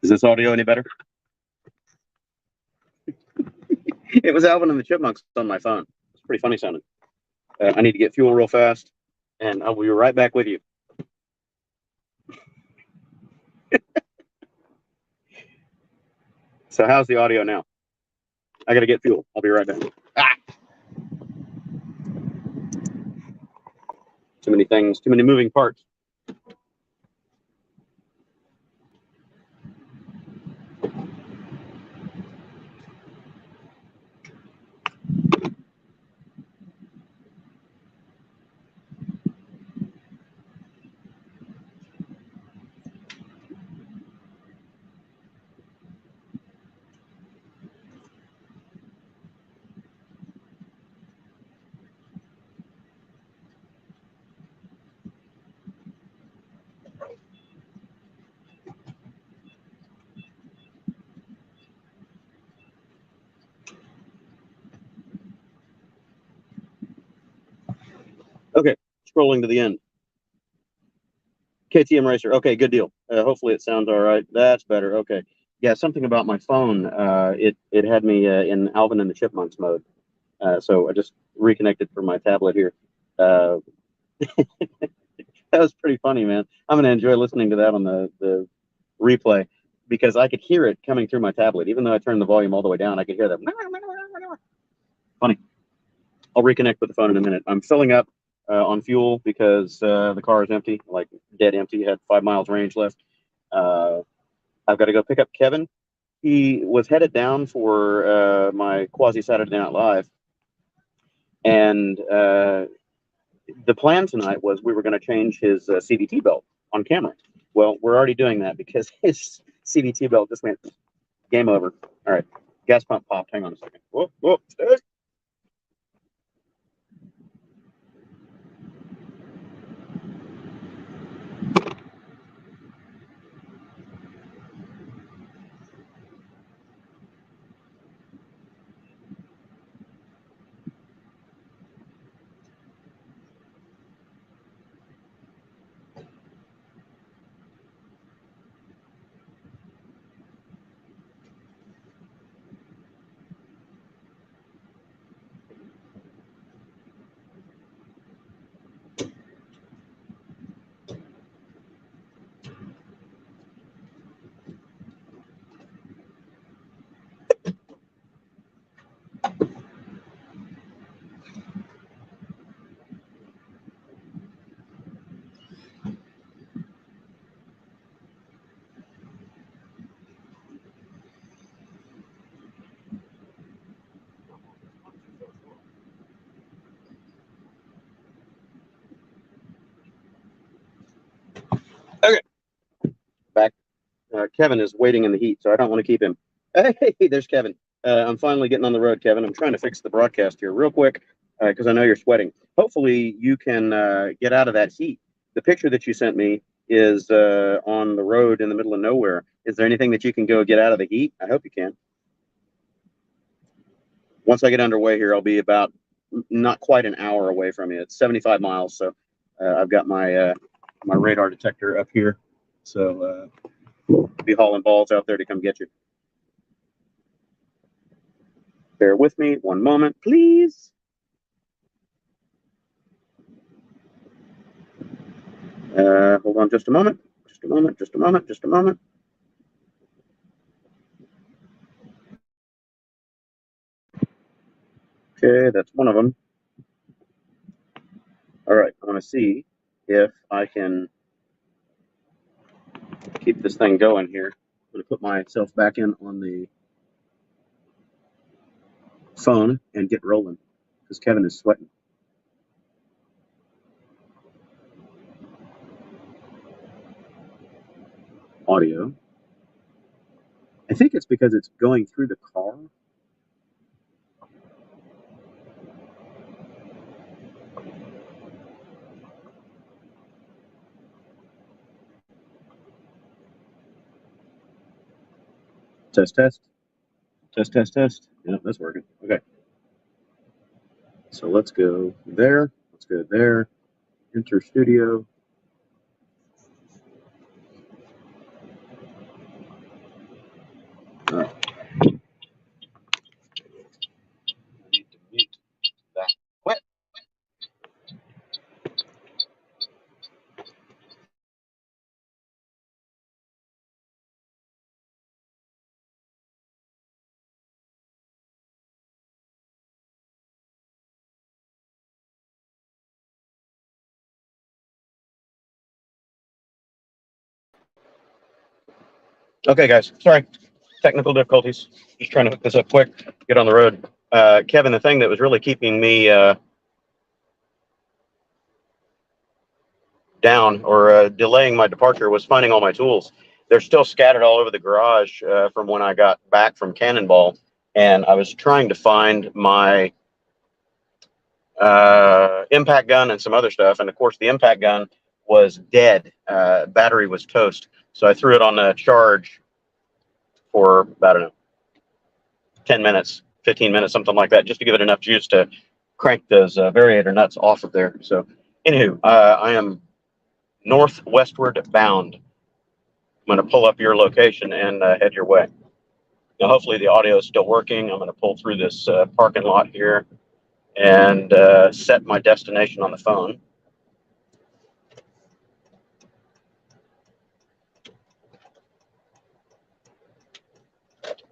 Is this audio any better? It was Alvin and the Chipmunks on my phone. It's pretty funny sounding. I need to get fuel real fast, and I'll be right back with you. So how's the audio now? I got to get fuel. I'll be right back. Too many things, too many moving parts. Okay, scrolling to the end. KTM Racer. Okay, good deal. Hopefully it sounds all right. That's better. Okay. Yeah, something about my phone. It had me in Alvin and the Chipmunks mode. So I just reconnected from my tablet here. That was pretty funny, man. I'm going to enjoy listening to that on the replay because I could hear it coming through my tablet. Even though I turned the volume all the way down, I could hear that. Funny. I'll reconnect with the phone in a minute. I'm filling up on fuel because the car is empty, like dead empty. Had 5 miles range left. I've got to go pick up Kevin. He was headed down for my Quasi Saturday Night Live, and the plan tonight was we were going to change his CVT belt on camera. Well, we're already doing that because his CVT belt just went game over. All right, gas pump popped. Hang on a second. Whoa, whoa, stay. Okay, back. Kevin is waiting in the heat, so I don't want to keep him. Hey, there's Kevin. I'm finally getting on the road, Kevin. I'm trying to fix the broadcast here real quick because I know you're sweating. Hopefully, you can get out of that heat. The picture that you sent me is on the road in the middle of nowhere. Is there anything that you can go get out of the heat? I hope you can. Once I get underway here, I'll be about not quite an hour away from you. It's 75 miles, so I've got my my radar detector up here, so be hauling balls out there to come get you. Bear with me one moment, please. Hold on just a moment. Just a moment, just a moment, just a moment. Okay, that's one of them. All right, I want to see if I can keep this thing going here. I'm going to put myself back in on the phone and get rolling because Kevin is sweating. Audio. I think it's because it's going through the car. Test, test. Test, test, test. Yeah, that's working. Okay. So let's go there. Let's go there. Enter studio. I need to mute that. What? Okay, guys. Sorry. Technical difficulties. Just trying to hook this up quick. Get on the road. Kevin, the thing that was really keeping me down or delaying my departure was finding all my tools. They're still scattered all over the garage from when I got back from Cannonball, and I was trying to find my impact gun and some other stuff. And of course, the impact gun was dead. Battery was toast. So I threw it on a charge for, I don't know, 10 minutes, 15 minutes, something like that, just to give it enough juice to crank those variator nuts off of there. So anywho, I am northwestward bound. I'm going to pull up your location and head your way. Now, hopefully the audio is still working. I'm going to pull through this parking lot here and set my destination on the phone.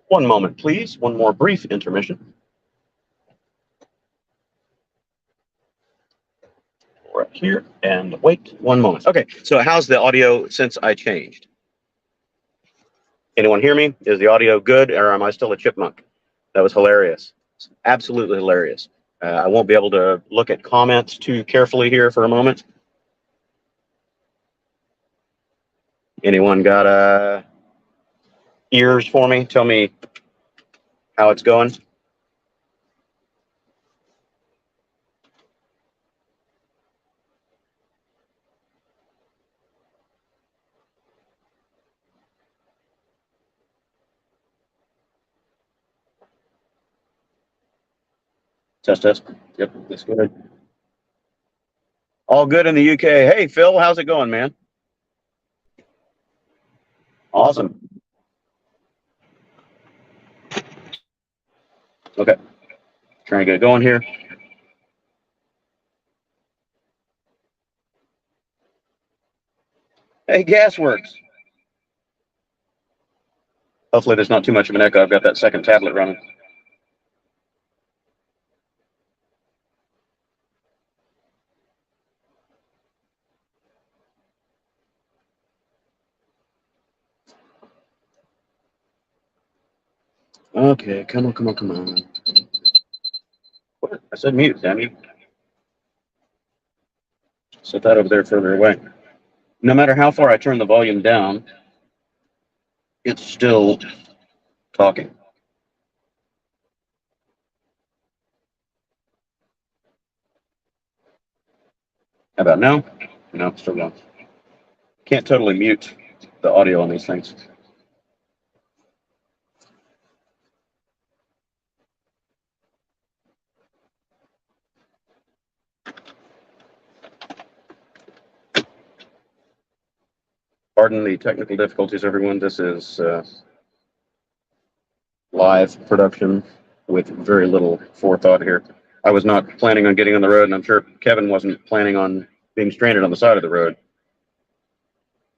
One moment, please. One more brief intermission. Right here and wait 1 moment. Okay, so how's the audio since I changed? Anyone hear me? Is the audio good or am I still a chipmunk? That was hilarious. Absolutely hilarious. I won't be able to look at comments too carefully here for a moment. Anyone got ears for me? Tell me how it's going. Test, test. Yep, that's good. All good in the UK. Hey, Phil, how's it going, man? Awesome. Okay, trying to get it going here. Hey, Gasworks. Hopefully there's not too much of an echo. I've got that second tablet running. Okay, come on, come on, come on. What? I said mute, damn you. Set that over there further away. No matter how far I turn the volume down, it's still talking. How about now? No, still going. Can't totally mute the audio on these things. Pardon the technical difficulties, everyone. This is live production with very little forethought here. I was not planning on getting on the road, and I'm sure Kevin wasn't planning on being stranded on the side of the road.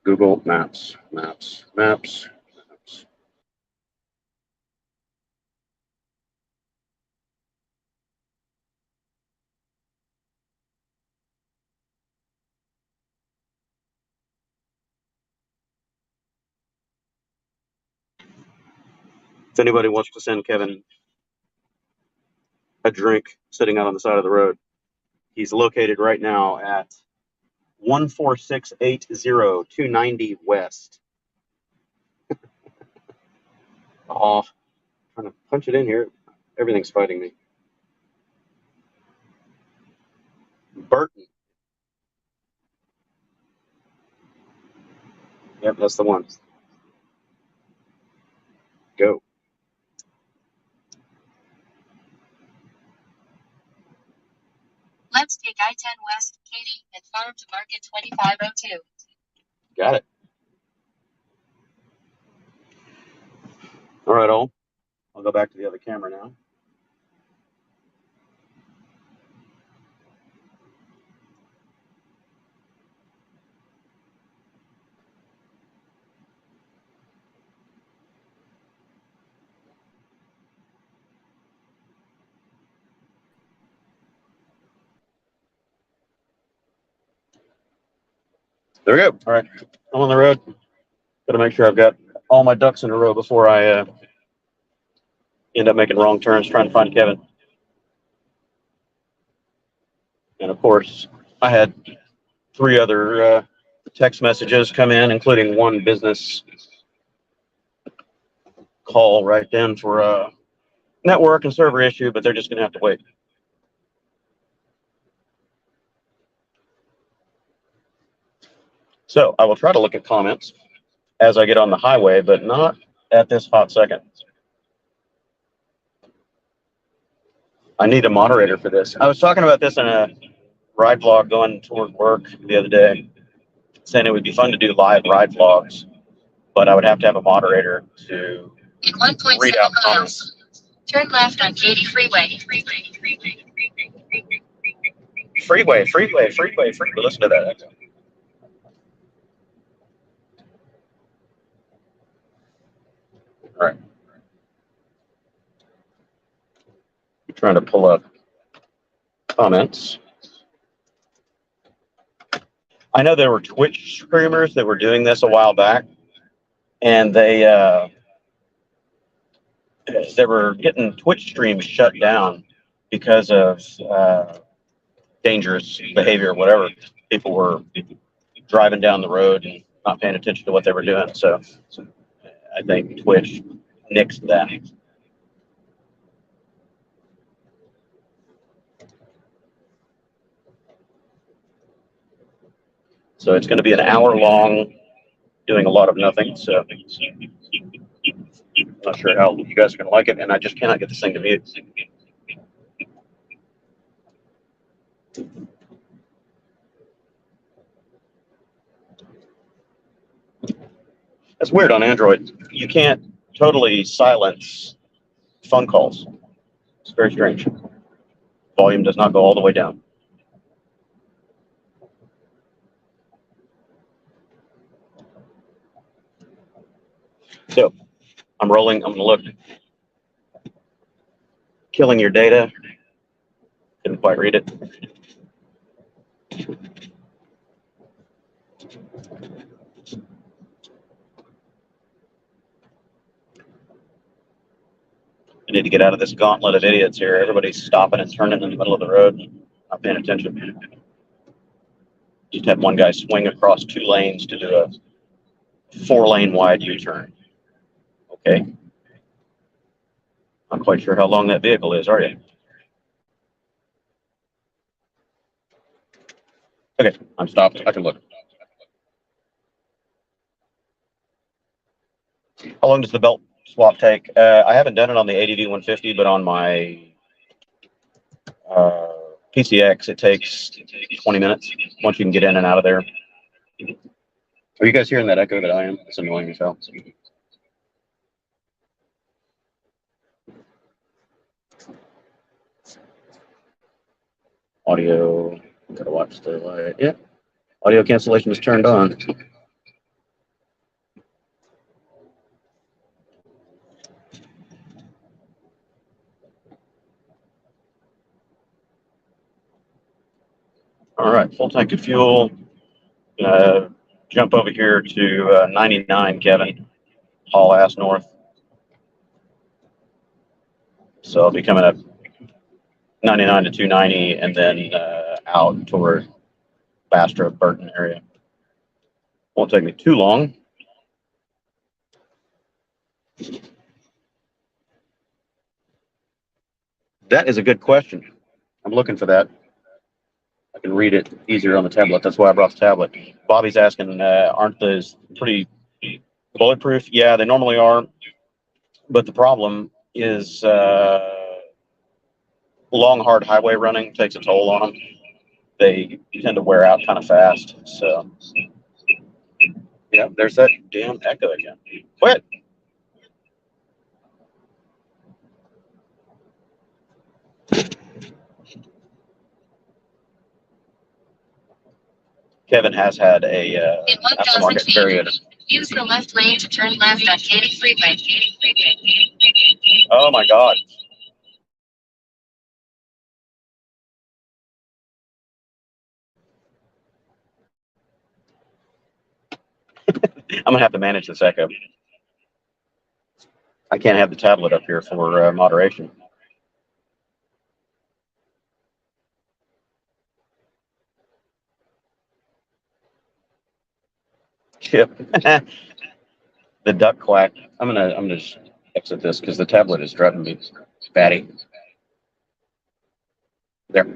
Google Maps, Maps, Maps, Maps. If anybody wants to send Kevin a drink sitting out on the side of the road, he's located right now at 14680 290 West. Oh, trying to punch it in here. Everything's fighting me. Burton. Yep, that's the one. Go. Let's take I-10 West, Katy, and Farm to Market 2502. Got it. All right, I'll go back to the other camera now. There we go. All right, I'm on the road. Got to make sure I've got all my ducks in a row before I end up making wrong turns trying to find Kevin. And of course, I had 3 other text messages come in, including one business call right then for a network and server issue, but they're just going to have to wait. So I will try to look at comments as I get on the highway, but not at this hot second. I need a moderator for this. I was talking about this in a ride vlog going toward work the other day, saying it would be fun to do live ride vlogs, but I would have to have a moderator to In 1.7 read out miles, comments. turn left on Katy Freeway. Freeway. Listen to that. All right. I'm trying to pull up comments. I know there were Twitch streamers that were doing this a while back, and they were getting Twitch streams shut down because of dangerous behavior or whatever. People were driving down the road and not paying attention to what they were doing. So I think Twitch nixed that. So it's going to be an hour long, doing a lot of nothing. So I'm not sure how you guys are going to like it, and I just cannot get this thing to mute. That's weird on Android. You can't totally silence phone calls. It's very strange. Volume does not go all the way down. So I'm rolling. I'm going to look. Killing your data. Didn't quite read it. I need to get out of this gauntlet of idiots here. Everybody's stopping and turning in the middle of the road, not paying attention. Just had one guy swing across 2 lanes to do a 4-lane wide U-turn. Okay. Not quite sure how long that vehicle is, are you? Okay, I'm stopped. I can look. How long does the belt swap take? I haven't done it on the ADV150, but on my PCX, it takes 20 minutes once you can get in and out of there. Are you guys hearing that echo that I am? It's annoying as hell. Audio, gotta watch the light. Yeah, audio cancellation is turned on. All right, full tank of fuel. Jump over here to 99, Kevin. Haul ass north. So I'll be coming up 99 to 290 and then out toward Bastrop, Burton area. Won't take me too long. That is a good question. I'm looking for that. I can read it easier on the tablet. That's why I brought the tablet. Bobby's asking, aren't those pretty bulletproof? Yeah, they normally are. But the problem is long, hard highway running takes a toll on them. They tend to wear out kind of fast. So, yeah, there's that damn echo again. Quit. Kevin has had a aftermarket Variator. Use the left lane to turn left on Katy Freeway. Oh my God. I'm gonna have to manage this echo. I can't have the tablet up here for moderation. Chip. The duck quack. I'm gonna just exit this because the tablet is driving me batty. There.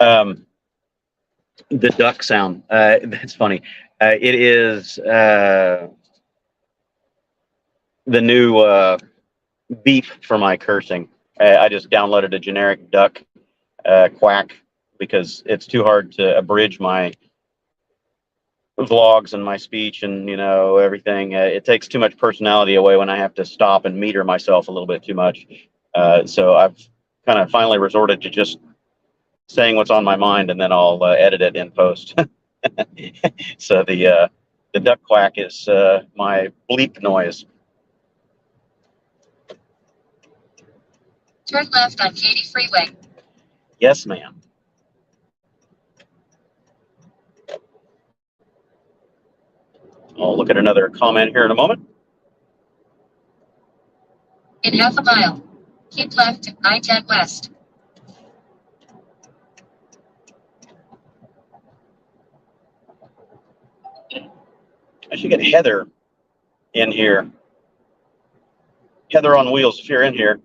The duck sound. That's funny. It is the new beep for my cursing. I just downloaded a generic duck quack because it's too hard to abridge my vlogs and my speech and everything. It takes too much personality away when I have to stop and meter myself a little bit too much. So I've kind of finally resorted to just saying what's on my mind, and then I'll edit it in post. So the duck quack is my bleep noise. Turn left on Katy Freeway. Yes, ma'am. I'll look at another comment here in a moment. In half a mile, keep left to I-10 West. I should get Heather in here. Heather on Wheels, if you're in here,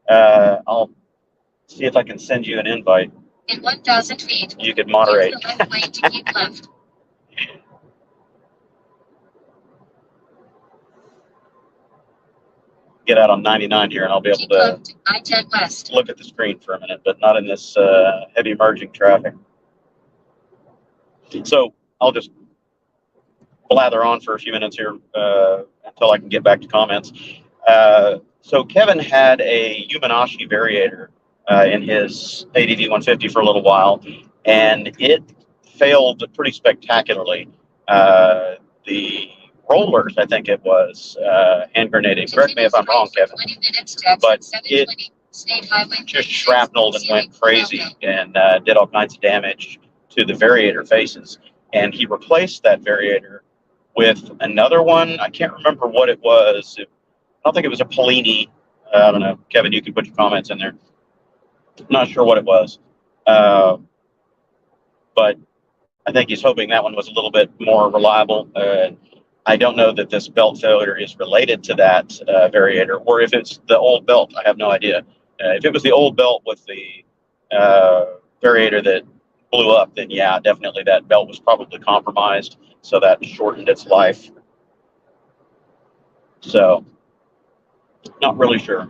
I'll see if I can send you an invite. In 1,000 feet, you could moderate. use the left lane to keep left. Get out on 99 here, and I'll be able to I-10 West. Look at the screen for a minute, but not in this heavy merging traffic. So I'll just blather on for a few minutes here until I can get back to comments. So Kevin had a Yamanashi Variator in his ADV150 for a little while, and it failed pretty spectacularly. The rollers, I think it was, hand grenaded. Correct me if I'm wrong, Kevin. But it just shrapneled and went crazy and did all kinds of damage to the Variator faces. And he replaced that Variator with another one. I can't remember what it was. I don't think it was a Polini. I don't know. Kevin, you can put your comments in there. I'm not sure what it was. But I think he's hoping that one was a little bit more reliable. I don't know that this belt failure is related to that Variator, or if it's the old belt. I have no idea. If it was the old belt with the Variator that blew up, then yeah, definitely that belt was probably compromised, so that shortened its life. So, not really sure.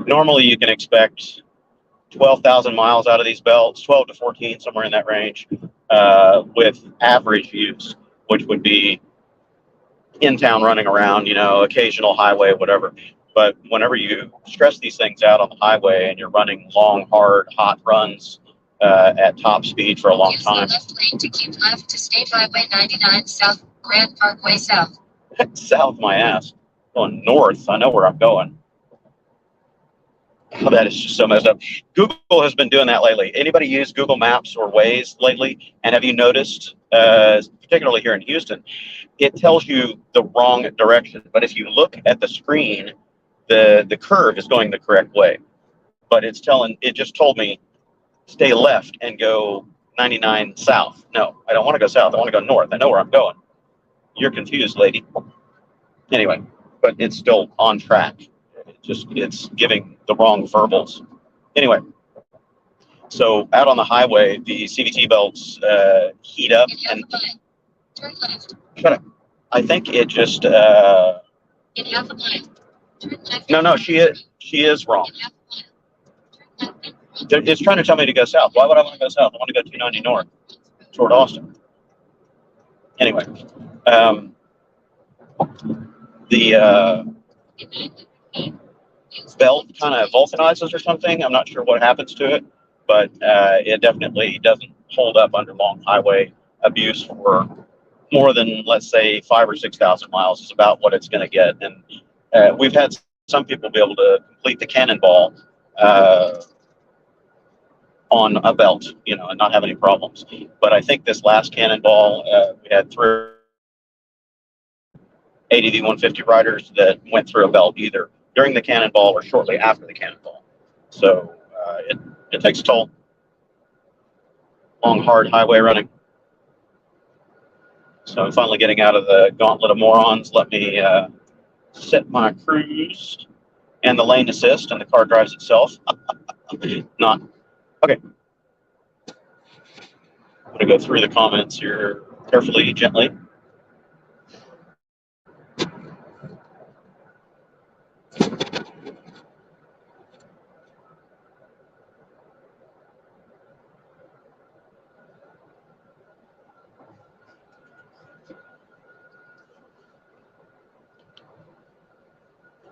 Normally, you can expect 12,000 miles out of these belts, 12 to 14, somewhere in that range, with average use, which would be in town running around, occasional highway, whatever. But whenever you stress these things out on the highway and you're running long, hard, hot runs at top speed for a long time. Left lane to keep left to State Highway 99 South, Grand Parkway South. South my ass. Going north, I know where I'm going. Oh, that is just so messed up. Google has been doing that lately. Anybody use Google Maps or Waze lately? And have you noticed, particularly here in Houston, it tells you the wrong direction. But if you look at the screen, the curve is going the correct way. But it just told me, stay left and go 99 south. No, I don't want to go south. I want to go north. I know where I'm going. You're confused, lady. Anyway, but it's still on track. It's giving the wrong verbals. Anyway, so out on the highway, the CVT belts heat up and turn left. Shut up. I think it just In half a mile. Turn left. No, she is wrong. In half a mile. Turn left. It's trying to tell me to go south. Why would I want to go south? I want to go 290 north toward Austin. Anyway, the belt kind of vulcanizes or something. I'm not sure what happens to it, but it definitely doesn't hold up under long highway abuse for more than, let's say, 5,000 or 6,000 miles is about what it's going to get. And we've had some people be able to complete the cannonball on a belt, and not have any problems. But I think this last cannonball, we had 3 ADV150 riders that went through a belt either during the cannonball or shortly after the cannonball. So it takes a toll. Long, hard highway running. So I'm finally getting out of the gauntlet of morons. Let me set my cruise and the lane assist, and the car drives itself. Not. Okay. I'm going to go through the comments here carefully, gently.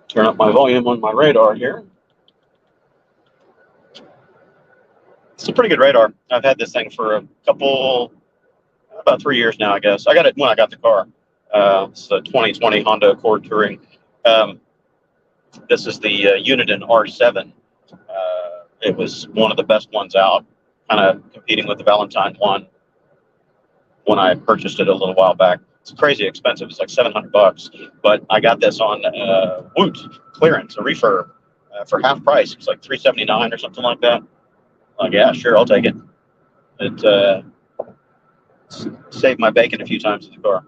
Turn up my volume on my radar here. It's a pretty good radar. I've had this thing for about 3 years now, I guess. I got it when I got the car. It's a 2020 Honda Accord Touring. This is the Uniden R7. It was one of the best ones out, kind of competing with the Valentine one when I purchased it a little while back. It's crazy expensive. It's like $700, but I got this on Woot clearance, a refurb for half price. It's like $379 or something like that. Like, yeah, sure, I'll take it. It saved my bacon a few times in the car.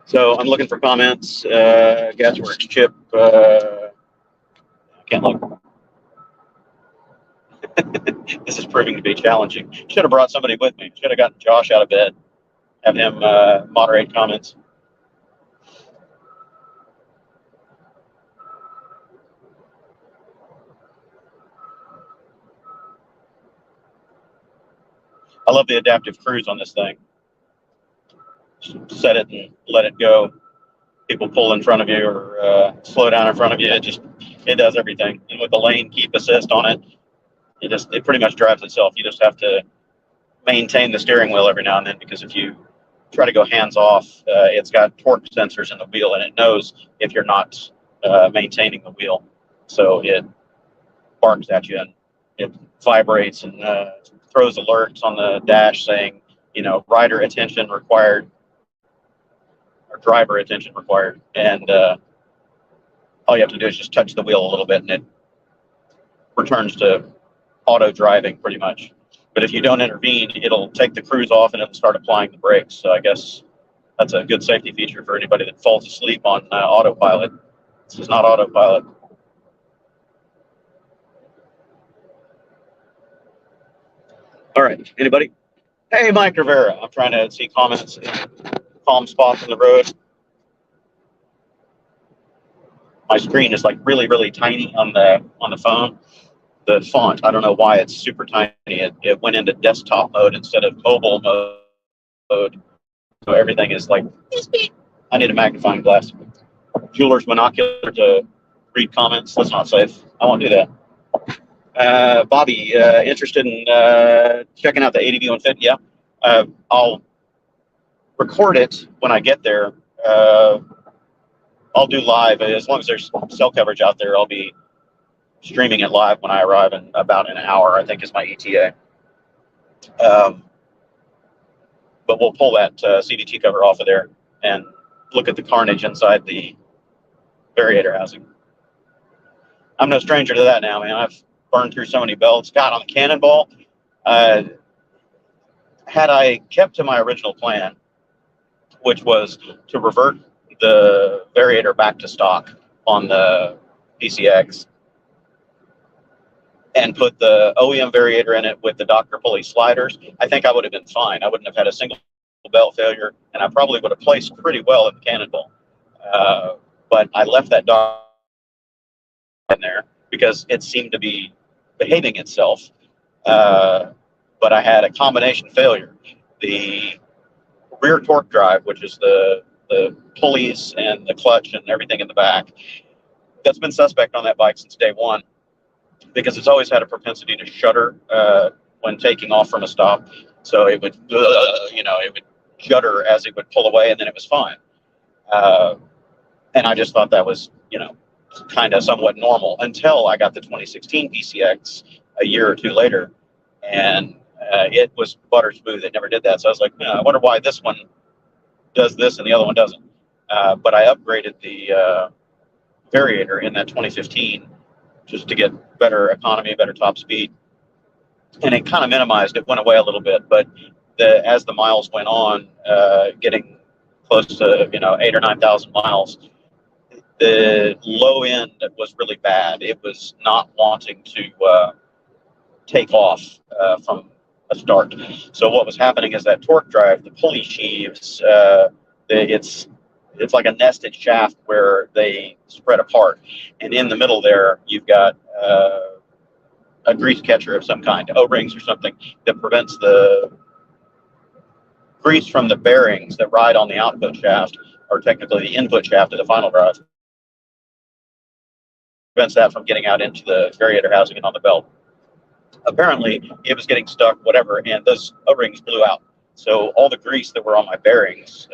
So I'm looking for comments. Gasworks chip. I can't look. This is proving to be challenging. Should have brought somebody with me. Should have gotten Josh out of bed. Have him moderate comments. I love the adaptive cruise on this thing. Set it and let it go. People pull in front of you or slow down in front of you. It does everything. And with the lane keep assist on it, it pretty much drives itself. You just have to maintain the steering wheel every now and then, because if you try to go hands off, it's got torque sensors in the wheel, and it knows if you're not maintaining the wheel. So it barks at you and it vibrates and throws alerts on the dash saying, rider attention required or driver attention required. And all you have to do is just touch the wheel a little bit and it returns to auto driving pretty much. But if you don't intervene, it'll take the cruise off and it'll start applying the brakes. So I guess that's a good safety feature for anybody that falls asleep on autopilot. This is not autopilot. All right, anybody? Hey, Mike Rivera. I'm trying to see comments palm spots in the road. My screen is like really, really tiny on the phone. The font, I don't know why it's super tiny. It went into desktop mode instead of mobile mode. So everything is like, I need a magnifying glass. Jeweler's monocular to read comments. That's not safe. I won't do that. Bobby, interested in checking out the ADV150? Yeah. I'll record it when I get there. I'll do live. As long as there's cell coverage out there, I'll be streaming it live when I arrive in about an hour, I think is my ETA. But we'll pull that CDT cover off of there and look at the carnage inside the variator housing. I'm no stranger to that now, man. I've burned through so many belts. God, on the Cannonball, had I kept to my original plan, which was to revert the variator back to stock on the PCX and put the OEM variator in it with the Dr. Pulley sliders, I think I would have been fine. I wouldn't have had a single belt failure, and I probably would have placed pretty well at the Cannonball. But I left that dog in there because it seemed to be behaving itself. But I had a combination failure. The rear torque drive, which is the pulleys and the clutch and everything in the back, that's been suspect on that bike since day one because it's always had a propensity to shudder when taking off from a stop. So it would, it would shudder as it would pull away, and then it was fine. And I just thought that was, kind of somewhat normal until I got the 2016 PCX a year or two later, and it was butter smooth. It never did that. So I was like, I wonder why this one does this and the other one doesn't. But I upgraded the variator in that 2015 just to get better economy, better top speed. And it kind of minimized, it went away a little bit, but as the miles went on, getting close to, 8,000 or 9,000 miles, the low end was really bad. It was not wanting to take off from a start. So what was happening is that torque drive, the pulley sheaves, it's like a nested shaft where they spread apart. And in the middle there, you've got a grease catcher of some kind, O-rings or something, that prevents the grease from the bearings that ride on the output shaft, or technically the input shaft of the final drive. Prevents that from getting out into the variator housing and on the belt. Apparently, it was getting stuck, whatever, and those O-rings blew out. So all the grease that were on my bearings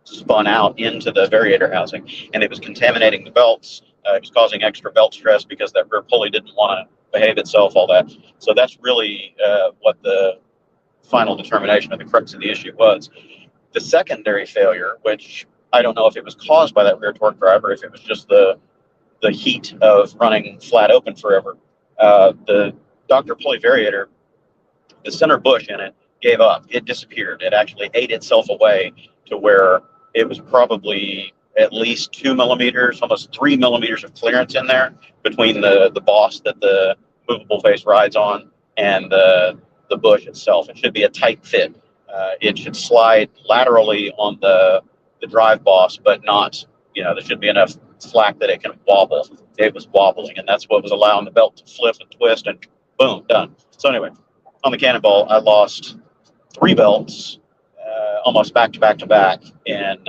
spun out into the variator housing, and it was contaminating the belts. It was causing extra belt stress because that rear pulley didn't want to behave itself, all that. So that's really what the final determination of the crux of the issue was. The secondary failure, which I don't know if it was caused by that rear torque drive or if it was just the heat of running flat open forever. The Dr. Pulley variator, the center bush in it gave up. It disappeared. It actually ate itself away to where it was probably at least 2 millimeters, almost 3 millimeters of clearance in there between the boss that the movable face rides on and the bush itself. It should be a tight fit. It should slide laterally on the drive boss, but not, there should be enough slack that it can wobble. It was wobbling, and that's what was allowing the belt to flip and twist, and boom, done. So anyway, on the Cannonball, I lost 3 belts, almost back to back, and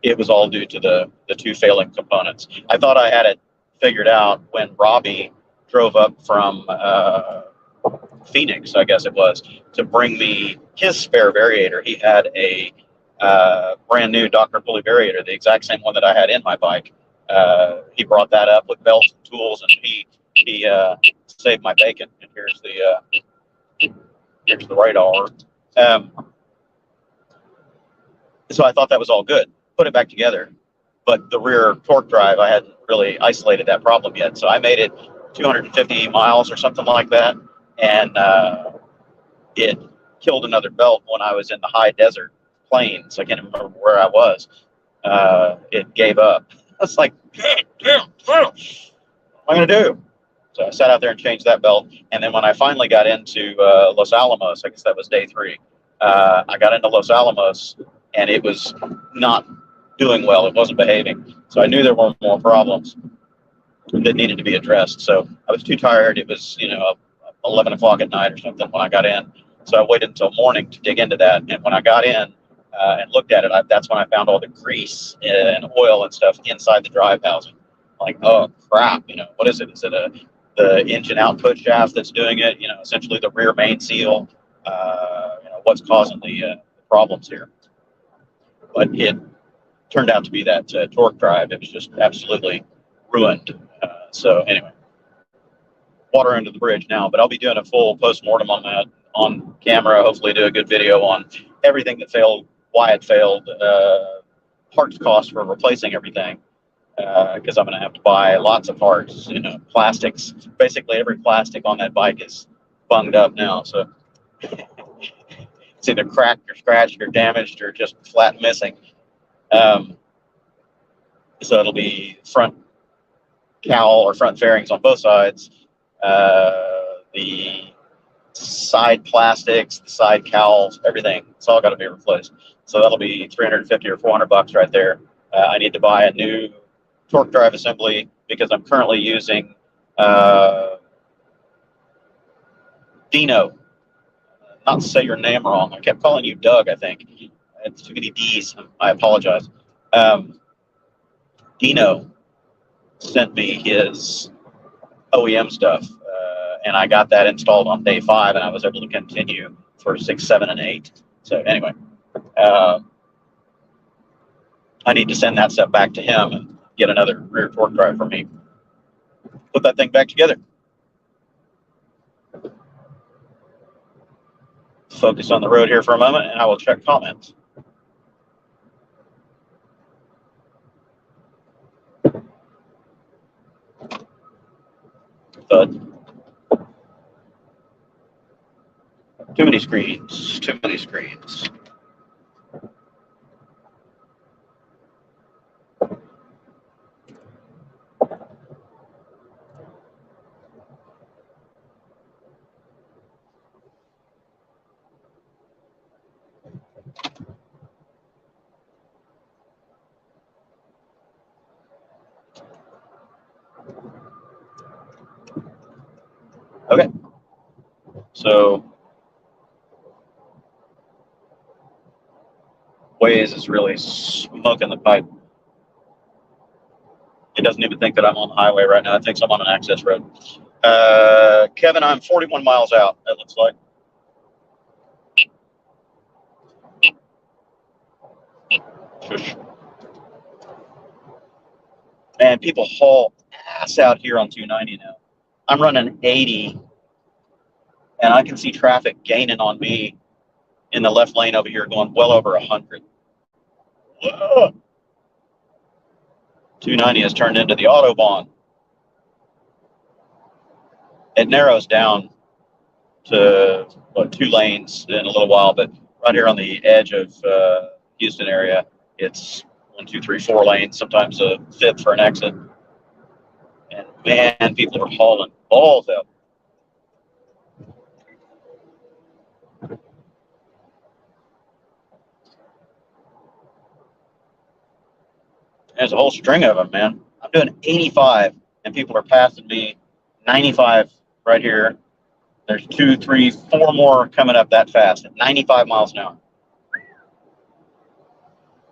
it was all due to the 2 failing components. I thought I had it figured out when Robbie drove up from Phoenix, I guess it was, to bring me his spare variator. He had a brand new Dr. Pulley variator, the exact same one that I had in my bike. He brought that up with belts and tools, and he saved my bacon. And here's the radar. So I thought that was all good. Put it back together, but the rear torque drive, I hadn't really isolated that problem yet. So I made it 250 miles or something like that, and it killed another belt when I was in the high desert plains. I can't remember where I was. It gave up. I was like, damn, what am I going to do? So I sat out there and changed that belt. And then when I finally got into Los Alamos, I guess that was day 3, I got into Los Alamos, and it was not doing well. It wasn't behaving. So I knew there were more problems that needed to be addressed. So I was too tired. It was, 11 o'clock at night or something when I got in. So I waited until morning to dig into that. And when I got in and looked at it, that's when I found all the grease and oil and stuff inside the drive housing. Like, oh crap, what is it? Is it the engine output shaft that's doing it? Essentially the rear main seal. What's causing the problems here? But it turned out to be that torque drive. It was just absolutely ruined. So anyway, water under the bridge now. But I'll be doing a full post-mortem on that on camera. Hopefully, do a good video on everything that failed, why it failed, parts cost for replacing everything. Because I'm going to have to buy lots of parts, plastics. Basically, every plastic on that bike is bunged up now. So it's either cracked or scratched or damaged or just flat missing. So it'll be front cowl or front fairings on both sides. The side plastics, the side cowls, everything. It's all got to be replaced. So that'll be $350 or $400 right there. I need to buy a new torque drive assembly because I'm currently using Dino. Not to say your name wrong. I kept calling you Doug, I think. It's too many D's. I apologize. Dino sent me his OEM stuff, and I got that installed on day 5, and I was able to continue for 6, 7, and 8. So anyway, I need to send that stuff back to him and get another rear torque drive for me. Put that thing back together. Focus on the road here for a moment, and I will check comments. Thud. Too many screens. Too many screens. Okay. So Waze is really smoking the pipe. It doesn't even think that I'm on the highway right now. It thinks I'm on an access road. Kevin, I'm 41 miles out, it looks like. Shush. Man, people haul ass out here on 290 now. I'm running 80, and I can see traffic gaining on me in the left lane over here going well over 100. Whoa. 290 has turned into the Autobahn. It narrows down to 2 lanes in a little while, but right here on the edge of Houston area, it's 1, 2, 3, 4 lanes, sometimes a 5th for an exit. And man, people are hauling balls out. There's a whole string of them, man. I'm doing 85, and people are passing me 95 right here. There's 2, 3, 4 more coming up that fast at 95 miles an hour.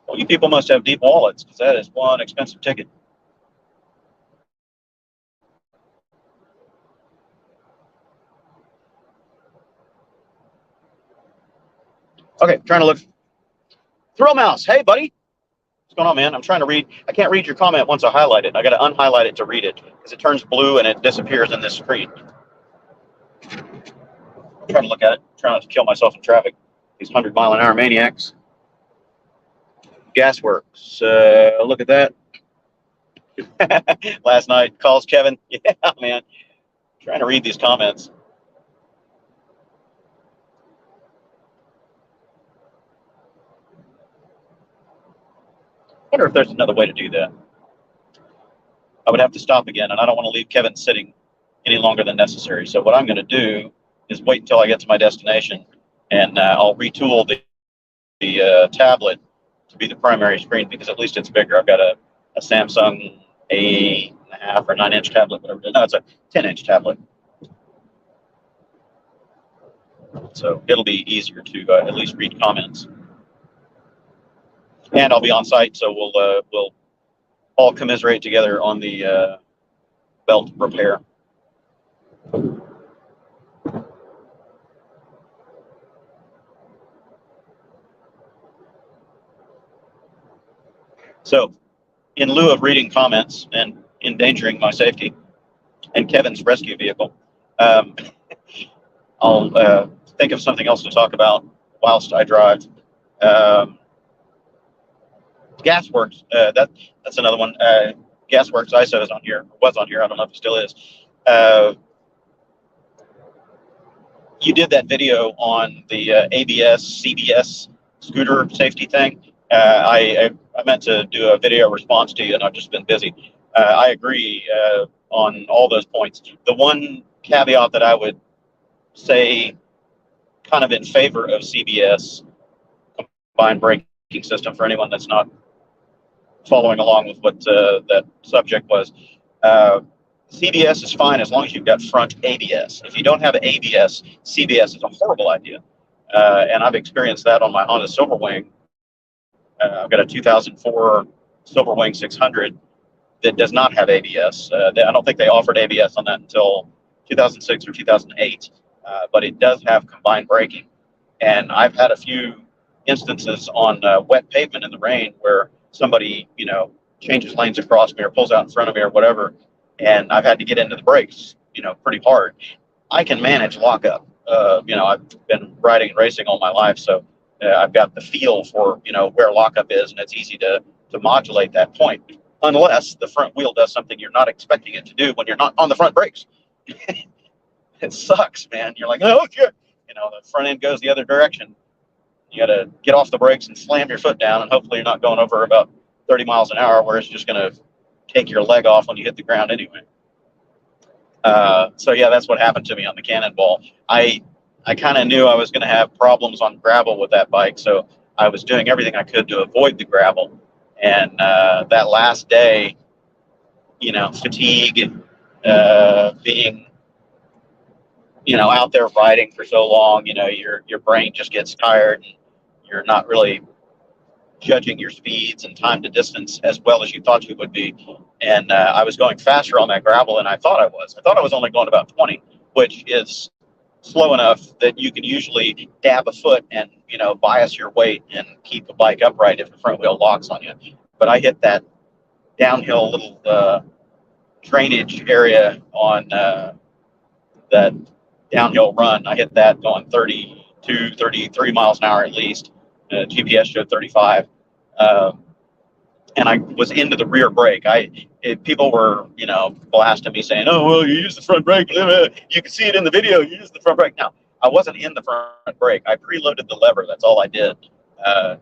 Well, you people must have deep wallets, because that is one expensive ticket. Okay, trying to look. Thrill Mouse, hey, buddy. What's going on, man? I'm trying to read. I can't read your comment once I highlight it. I got to unhighlight it to read it because it turns blue and it disappears in this screen. I'm trying to look at it. I'm trying not to kill myself in traffic. These 100-mile-an-hour maniacs. Gasworks. Look at that. Last night calls Kevin. Yeah, man. I'm trying to read these comments. I wonder if there's another way to do that. I would have to stop again, and I don't want to leave Kevin sitting any longer than necessary. So what I'm going to do is wait until I get to my destination and I'll retool the tablet to be the primary screen because at least it's bigger. I've got a Samsung 8.5 or 9-inch tablet, whatever it is. No, it's a 10-inch tablet. So it'll be easier to at least read comments. And I'll be on site, so we'll all commiserate together on the belt repair. So, in lieu of reading comments and endangering my safety and Kevin's rescue vehicle, I'll think of something else to talk about whilst I drive. Gasworks, that's another one. Gasworks ISO is on here, was on here. I don't know if it still is. You did that video on the ABS, CBS scooter safety thing. I meant to do a video response to you, and I've just been busy. I agree on all those points. The one caveat that I would say kind of in favor of CBS, combined braking system, for anyone that's not following along with what that subject was. CBS is fine as long as you've got front ABS. If you don't have ABS, CBS is a horrible idea. And I've experienced that on my Honda Silverwing. I've got a 2004 Silverwing 600 that does not have ABS. I don't think they offered ABS on that until 2006 or 2008, but it does have combined braking. And I've had a few instances on wet pavement in the rain where somebody, changes lanes across me or pulls out in front of me or whatever, and I've had to get into the brakes, pretty hard. I can manage lockup. I've been riding and racing all my life, so I've got the feel for, where lockup is, and it's easy to modulate that point, unless the front wheel does something you're not expecting it to do when you're not on the front brakes. It sucks, man. You're like, oh, shit. The front end goes the other direction. You got to get off the brakes and slam your foot down, and hopefully you're not going over about 30 miles an hour where it's just going to take your leg off when you hit the ground anyway. So yeah, that's what happened to me on the Cannonball. I kind of knew I was going to have problems on gravel with that bike, so I was doing everything I could to avoid the gravel. And that last day, fatigue, being, out there riding for so long, your brain just gets tired, and you're not really judging your speeds and time to distance as well as you thought you would be. And I was going faster on that gravel than I thought I was. I thought I was only going about 20, which is slow enough that you can usually dab a foot and, bias your weight and keep the bike upright if the front wheel locks on you. But I hit that downhill little drainage area on that downhill run. I hit that going 32, 33 miles an hour at least. GPS showed 35. And I was into the rear brake. People were, blasting me saying, oh, well, you use the front brake. You can see it in the video. You use the front brake. No, I wasn't in the front brake. I preloaded the lever. That's all I did,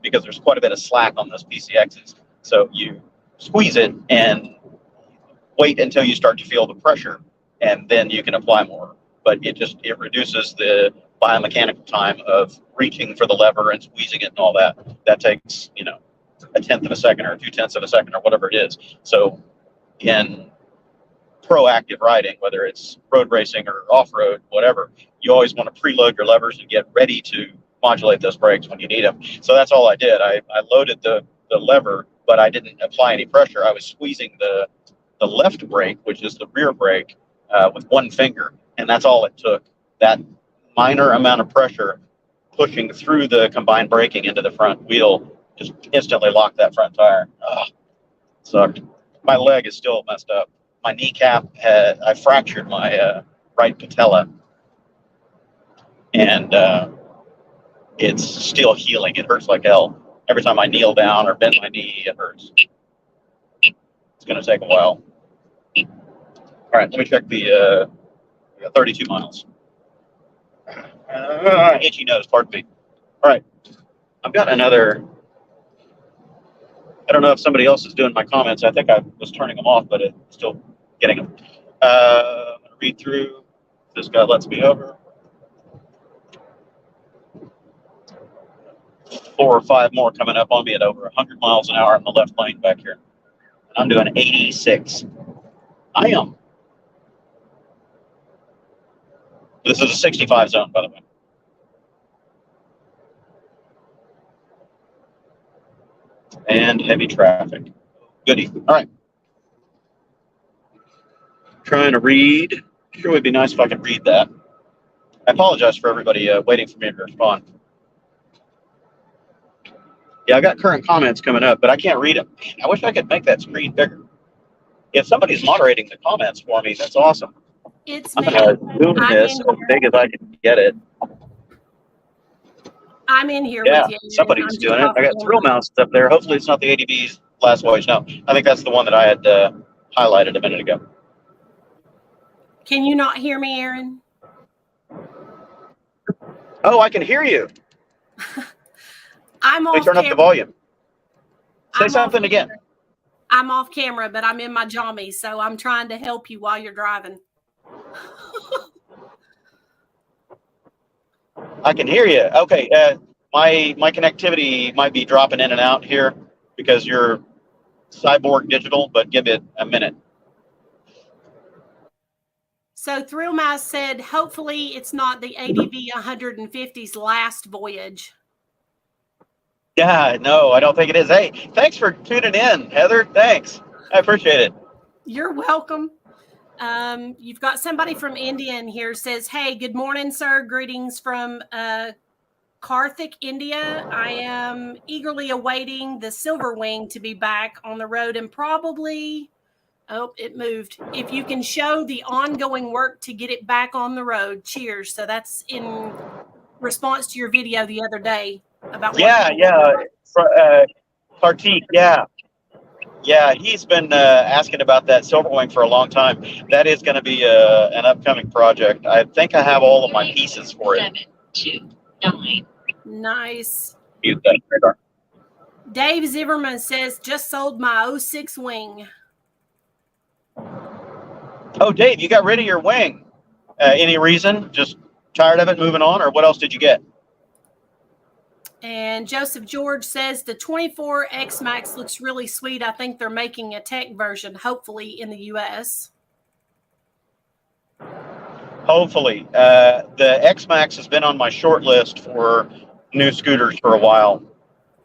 because there's quite a bit of slack on those PCXs. So you squeeze it and wait until you start to feel the pressure, and then you can apply more. But it reduces the biomechanical time of reaching for the lever and squeezing it and all that. That takes, a tenth of a second or 2/10 of a second or whatever it is. So in proactive riding, whether it's road racing or off-road, whatever, you always want to preload your levers and get ready to modulate those brakes when you need them. So that's all I did. I loaded the lever, but I didn't apply any pressure. I was squeezing the left brake, which is the rear brake, with one finger, and that's all it took. That minor amount of pressure pushing through the combined braking into the front wheel just instantly locked that front tire. Sucked. My leg is still messed up. My kneecap I fractured my right patella, and it's still healing. It hurts like hell. Every time I kneel down or bend my knee, it hurts. It's going to take a while. All right, let me check the 32 miles. Itchy nose, pardon me. All right, I've got another. I don't know if somebody else is doing my comments. I think I was turning them off, but it's still getting them. I'm going to read through. This guy lets me over. 4 or 5 more coming up on me at over 100 miles an hour in the left lane back here. And I'm doing 86. I am. This is a 65 zone, by the way. And heavy traffic. Goody. All right. Trying to read. Sure would be nice if I could read that. I apologize for everybody waiting for me to respond. Yeah, I got current comments coming up, but I can't read them. Man, I wish I could make that screen bigger. If somebody's moderating the comments for me, that's awesome. It's I'm me. going to zoom this as big as I can get it. I'm in here Yeah, with you. somebody's doing it. I got Thrill Mouse up there. Hopefully it's not the ADV's last voyage. No, I think that's the one that I had highlighted a minute ago. Can you not hear me, Aaron? Oh, I can hear you. I'm Let me off turn up the camera. volume. Say I'm something off again. camera. I'm off camera, but I'm in my jammies, so I'm trying to help you while you're driving. I can hear you. Okay, my connectivity might be dropping in and out here because you're cyborg digital, but give it a minute. So Thrill Mouse said, hopefully it's not the ADV150's last voyage. Yeah, no, I don't think it is. Hey, thanks for tuning in, Heather. Thanks. I appreciate it. You're welcome. You've got somebody from India in here says, hey, good morning, sir. Greetings from Karthik, India. I am eagerly awaiting the Silver Wing to be back on the road and probably, oh, it moved. If you can show the ongoing work to get it back on the road, cheers. So that's in response to your video the other day about Kartik, yeah, he's been asking about that Silverwing for a long time. That is going to be an upcoming project. I think I have all of my pieces for it. 729. Nice. Mute that radar. Dave Zimmerman says, just sold my 06 wing. Oh, Dave, you got rid of your wing. Any reason? Just tired of it, moving on, or what else did you get? And Joseph George says the 24 X Max looks really sweet. I think they're making a tech version, hopefully in the US. Hopefully. The X Max has been on my short list for new scooters for a while.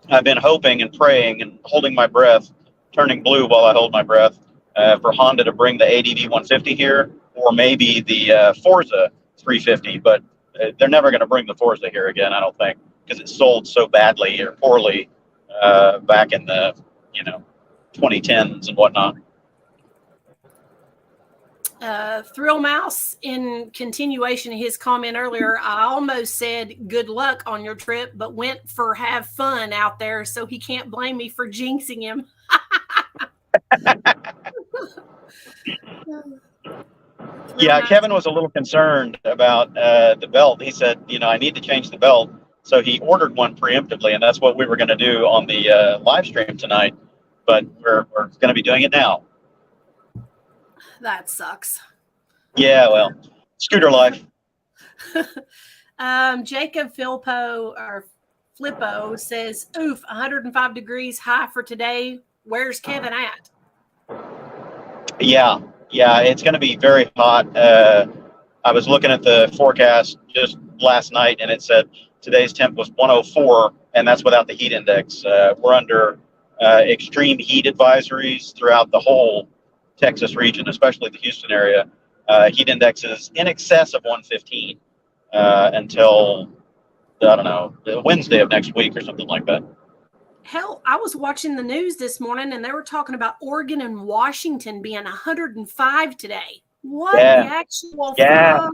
I've been hoping and praying and holding my breath, turning blue while I hold my breath, for Honda to bring the ADV150 here, or maybe the Forza 350, but they're never going to bring the Forza here again, I don't think, because it sold so badly or poorly back in the 2010s and whatnot. Thrill Mouse, in continuation of his comment earlier, I almost said good luck on your trip, but went for have fun out there, so he can't blame me for jinxing him. Yeah, Kevin was a little concerned about the belt. He said, I need to change the belt. So he ordered one preemptively, and that's what we were going to do on the live stream tonight. But we're going to be doing it now. That sucks. Yeah, well, scooter life. Jacob Flippo says, oof, 105 degrees high for today. Where's Kevin at? Yeah, it's going to be very hot. I was looking at the forecast just last night, and it said today's temp was 104, and that's without the heat index. We're under extreme heat advisories throughout the whole Texas region, especially the Houston area. Heat index is in excess of 115 until, I don't know, Wednesday of next week or something like that. Hell, I was watching the news this morning, and they were talking about Oregon and Washington being 105 today. What the actual fuck?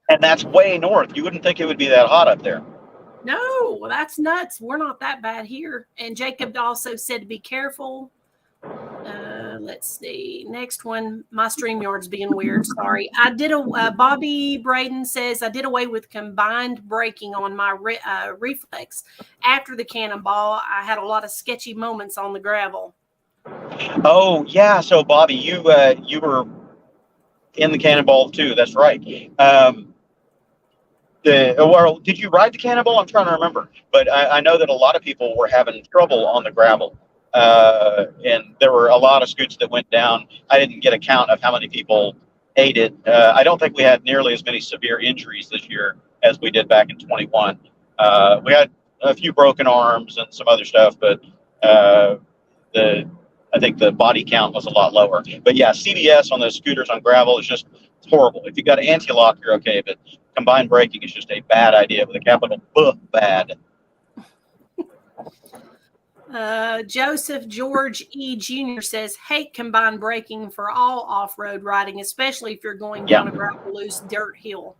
And that's way north. You wouldn't think it would be that hot up there. No, well, that's nuts. We're not that bad here. And Jacob also said to be careful. Let's see. Next one. My StreamYard's being weird. Sorry. I did Bobby Braden says I did away with combined braking on my reflex. After the cannonball, I had a lot of sketchy moments on the gravel. Oh, yeah. So, Bobby, you were in the cannonball too. That's right. Well, did you ride the Cannonball? I'm trying to remember, but I know that a lot of people were having trouble on the gravel, and there were a lot of scoots that went down. I didn't get a count of how many people ate it. I don't think we had nearly as many severe injuries this year as we did back in 21. We had a few broken arms and some other stuff, but I think the body count was a lot lower. But yeah, CBS on those scooters on gravel is just horrible. If you've got anti-lock, you're okay, but combined braking is just a bad idea with a capital B, bad. Joseph George E. Jr. says, hate combined braking for all off-road riding, especially if you're going down a gravel loose dirt hill.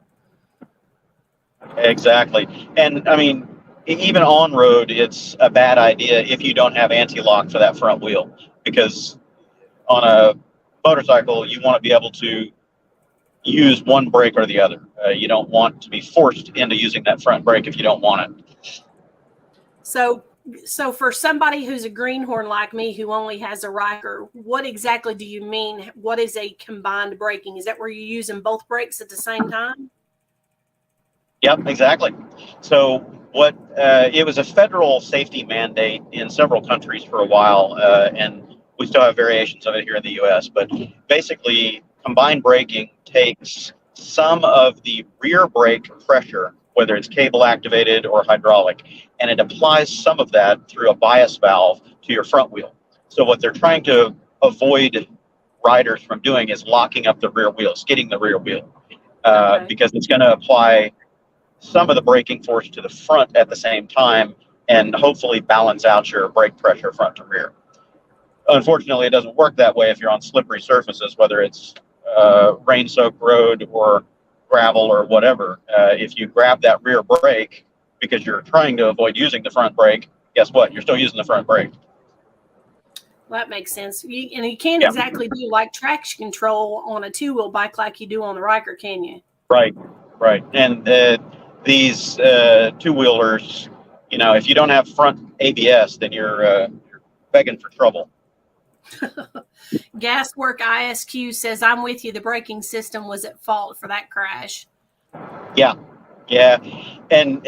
Exactly. And I mean, even on road, it's a bad idea if you don't have anti-lock for that front wheel, because on a motorcycle, you want to be able to use one brake or the other. You don't want to be forced into using that front brake if you don't want it. So for somebody who's a greenhorn like me who only has a Riker, what exactly do you mean? What is a combined braking? Is that where you're using both brakes at the same time? Yep, exactly. So what it was a federal safety mandate in several countries for a while, and we still have variations of it here in the U.S. But basically, combined braking takes some of the rear brake pressure, whether it's cable activated or hydraulic, and it applies some of that through a bias valve to your front wheel. So what they're trying to avoid riders from doing is locking up the rear wheel, skidding the rear wheel, because it's going to apply some of the braking force to the front at the same time and hopefully balance out your brake pressure front to rear. Unfortunately, it doesn't work that way if you're on slippery surfaces, whether it's rain-soaked road or gravel or whatever. If you grab that rear brake because you're trying to avoid using the front brake, guess what? You're still using the front brake. Well, that makes sense. You can't exactly do like traction control on a two-wheel bike like you do on the Riker, can you? Right. And these two-wheelers, if you don't have front ABS, then you're begging for trouble. Gaswork ISQ says, I'm with you. The braking system was at fault for that crash. Yeah. And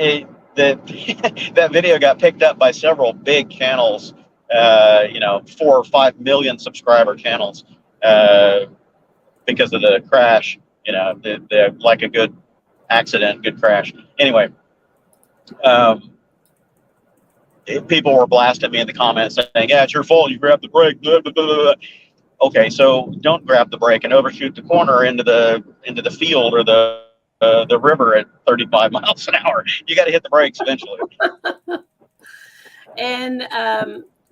that video got picked up by several big channels, 4 or 5 million subscriber channels, because of the crash. They're like a good accident, good crash. Anyway, people were blasting me in the comments saying, yeah, it's your fault. You grabbed the brake. Blah, blah, blah, blah. Okay, so don't grab the brake and overshoot the corner into the field or the river at 35 miles an hour. You got to hit the brakes eventually. And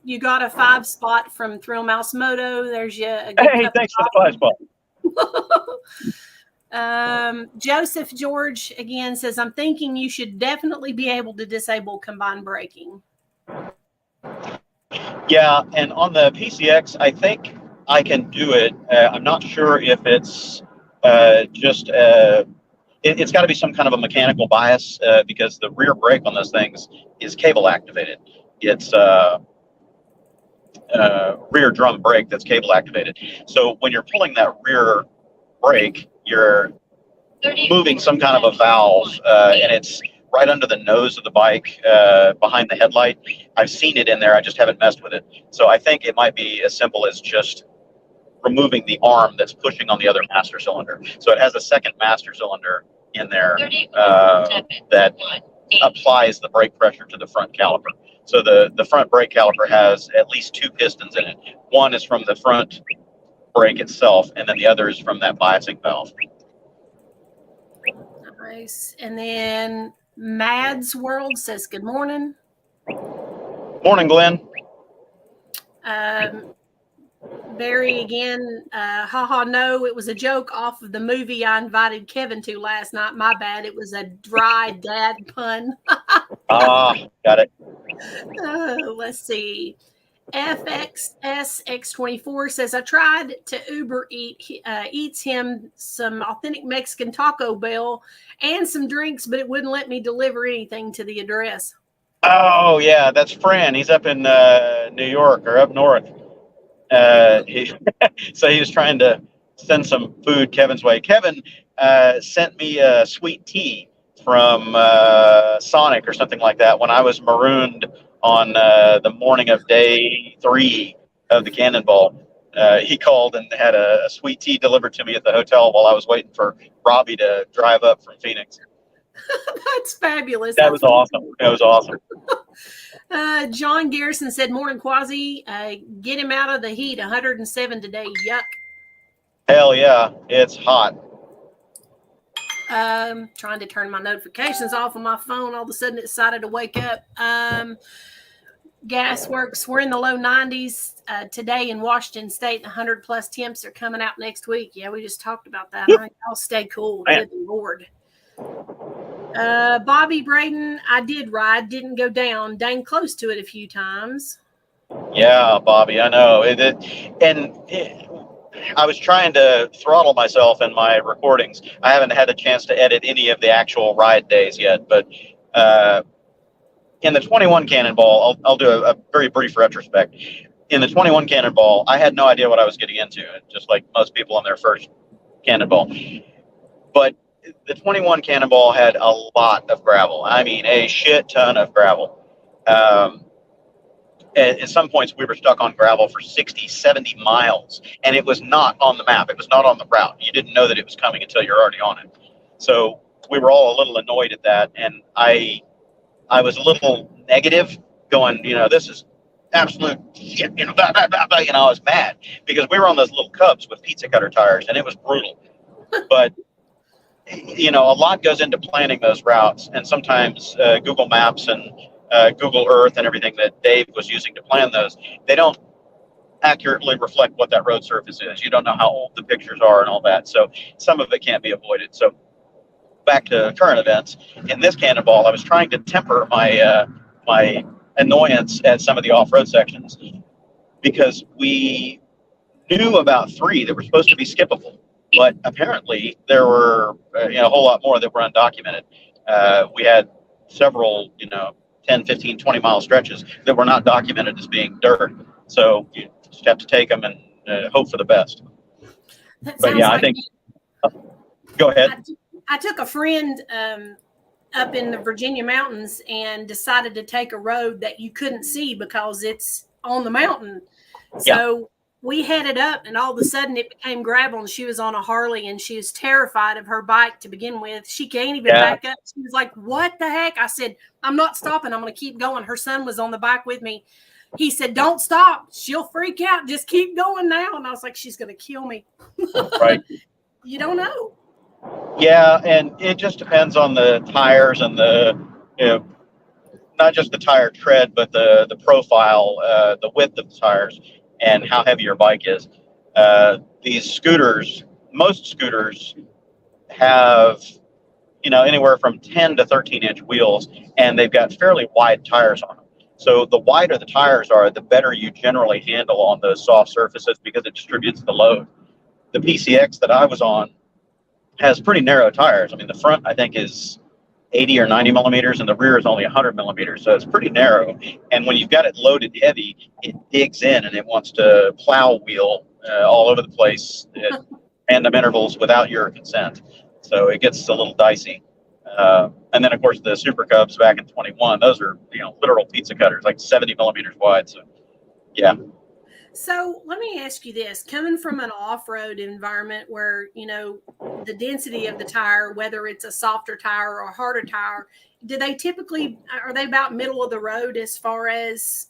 you got a 5 spot from Thrill Mouse Moto. There's you. Hey, thanks for the 5 spot. Joseph George again says, I'm thinking you should definitely be able to disable combined braking. Yeah, and on the PCX, I think I can do it. I'm not sure if it's just it's got to be some kind of a mechanical bias, because the rear brake on those things is cable activated. It's rear drum brake that's cable activated. So when you're pulling that rear brake, you're moving some kind of a valve, and it's right under the nose of the bike, behind the headlight. I've seen it in there. I just haven't messed with it. So I think it might be as simple as just removing the arm that's pushing on the other master cylinder. So it has a second master cylinder in there that applies the brake pressure to the front caliper. So the front brake caliper has at least 2 pistons in it. One is from the front brake itself, and then the other is from that biasing valve. Nice. And then Mads World says, good morning. Morning, Glenn. Barry again, no, it was a joke off of the movie I invited Kevin to last night. My bad. It was a dry dad pun. Got it. Let's see. FXSX24 says, I tried to Uber eats him some authentic Mexican Taco Bell and some drinks, but it wouldn't let me deliver anything to the address. Oh, yeah, that's Fran. He's up in New York or up north. So he was trying to send some food Kevin's way. Kevin sent me a sweet tea from Sonic or something like that when I was marooned on the morning of day 3 of the Cannonball. He called and had a sweet tea delivered to me at the hotel while I was waiting for Robbie to drive up from Phoenix. That's fabulous. That was awesome. That was awesome. John Garrison said, "Morning, Quasi. Get him out of the heat. 107 today. Yuck." Hell yeah, it's hot. Trying to turn my notifications off on my phone. All of a sudden, it decided to wake up. Gasworks, we're in the low 90s today in Washington State. 100 plus temps are coming out next week. Yeah, we just talked about that. I'll stay cool. Man. Good Lord. Bobby Braden, I did ride, didn't go down. Dang close to it a few times. Yeah, Bobby, I know. I was trying to throttle myself in my recordings. I haven't had a chance to edit any of the actual ride days yet, but in the 21 Cannonball, I'll do a very brief retrospect. In the 21 Cannonball, I had no idea what I was getting into, just like most people on their first Cannonball. But the 21 Cannonball had a lot of gravel. I mean, a shit ton of gravel. At some points, we were stuck on gravel for 60, 70 miles, and it was not on the map. It was not on the route. You didn't know that it was coming until you're already on it. So we were all a little annoyed at that, and I was a little negative, going, this is absolute shit, I was mad because we were on those little Cubs with pizza cutter tires, and it was brutal. But a lot goes into planning those routes, and sometimes Google Maps and Google Earth and everything that Dave was using to plan those, they don't accurately reflect what that road surface is. You don't know how old the pictures are and all that, so some of it can't be avoided. So back to current events, in this Cannonball, I was trying to temper my my annoyance at some of the off-road sections because we knew about 3 that were supposed to be skippable, but apparently there were a whole lot more that were undocumented. We had several 10, 15, 20 mile stretches that were not documented as being dirt, so you just have to take them and hope for the best. But yeah, I think go ahead. I took a friend up in the Virginia mountains and decided to take a road that you couldn't see because it's on the mountain. So we headed up, and all of a sudden it became gravel, and she was on a Harley, and she was terrified of her bike to begin with. She can't even back up. She was like, "What the heck?" I said, "I'm not stopping. I'm going to keep going." Her son was on the bike with me. He said, "Don't stop. She'll freak out. Just keep going now." And I was like, "She's going to kill me." Right. You don't know. Yeah, and it just depends on the tires and the, not just the tire tread, but the profile, the width of the tires, and how heavy your bike is. These scooters, most scooters have, anywhere from 10 to 13-inch wheels, and they've got fairly wide tires on them. So the wider the tires are, the better you generally handle on those soft surfaces because it distributes the load. The PCX that I was on has pretty narrow tires. I mean, the front, I think, is 80 or 90 millimeters, and the rear is only 100 millimeters. So it's pretty narrow. And when you've got it loaded heavy, it digs in and it wants to plow wheel all over the place at random intervals without your consent. So it gets a little dicey. And then, of course, the Super Cubs back in 21, those are, literal pizza cutters, like 70 millimeters wide. So, yeah. So let me ask you this, coming from an off-road environment where, the density of the tire, whether it's a softer tire or a harder tire, are they about middle of the road as far as,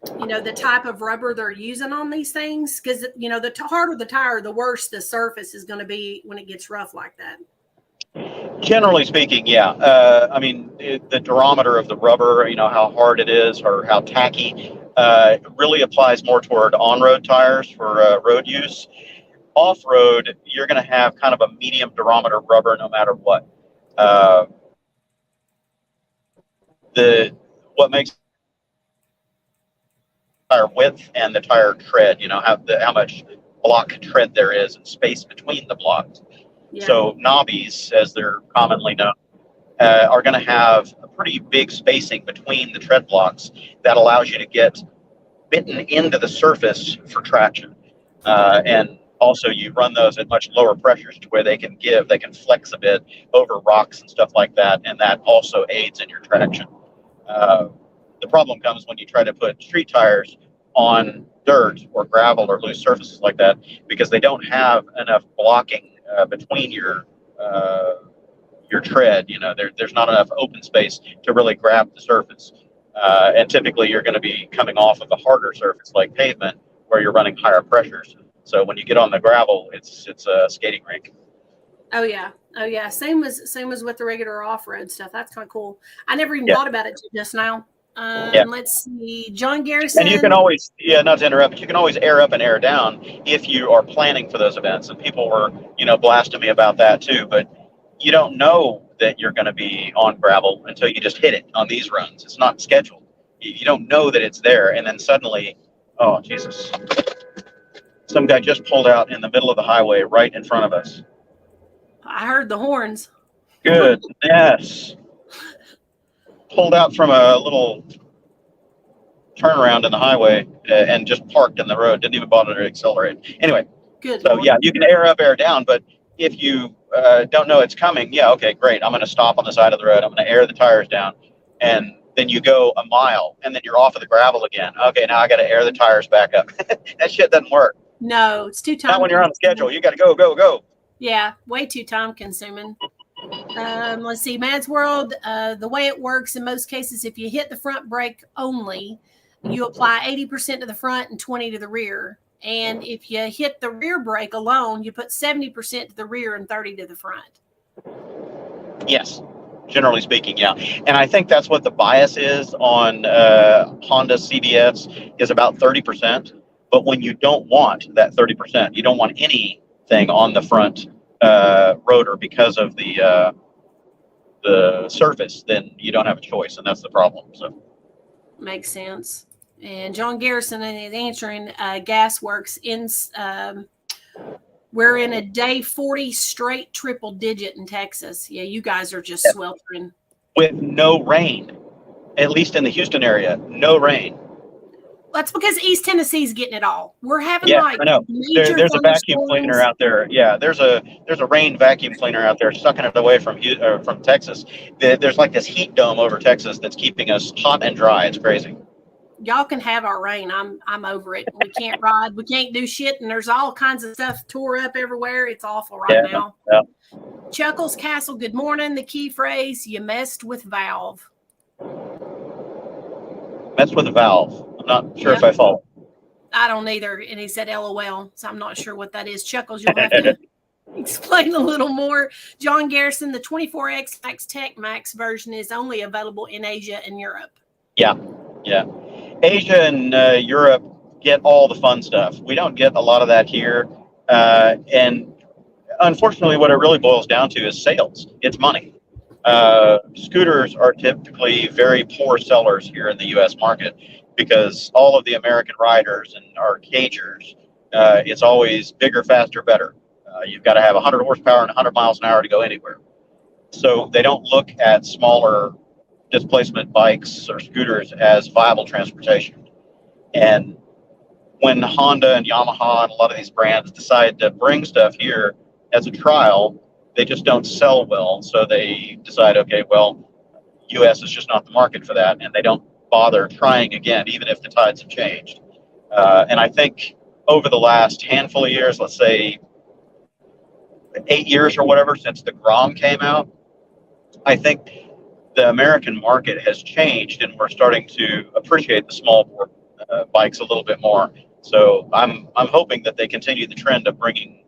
the type of rubber they're using on these things? Because, the harder the tire, the worse the surface is going to be when it gets rough like that. Generally speaking, yeah. The durometer of the rubber, how hard it is or how tacky, really applies more toward on-road tires for road use. Off-road, you're going to have kind of a medium durometer rubber no matter what. What makes tire width and the tire tread, how much block tread there is and space between the blocks. Yeah. So knobbies, as they're commonly known, are going to have a pretty big spacing between the tread blocks that allows you to get bitten into the surface for traction. And Also, you run those at much lower pressures to where they can flex a bit over rocks and stuff like that, and that also aids in your traction. The problem comes when you try to put street tires on dirt or gravel or loose surfaces like that, because they don't have enough blocking between your tread. There's not enough open space to really grab the surface. And typically you're going to be coming off of a harder surface like pavement where you're running higher pressures. So when you get on the gravel, it's a skating rink. Oh yeah. Same as with the regular off-road stuff. That's kind of cool. I never even thought about it just now. Let's see, John Garrison. And you can always, not to interrupt, but you can always air up and air down if you are planning for those events. And people were, blasting me about that too. But you don't know that you're going to be on gravel until you just hit it on these runs. It's not scheduled. You don't know that it's there. And then suddenly, oh, Jesus. Some guy just pulled out in the middle of the highway right in front of us. I heard the horns. Good. Yes. Pulled out from a little turnaround in the highway and just parked in the road. Didn't even bother to accelerate. Anyway. Good. So, yeah, you can air up, air down. But if you don't know it's coming, okay, great. I'm going to stop on the side of the road. I'm going to air the tires down. And then you go a mile and then you're off of the gravel again. Okay, now I got to air the tires back up. That shit doesn't work. No, it's too time. Not when you're on schedule. You got to go. Yeah, way too time consuming. Let's see, Mad's World. The way it works in most cases, if you hit the front brake only, you apply 80% to the front and 20 to the rear. And if you hit the rear brake alone, you put 70% to the rear and 30 to the front. Yes, generally speaking, yeah. And I think that's what the bias is on Honda CBFs is about 30%. But when you don't want that 30%, you don't want anything on the front rotor because of the surface, then you don't have a choice, and that's the problem. So makes sense. And John Garrison is answering. Gas works in. We're in a day 40 straight triple digit in Texas. Yeah, you guys are just sweltering with no rain. At least in the Houston area, no rain. That's because East Tennessee's getting it all. We're having I know. There's a vacuum cleaner out there. Yeah, there's a rain vacuum cleaner out there sucking it away from Texas. There's like this heat dome over Texas that's keeping us hot and dry. It's crazy. Y'all can have our rain. I'm over it. We can't ride. We can't do shit, and there's all kinds of stuff tore up everywhere. It's awful now. Yeah. Chuckles Castle. Good morning. The key phrase: you messed with valve. Messed with a valve. Not sure if I follow. I don't either. And he said LOL. So I'm not sure what that is. Chuckles, you'll have to explain a little more. John Garrison, the 24X Max Tech Max version is only available in Asia and Europe. Yeah. Asia and Europe get all the fun stuff. We don't get a lot of that here. And unfortunately, what it really boils down to is sales. It's money. Scooters are typically very poor sellers here in the U.S. market, because all of the American riders and our cagers, it's always bigger, faster, better. You've got to have 100 horsepower and 100 miles an hour to go anywhere. So they don't look at smaller displacement bikes or scooters as viable transportation. And when Honda and Yamaha and a lot of these brands decide to bring stuff here as a trial, they just don't sell well. So they decide, okay, well, U.S. is just not the market for that, and they don't bother trying again, even if the tides have changed. And I think over the last handful of years, let's say 8 years or whatever, since the Grom came out, I think the American market has changed, and we're starting to appreciate the small bore bikes a little bit more. So I'm hoping that they continue the trend of bringing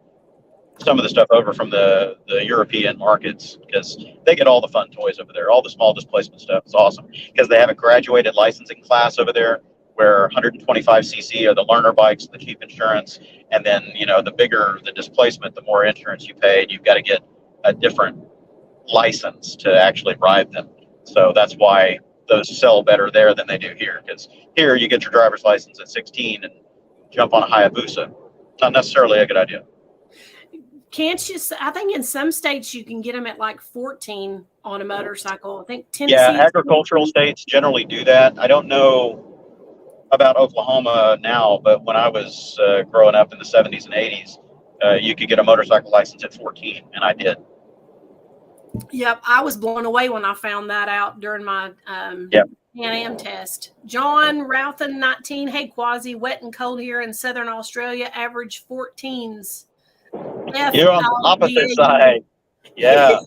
some of the stuff over from the European markets, because they get all the fun toys over there. All the small displacement stuff is awesome, because they have a graduated licensing class over there where 125cc are the learner bikes, the cheap insurance, and then the bigger the displacement, the more insurance you pay, and you've got to get a different license to actually ride them. So that's why those sell better there than they do here, because here you get your driver's license at 16 and jump on a Hayabusa. Not necessarily a good idea. Can't you? I think in some states you can get them at like 14 on a motorcycle. I think Tennessee. Yeah, agricultural states generally do that. I don't know about Oklahoma now, but when I was growing up in the 70s and 80s, you could get a motorcycle license at 14, and I did. Yep, I was blown away when I found that out during my Yep. Pan Am test. John Routhen 19. Hey, Quasi, wet and cold here in Southern Australia. Average 14s. You're on the opposite side. Yeah.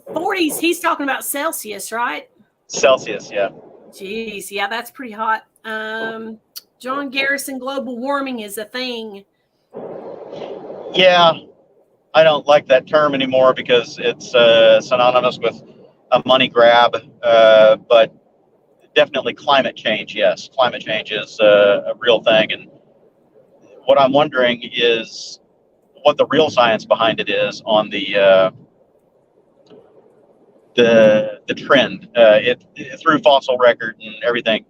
40s. He's talking about Celsius, right? Celsius, yeah. Jeez, yeah, that's pretty hot. John Garrison, global warming is a thing. Yeah, I don't like that term anymore because it's synonymous with a money grab, but definitely climate change. Yes, climate change is a real thing, and what I'm wondering is what the real science behind it is on the trend. Through fossil record and everything,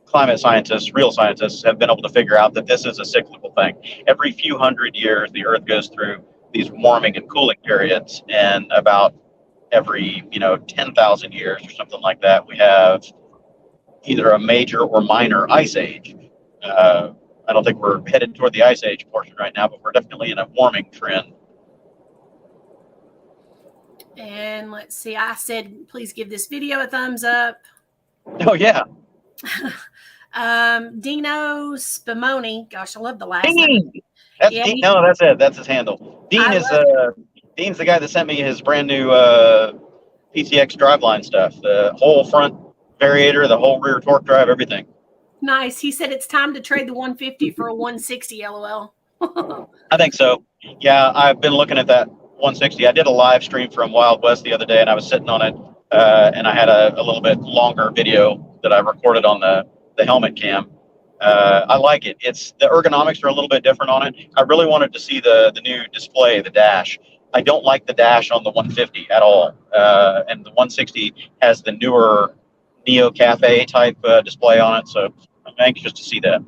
climate scientists, real scientists, have been able to figure out that this is a cyclical thing. Every few hundred years, the Earth goes through these warming and cooling periods, and about every 10,000 years or something like that, we have either a major or minor ice age. I don't think we're headed toward the ice age portion right now, but we're definitely in a warming trend. And let's see, I said, please give this video a thumbs up. Oh, yeah. Dino Spumoni. Gosh, I love the last Dean. name. That's Yeah, Dean. No, that's it. That's his handle. Dean is Dean's the guy that sent me his brand new PCX driveline stuff. The whole front variator, the whole rear torque drive, everything. Nice. He said it's time to trade the 150 for a 160. LOL. I think so. Yeah, I've been looking at that 160. I did a live stream from Wild West the other day, and I was sitting on it, and I had a little bit longer video that I recorded on the helmet cam. I like it. The ergonomics are a little bit different on it. I really wanted to see the new display, the dash. I don't like the dash on the 150 at all, and the 160 has the newer Neo Cafe type display on it, so I'm anxious to see that.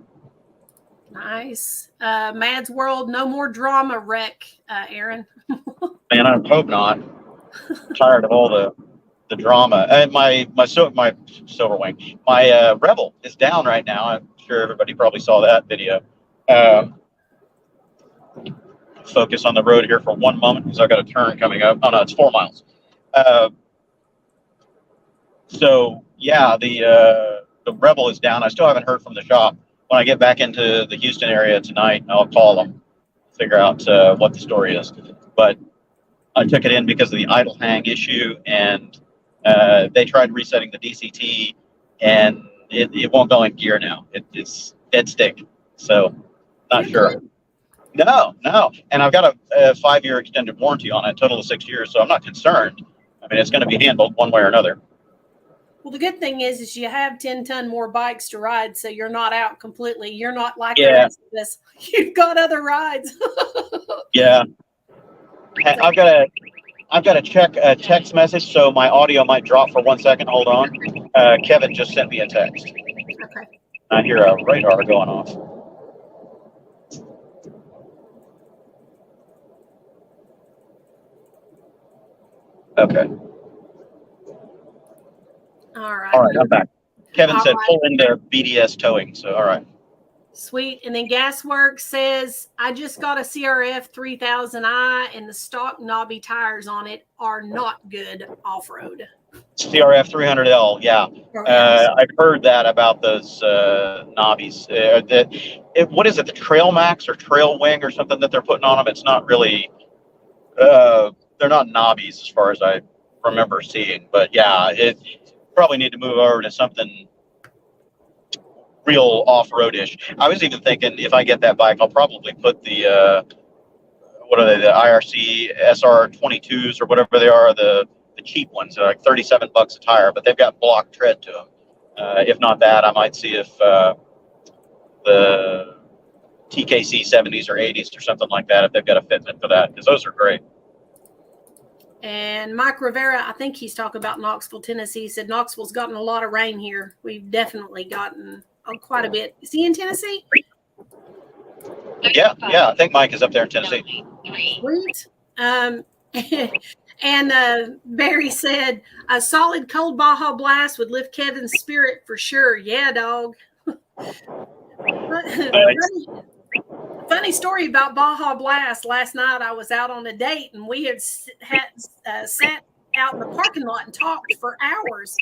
Nice. Mad's World, no more drama wreck, Aaron. Man, I hope not. I'm tired of all the drama. And my Silver Wing, my Rebel is down right now. I'm sure everybody probably saw that video. Focus on the road here for one moment because I've got a turn coming up. Oh no, it's 4 miles. So yeah, the Rebel is down. I still haven't heard from the shop. When I get back into the Houston area tonight, I'll call them, figure out what the story is. But I took it in because of the idle hang issue, and they tried resetting the DCT, and it won't go in gear now. It's dead stick. So not sure. No. And I've got a 5-year extended warranty on it, total of 6 years, so I'm not concerned. I mean, it's going to be handled one way or another. Well, the good thing is you have 10-ton more bikes to ride, so you're not out completely. You're not like the rest of us. You've got other rides. Yeah. I've got to check a text message, so my audio might drop for 1 second. Hold on. Kevin just sent me a text. Okay. I hear a radar going off. Okay. All right. All right, I'm back. Kevin All said right. pull into BDS towing, so all right. Sweet. And then Gasworks says, I just got a CRF 3000i and the stock knobby tires on it are not good off-road. CRF 300L, yeah. I've heard that about those knobbies. What is it, the Trail Max or Trail Wing or something that they're putting on them? It's not really, they're not knobbies as far as I remember seeing. But yeah, it probably need to move over to something real off-roadish. I was even thinking if I get that bike, I'll probably put the what are they, the IRC SR22s or whatever they are, the cheap ones. They're like $37 a tire, but they've got block tread to them. If not that, I might see if the TKC 70s or 80s or something like that, if they've got a fitment for that, because those are great. And Mike Rivera, I think he's talking about Knoxville, Tennessee. He said Knoxville's gotten a lot of rain here. We've definitely gotten quite a bit. Is he in Tennessee? Yeah. I think Mike is up there in Tennessee. Sweet. And Barry said a solid cold Baja Blast would lift Kevin's spirit for sure. Yeah, dog. Funny story about Baja Blast. Last night I was out on a date and we had sat out in the parking lot and talked for hours.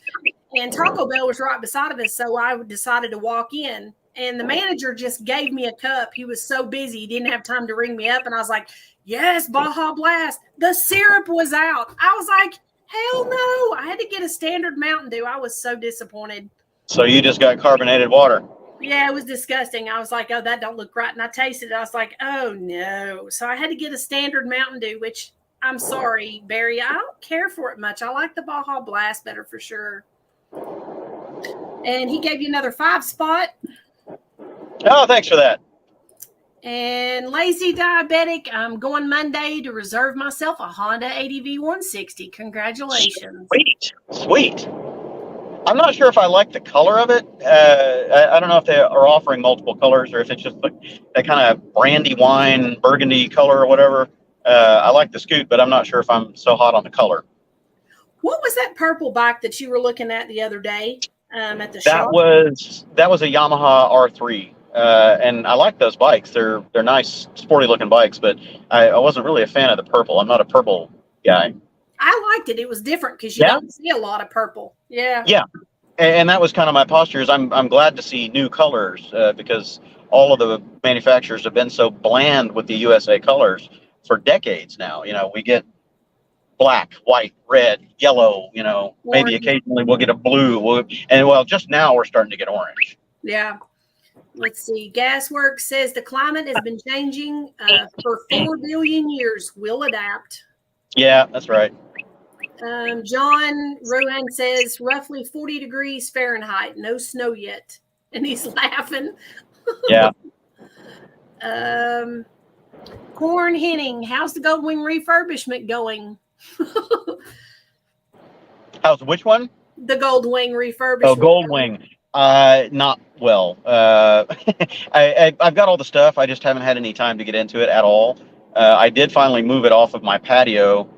And Taco Bell was right beside of us, so I decided to walk in. And the manager just gave me a cup. He was so busy, he didn't have time to ring me up. And I was like, yes, Baja Blast. The syrup was out. I was like, hell no. I had to get a standard Mountain Dew. I was so disappointed. So you just got carbonated water. Yeah, it was disgusting. I was like, oh, that don't look right. And I tasted it. I was like, oh, no. So I had to get a standard Mountain Dew, which I'm sorry, Barry. I don't care for it much. I like the Baja Blast better for sure. And he gave you another 5 spot. Oh, thanks for that. And Lazy Diabetic, I'm going Monday to reserve myself a Honda ADV150. Congratulations. Sweet. I'm not sure if I like the color of it. I don't know if they are offering multiple colors or if it's just like that kind of brandy wine, burgundy color or whatever. I like the Scoot, but I'm not sure if I'm so hot on the color. What was that purple bike that you were looking at the other day at the shop? That was a Yamaha R3. And I like those bikes. They're nice, sporty looking bikes, but I wasn't really a fan of the purple. I'm not a purple guy. I liked it. It was different because you don't see a lot of purple. Yeah. Yeah. And that was kind of my posture is I'm glad to see new colors because all of the manufacturers have been so bland with the USA colors for decades now. You know, we get black, white, red, yellow, you know, orange. Maybe occasionally we'll get a blue. Just now we're starting to get orange. Yeah. Let's see. Gasworks says the climate has been changing for 4 billion years. We'll adapt. Yeah, that's right. John Rowan says roughly 40 degrees Fahrenheit. No snow yet. And he's laughing. Yeah. Corn Henning, how's the Goldwing refurbishment going? How's which one? The Goldwing refurbishment. Oh, Goldwing. Not well. I've got all the stuff. I just haven't had any time to get into it at all. I did finally move it off of my patio,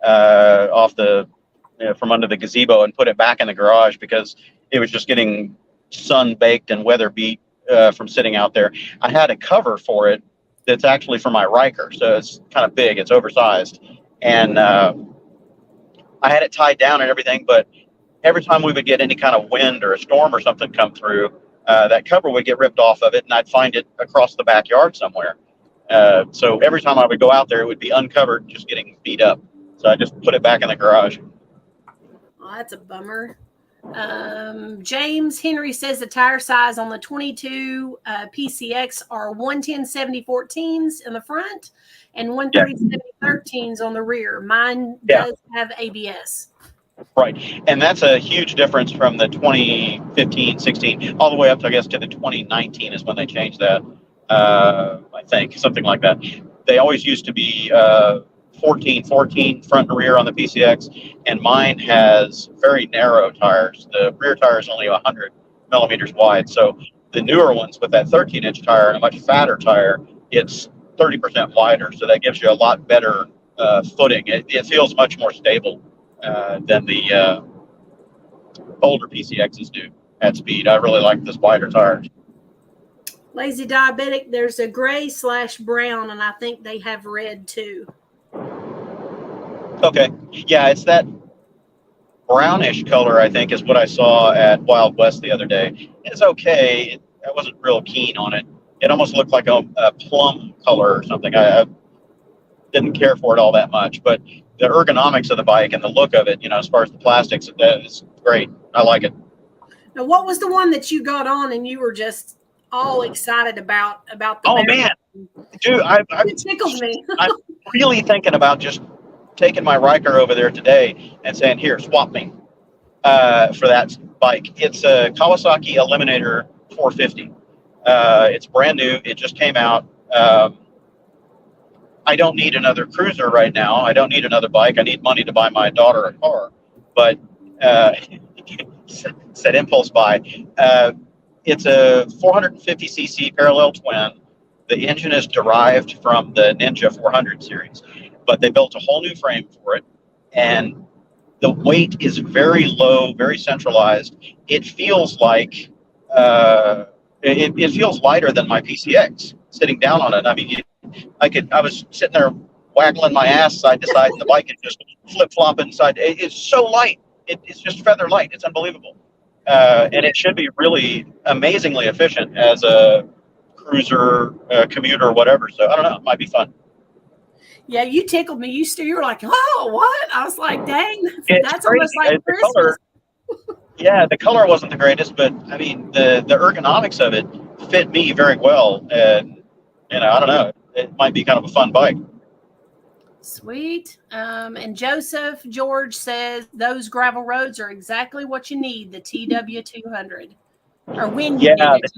from under the gazebo and put it back in the garage because it was just getting sun baked and weather beat from sitting out there. I had a cover for it that's actually for my Riker, so it's kind of big. It's oversized, and I had it tied down and everything, but every time we would get any kind of wind or a storm or something come through, that cover would get ripped off of it, and I'd find it across the backyard somewhere. So every time I would go out there, it would be uncovered, just getting beat up. So I just put it back in the garage. Oh, that's a bummer. James Henry says the tire size on the 22 PCX are 110/70/14s in the front and 130/70/13s on the rear. Mine does have ABS. Right. And that's a huge difference from the 2015, 16, all the way up to, I guess, to the 2019 is when they changed that. I think something like that. They always used to be 14 front and rear on the PCX, and mine has very narrow tires. The rear tire is only 100 millimeters wide. So the newer ones with that 13-inch tire and a much fatter tire, it's 30% wider. So that gives you a lot better footing. It feels much more stable than the older PCXs do at speed. I really like this wider tires. Lazy Diabetic, there's a gray/brown, and I think they have red too. Okay. Yeah, it's that brownish color, I think, is what I saw at Wild West the other day. It's okay. I wasn't real keen on it. It almost looked like a plum color or something. I didn't care for it all that much, but the ergonomics of the bike and the look of it, as far as the plastics, is great. I like it. Now, what was the one that you got on and you were just all excited about the man, dude, it tickled me. I'm really thinking about just taking my Riker over there today and saying, here, swap me for that bike. It's a Kawasaki Eliminator 450. It's brand new. It just came out. I don't need another cruiser right now. I don't need another bike. I need money to buy my daughter a car. But said impulse buy. It's a 450cc parallel twin. The engine is derived from the Ninja 400 series, but they built a whole new frame for it, and the weight is very low, very centralized. It feels like it feels lighter than my PCX, sitting down on it. I mean, I was sitting there waggling my ass side to side, and the bike is just flip flopping side. It's so light. It's just feather light. It's unbelievable. And it should be really amazingly efficient as a cruiser, commuter, or whatever. So I don't know. It might be fun. Yeah, you tickled me. You were like, oh, what? I was like, dang, that's crazy. Almost like the Christmas. color. Yeah, the color wasn't the greatest, but I mean, the ergonomics of it fit me very well. And I don't know. It might be kind of a fun bike. Sweet. And Joseph George says those gravel roads are exactly what you need, the TW200. Or when you need it.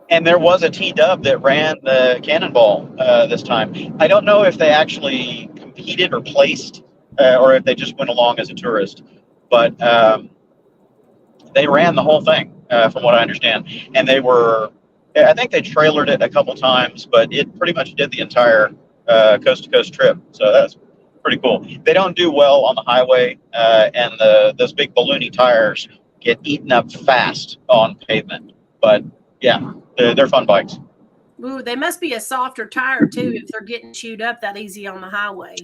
And there was a T-Dub that ran the Cannonball this time. I don't know if they actually competed or placed, or if they just went along as a tourist. But they ran the whole thing, from what I understand. And I think they trailered it a couple times, but it pretty much did the entire coast-to-coast trip. So that's pretty cool. They don't do well on the highway, and those big balloony tires get eaten up fast on pavement. But yeah, they're fun bikes. Ooh, they must be a softer tire too if they're getting chewed up that easy on the highway.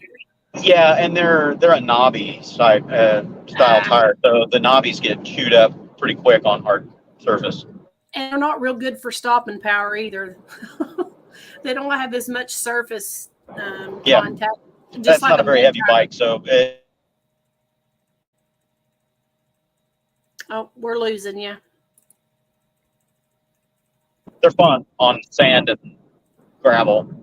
Yeah, and they're a knobby style tire, so the knobbies get chewed up pretty quick on hard surface. And they're not real good for stopping power either. They don't have as much surface contact. That's not a very heavy bike, so. Oh, we're losing you. They're fun on sand and gravel.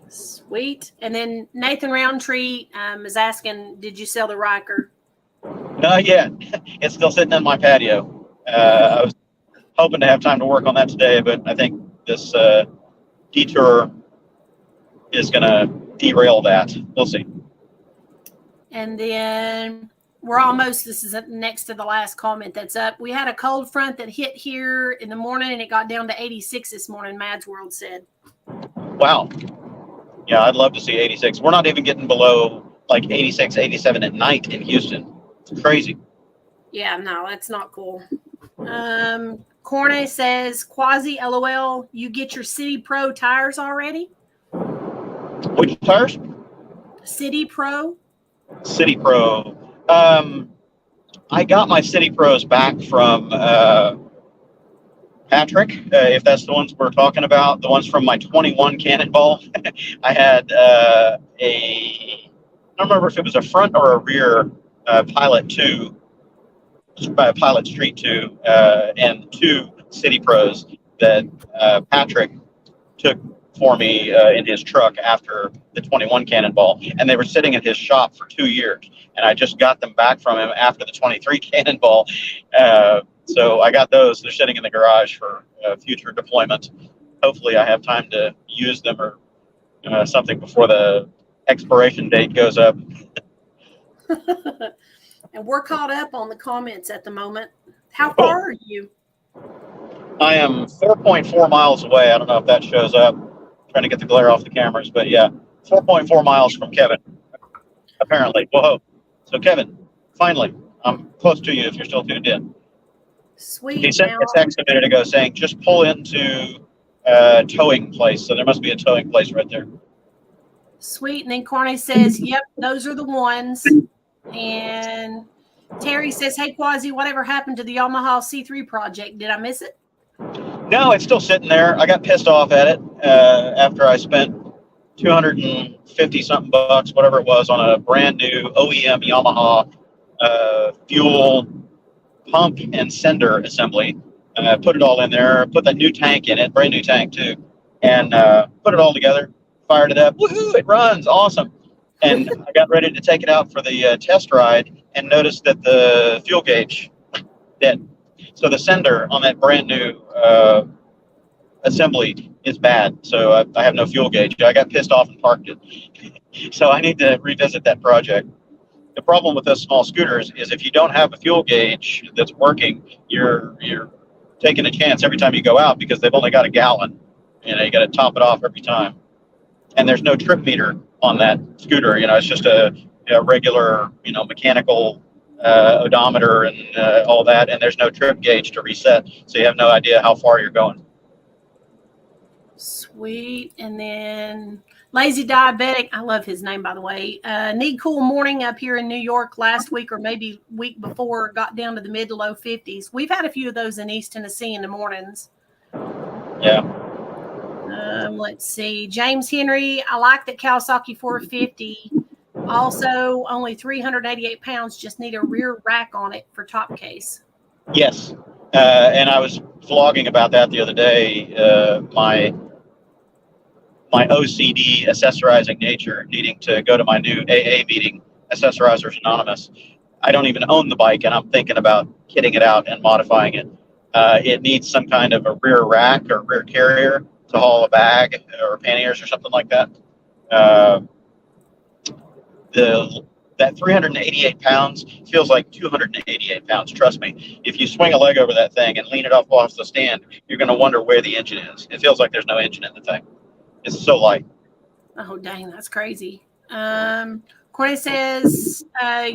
Sweet. And then Nathan Roundtree is asking, did you sell the Riker? Not yet. It's still sitting in my patio. I was hoping to have time to work on that today, but I think this detour is going to derail that. We'll see. And then this is next to the last comment that's up. We had a cold front that hit here in the morning, and it got down to 86 this morning, Mads World said. Wow. Yeah, I'd love to see 86. We're not even getting below like 86, 87 at night in Houston. It's crazy. Yeah, no, that's not cool. Corne says, Quasi, LOL, you get your City Pro tires already? Which tires? City Pro. City Pro. I got my City Pros back from Patrick, if that's the ones we're talking about, the ones from my 21 Cannonball. I had I don't remember if it was a front or a rear Pilot 2, Pilot Street 2, and 2 City Pros that Patrick took for me in his truck after the 21 Cannonball, and they were sitting at his shop for 2 years, and I just got them back from him after the 23 Cannonball. So I got those. They're sitting in the garage for future deployment. Hopefully I have time to use them or something before the expiration date goes up. And we're caught up on the comments at the moment. How far are you? I am 4.4 miles away. I don't know if that shows up. Trying to get the glare off the cameras, but yeah, 4.4 miles from Kevin, apparently. Whoa. So Kevin, finally, I'm close to you if you're still tuned in. Sweet. He sent me a text a minute ago saying, just pull into towing place. So there must be a towing place right there. Sweet. And then Corny says, yep, those are the ones. And Terry says, hey, Quasi, whatever happened to the Yamaha C3 project? Did I miss it? No, it's still sitting there. I got pissed off at it after I spent $250 bucks, whatever it was, on a brand new OEM Yamaha fuel pump and sender assembly. Put it all in there, put that new tank in it, brand new tank too, and put it all together, fired it up. Woohoo! It runs awesome. And I got ready to take it out for the test ride and noticed that the fuel gauge dead. So the sender on that brand new assembly is bad. So I have no fuel gauge. I got pissed off and parked it. So I need to revisit that project. The problem with those small scooters is if you don't have a fuel gauge that's working, you're taking a chance every time you go out because they've only got a gallon. You got to top it off every time. And there's no trip meter on that scooter. It's just a regular, mechanical odometer and all that, and there's no trip gauge to reset, so you have no idea how far you're going. Sweet. And then Lazy Diabetic. I love his name, by the way. Need cool morning up here in New York last week or maybe week before. Got down to the mid to low 50s. We've had a few of those in East Tennessee in the mornings. Yeah. Let's see. James Henry. I like that Kawasaki 450. Also, only 388 pounds. Just need a rear rack on it for top case. Yes. And I was vlogging about that the other day. My OCD accessorizing nature needing to go to my new AA meeting, Accessorizers Anonymous. I don't even own the bike, and I'm thinking about kitting it out and modifying it. It needs some kind of a rear rack or rear carrier to haul a bag or panniers or something like that. That 388 pounds feels like 288 pounds. Trust me. If you swing a leg over that thing and lean it off the stand, you're going to wonder where the engine is. It feels like there's no engine in the thing. It's so light. Oh, dang, that's crazy. Corey says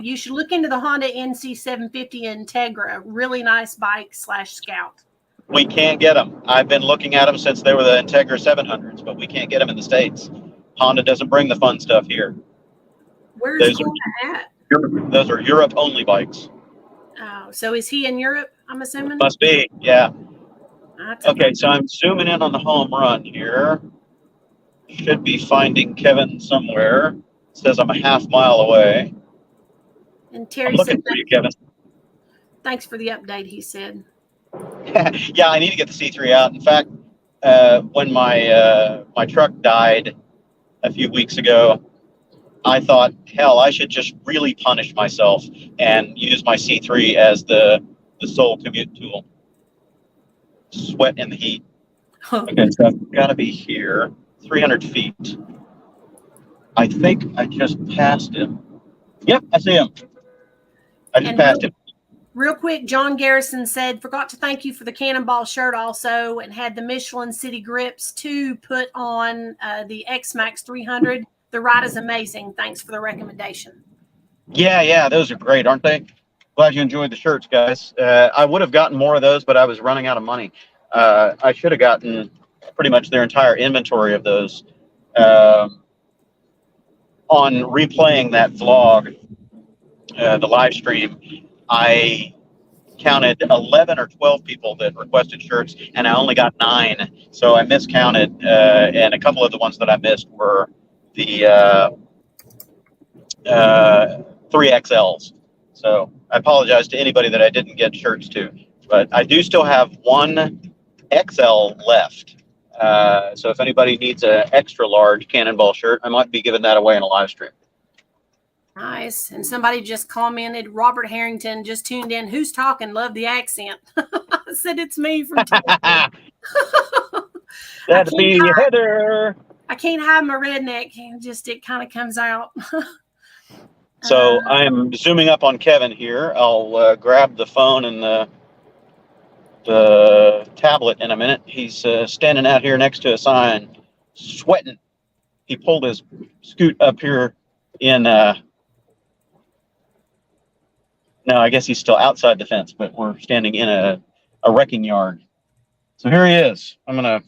you should look into the Honda NC750 Integra. Really nice bike / Scout. We can't get them. I've been looking at them since they were the Integra 700s, but we can't get them in the States. Honda doesn't bring the fun stuff here. Where's Corey at? Those are Europe-only bikes. Oh, so is he in Europe, I'm assuming? Must be, yeah. That's Okay, so I'm zooming in on the home run here. Should be finding Kevin somewhere. It says I'm a half mile away. And Terry I'm looking said, for you, Kevin. thanks for the update, he said. Yeah, I need to get the C3 out. In fact, when my truck died a few weeks ago, I thought, hell, I should just really punish myself and use my C3 as the sole commute tool. Sweat in the heat. Okay, so I've got to be here, 300 feet. I think I just passed him. Yep, I see him. I just passed him. Real quick, John Garrison said, forgot to thank you for the Cannonball shirt also, and had the Michelin City grips to put on the X-Max 300. The ride is amazing. Thanks for the recommendation. Yeah, those are great, aren't they? Glad you enjoyed the shirts, guys. I would have gotten more of those, but I was running out of money. I should have gotten pretty much their entire inventory of those. On replaying that vlog, the live stream, I counted 11 or 12 people that requested shirts, and I only got 9. So I miscounted, and a couple of the ones that I missed were the 3XLs. So I apologize to anybody that I didn't get shirts to, but I do still have one XL left. So if anybody needs an extra large Cannonball shirt, I might be giving that away in a live stream. Nice. And somebody just commented, Robert Harrington just tuned in. Who's talking? Love the accent. I said it's me from That'd be Heather. I can't hide my redneck. It kind of comes out. So I'm zooming up on Kevin here. I'll grab the phone and the tablet in a minute. He's standing out here next to a sign, sweating. He pulled his scoot up here in... No, I guess he's still outside the fence, but we're standing in a wrecking yard. So here he is. I'm going to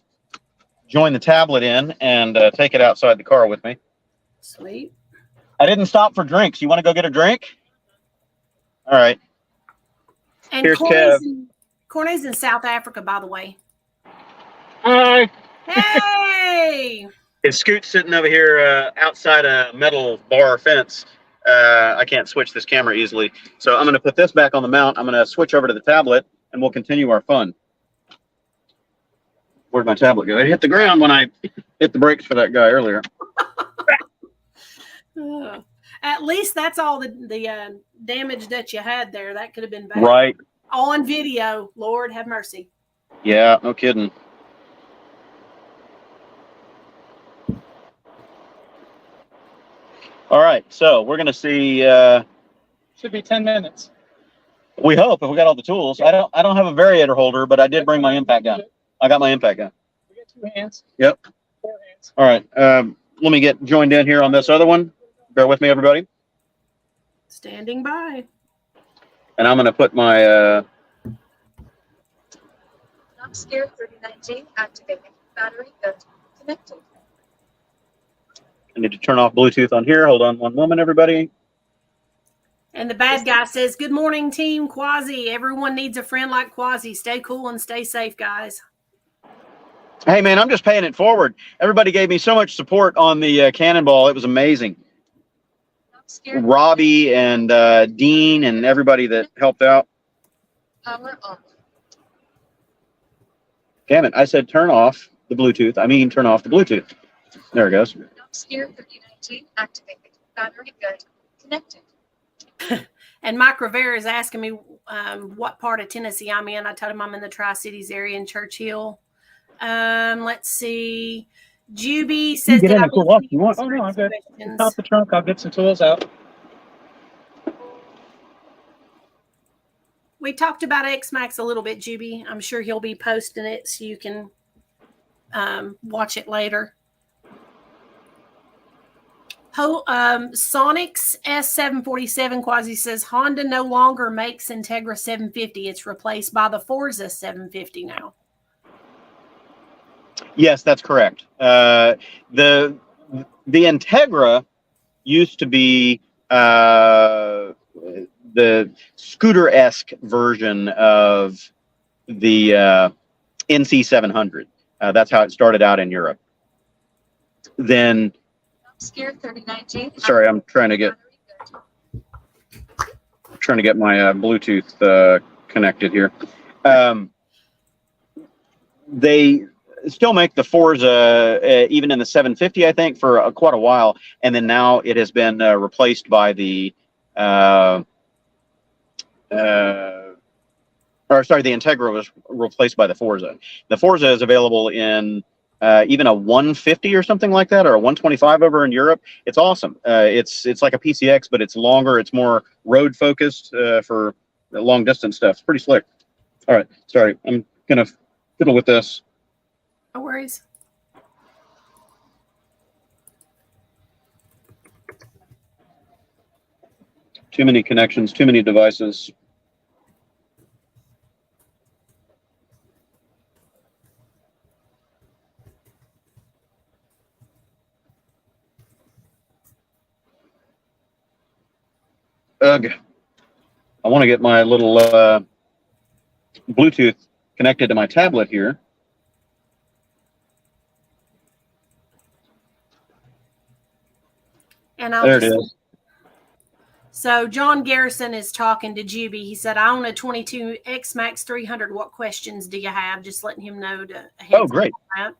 join the tablet in and take it outside the car with me. Sweet. I didn't stop for drinks. You want to go get a drink? All right. And here's Kev. Corney's in South Africa, by the way. Hi. Hey! His scoot's sitting over here outside a metal bar fence. I can't switch this camera easily. So I'm going to put this back on the mount. I'm going to switch over to the tablet, and we'll continue our fun. Where'd my tablet go? It hit the ground when I hit the brakes for that guy earlier. At least that's all the damage that you had there. That could have been bad. Right. On video. Lord have mercy. Yeah, no kidding. All right, so we're going to see. Should be 10 minutes. We hope, if we got all the tools. I don't have a variator holder, but I did bring my impact gun. I got my impact gun. We got 2 hands. Yep. 4 hands. All right. Let me get joined in here on this other one. Bear with me, everybody. Standing by. And I'm going to put my... Not scared 39G activating. Battery good. Connected. I need to turn off Bluetooth on here. Hold on one moment, everybody. And the bad guy says, "Good morning, team Quasi. Everyone needs a friend like Quasi. Stay cool and stay safe, guys." Hey, man, I'm just paying it forward. Everybody gave me so much support on the Cannonball. It was amazing. Not scared. Robbie and Dean and everybody that helped out. Power on. Damn it. I said turn off the Bluetooth. I mean, turn off the Bluetooth. There it goes. Not scared 3019 activated. Battery good. Connected. And Mike Rivera is asking me what part of Tennessee I'm in. I told him I'm in the Tri-Cities area in Churchill. Let's see. Juby says, Get "Did in I and pull miss up. any You want? Oh no, I'm good. questions?" Top the trunk. I'll get some tools out. We talked about X-Max a little bit, Juby. I'm sure he'll be posting it so you can watch it later. Sonic's S747 Quasi says Honda no longer makes Integra 750. It's replaced by the Forza 750 now. Yes, that's correct. The Integra used to be the scooter-esque version of the NC 700. That's how it started out in Europe. Then, Scared 3019. sorry, I'm trying to get my Bluetooth connected here. They still make the Forza even in the 750, I think, for quite a while, and then now it has been replaced by the the Integra was replaced by the Forza. The Forza is available in even a 150 or something like that, or a 125 over in Europe. It's awesome. It's like a PCX, but it's longer. It's more road focused for long distance stuff. It's pretty slick. All right, sorry, I'm gonna fiddle with this. No worries. Too many connections, too many devices. Ugh. I want to get my little Bluetooth connected to my tablet here. And I'll There it just, is. So John Garrison is talking to Juby. He said, "I own a 22 X-Max 300. What questions do you have?" Just letting him know to. Oh, great. That.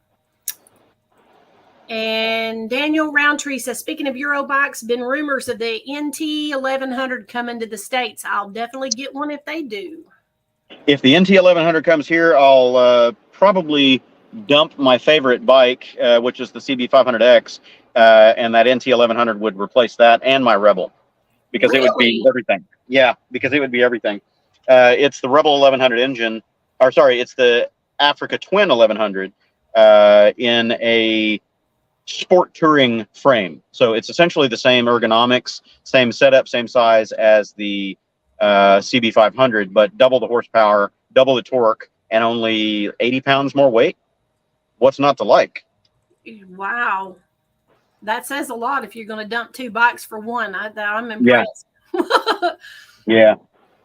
And Daniel Roundtree says, "Speaking of Euro bikes, been rumors of the NT 1100 coming to the States. I'll definitely get one if they do." If the NT 1100 comes here, I'll probably dump my favorite bike, which is the CB 500X, and that NT 1100 would replace that and my Rebel, because it would be everything. Yeah, because it would be everything. It's the Rebel 1100 engine, or sorry, it's the Africa Twin 1100 in a sport touring frame. So it's essentially the same ergonomics, same setup, same size as the CB 500, but double the horsepower, double the torque, and only 80 pounds more weight. What's not to like? Wow. That says a lot if you're going to dump two bikes for one. I'm impressed. Yeah.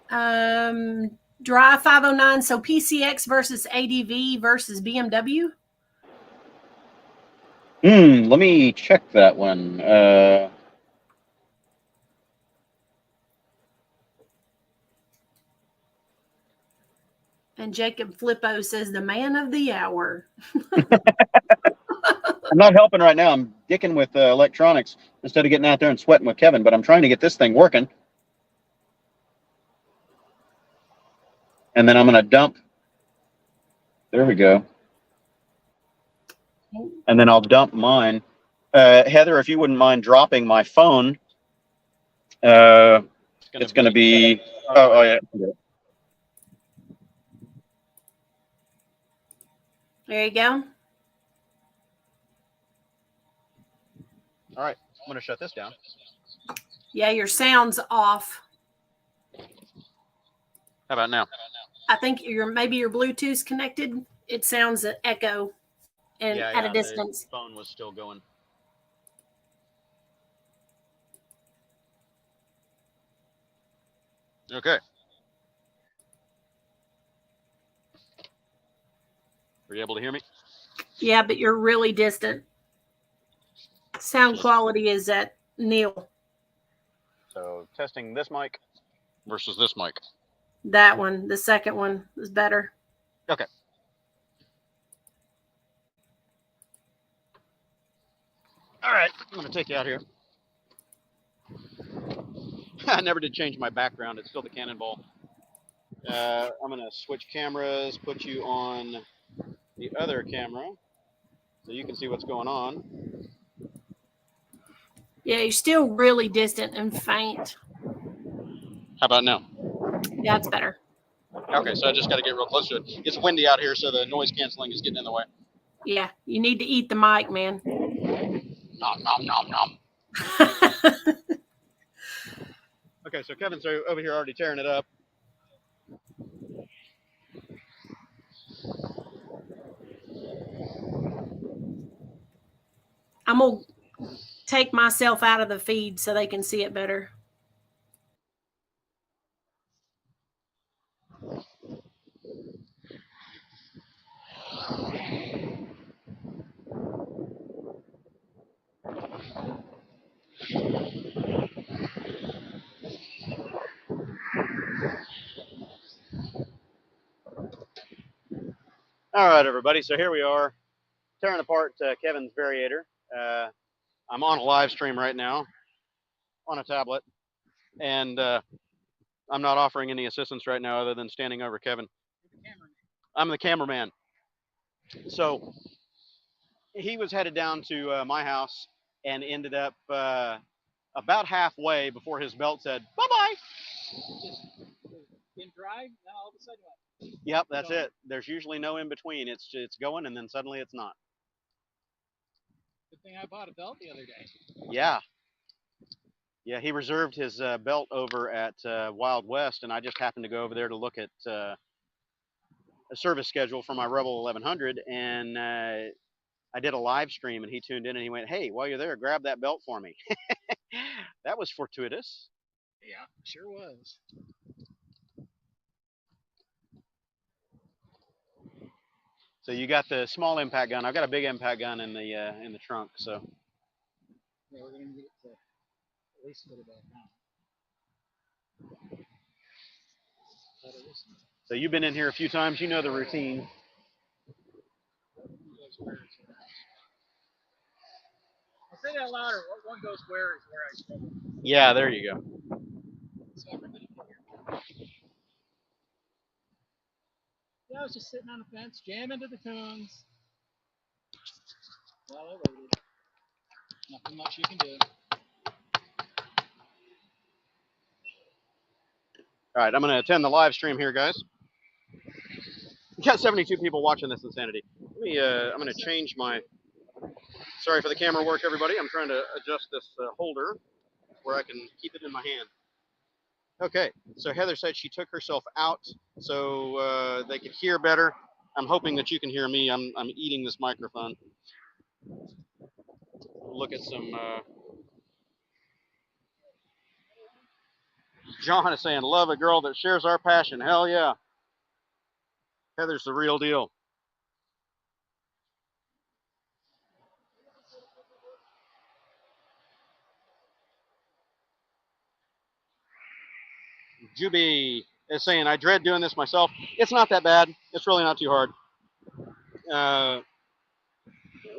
Dry 509. So PCX versus ADV versus BMW? Let me check that one. And Jacob Flippo says the man of the hour. I'm not helping right now. I'm dicking with electronics instead of getting out there and sweating with Kevin, but I'm trying to get this thing working. And then I'm going to dump. There we go. And then I'll dump mine. Heather, if you wouldn't mind dropping my phone, it's going to be. Oh, yeah. There you go. All right. I'm going to shut this down. Yeah, your sound's off. How about now? I think maybe your Bluetooth's connected. It sounds an echo. and Yeah, at a yeah. The distance. phone was still going. Okay. Are you able to hear me? Yeah, but you're really distant. Sound quality is at nil. So testing this mic versus this mic. That one, the second one, is better. Okay. All right, I'm going to take you out here. I never did change my background. It's still the Cannonball. I'm going to switch cameras, put you on the other camera so you can see what's going on. Yeah, you're still really distant and faint. How about now? That's better. Okay, so I just got to get real close to it. It's windy out here, so the noise canceling is getting in the way. Yeah, you need to eat the mic, man. Nom, nom, nom, nom. Okay, so Kevin's over here already tearing it up. I'm going to take myself out of the feed so they can see it better. All right, everybody, so here we are, tearing apart Kevin's variator. I'm on a live stream right now on a tablet, and I'm not offering any assistance right now other than standing over Kevin. I'm the cameraman. So he was headed down to my house and ended up about halfway before his belt said, bye-bye. In drive, now all of a sudden what? Yep, that's it. There's usually no in between. It's going, and then suddenly it's not. Good thing I bought a belt the other day. Yeah. Yeah, he reserved his belt over at Wild West, and I just happened to go over there to look at a service schedule for my Rebel 1100, and I did a live stream, and he tuned in, and he went, hey, while you're there, grab that belt for me. That was fortuitous. Yeah, sure was. So you got the small impact gun. I've got a big impact gun in the trunk. So Yeah, we're gonna need it to at least put it back down. so you've been in here a few times. You know the routine. I'll say that louder. What one goes where is where I struggle. Yeah, there you go. So everybody can hear. Yeah, I was just sitting on the fence, jamming to the tunes. While I waited. Nothing much you can do. All right, I'm going to attend the live stream here, guys. We got 72 people watching this insanity. I'm going to change my. Sorry for the camera work, everybody. I'm trying to adjust this holder where I can keep it in my hand. Okay, so Heather said she took herself out so they could hear better. I'm hoping that you can hear me. I'm eating this microphone. Look at some. John is saying, love a girl that shares our passion. Hell yeah. Heather's the real deal. Juby is saying, I dread doing this myself. It's not that bad. It's really not too hard.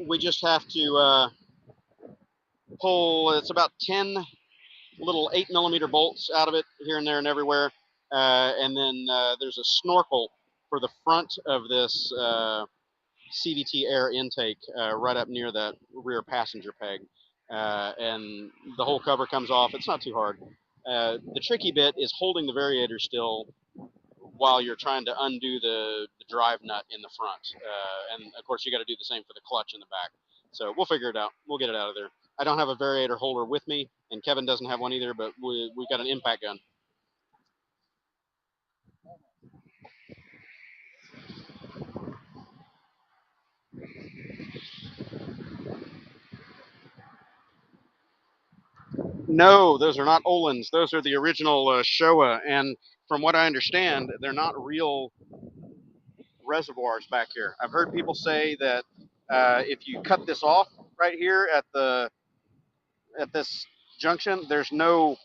We just have to pull, it's about 10 little 8mm bolts out of it here and there and everywhere. And then there's a snorkel for the front of this CVT air intake right up near that rear passenger peg. And the whole cover comes off. It's not too hard. The tricky bit is holding the variator still while you're trying to undo the drive nut in the front. And of course, you got to do the same for the clutch in the back. So we'll figure it out. We'll get it out of there. I don't have a variator holder with me, and Kevin doesn't have one either, but we've got an impact gun. No, those are not Olin's. Those are the original Showa, and from what I understand, they're not real reservoirs back here. I've heard people say that if you cut this off right here at this junction, there's no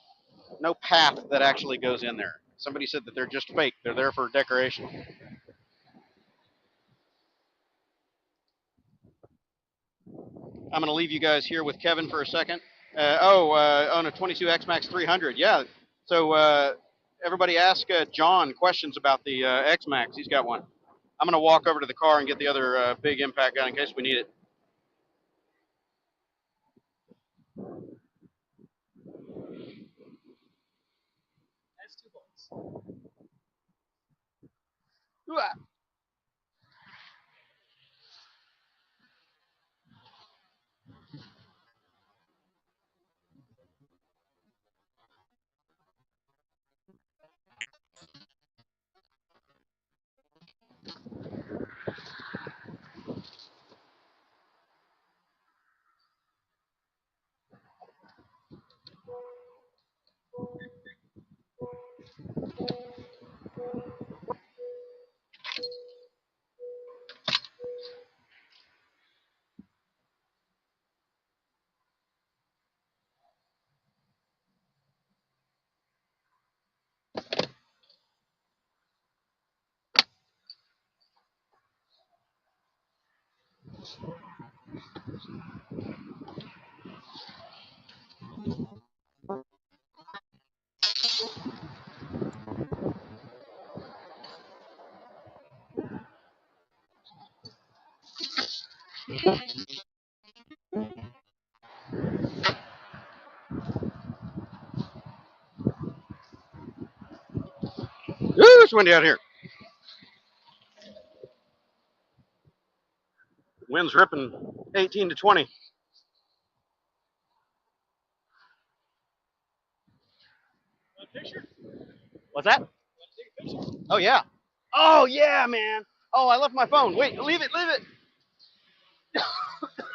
path that actually goes in there. Somebody said that they're just fake. They're there for decoration. I'm going to leave you guys here with Kevin for a second. On a 22 X-Max 300. Yeah. So everybody ask John questions about the X-Max. He's got one. I'm going to walk over to the car and get the other big impact gun in case we need it. That's 2 bullets. Ooh, it's windy out here. Wind's ripping 18 to 20. What's that? Oh, yeah. Oh, yeah, man. Oh, I left my phone. Wait, leave it.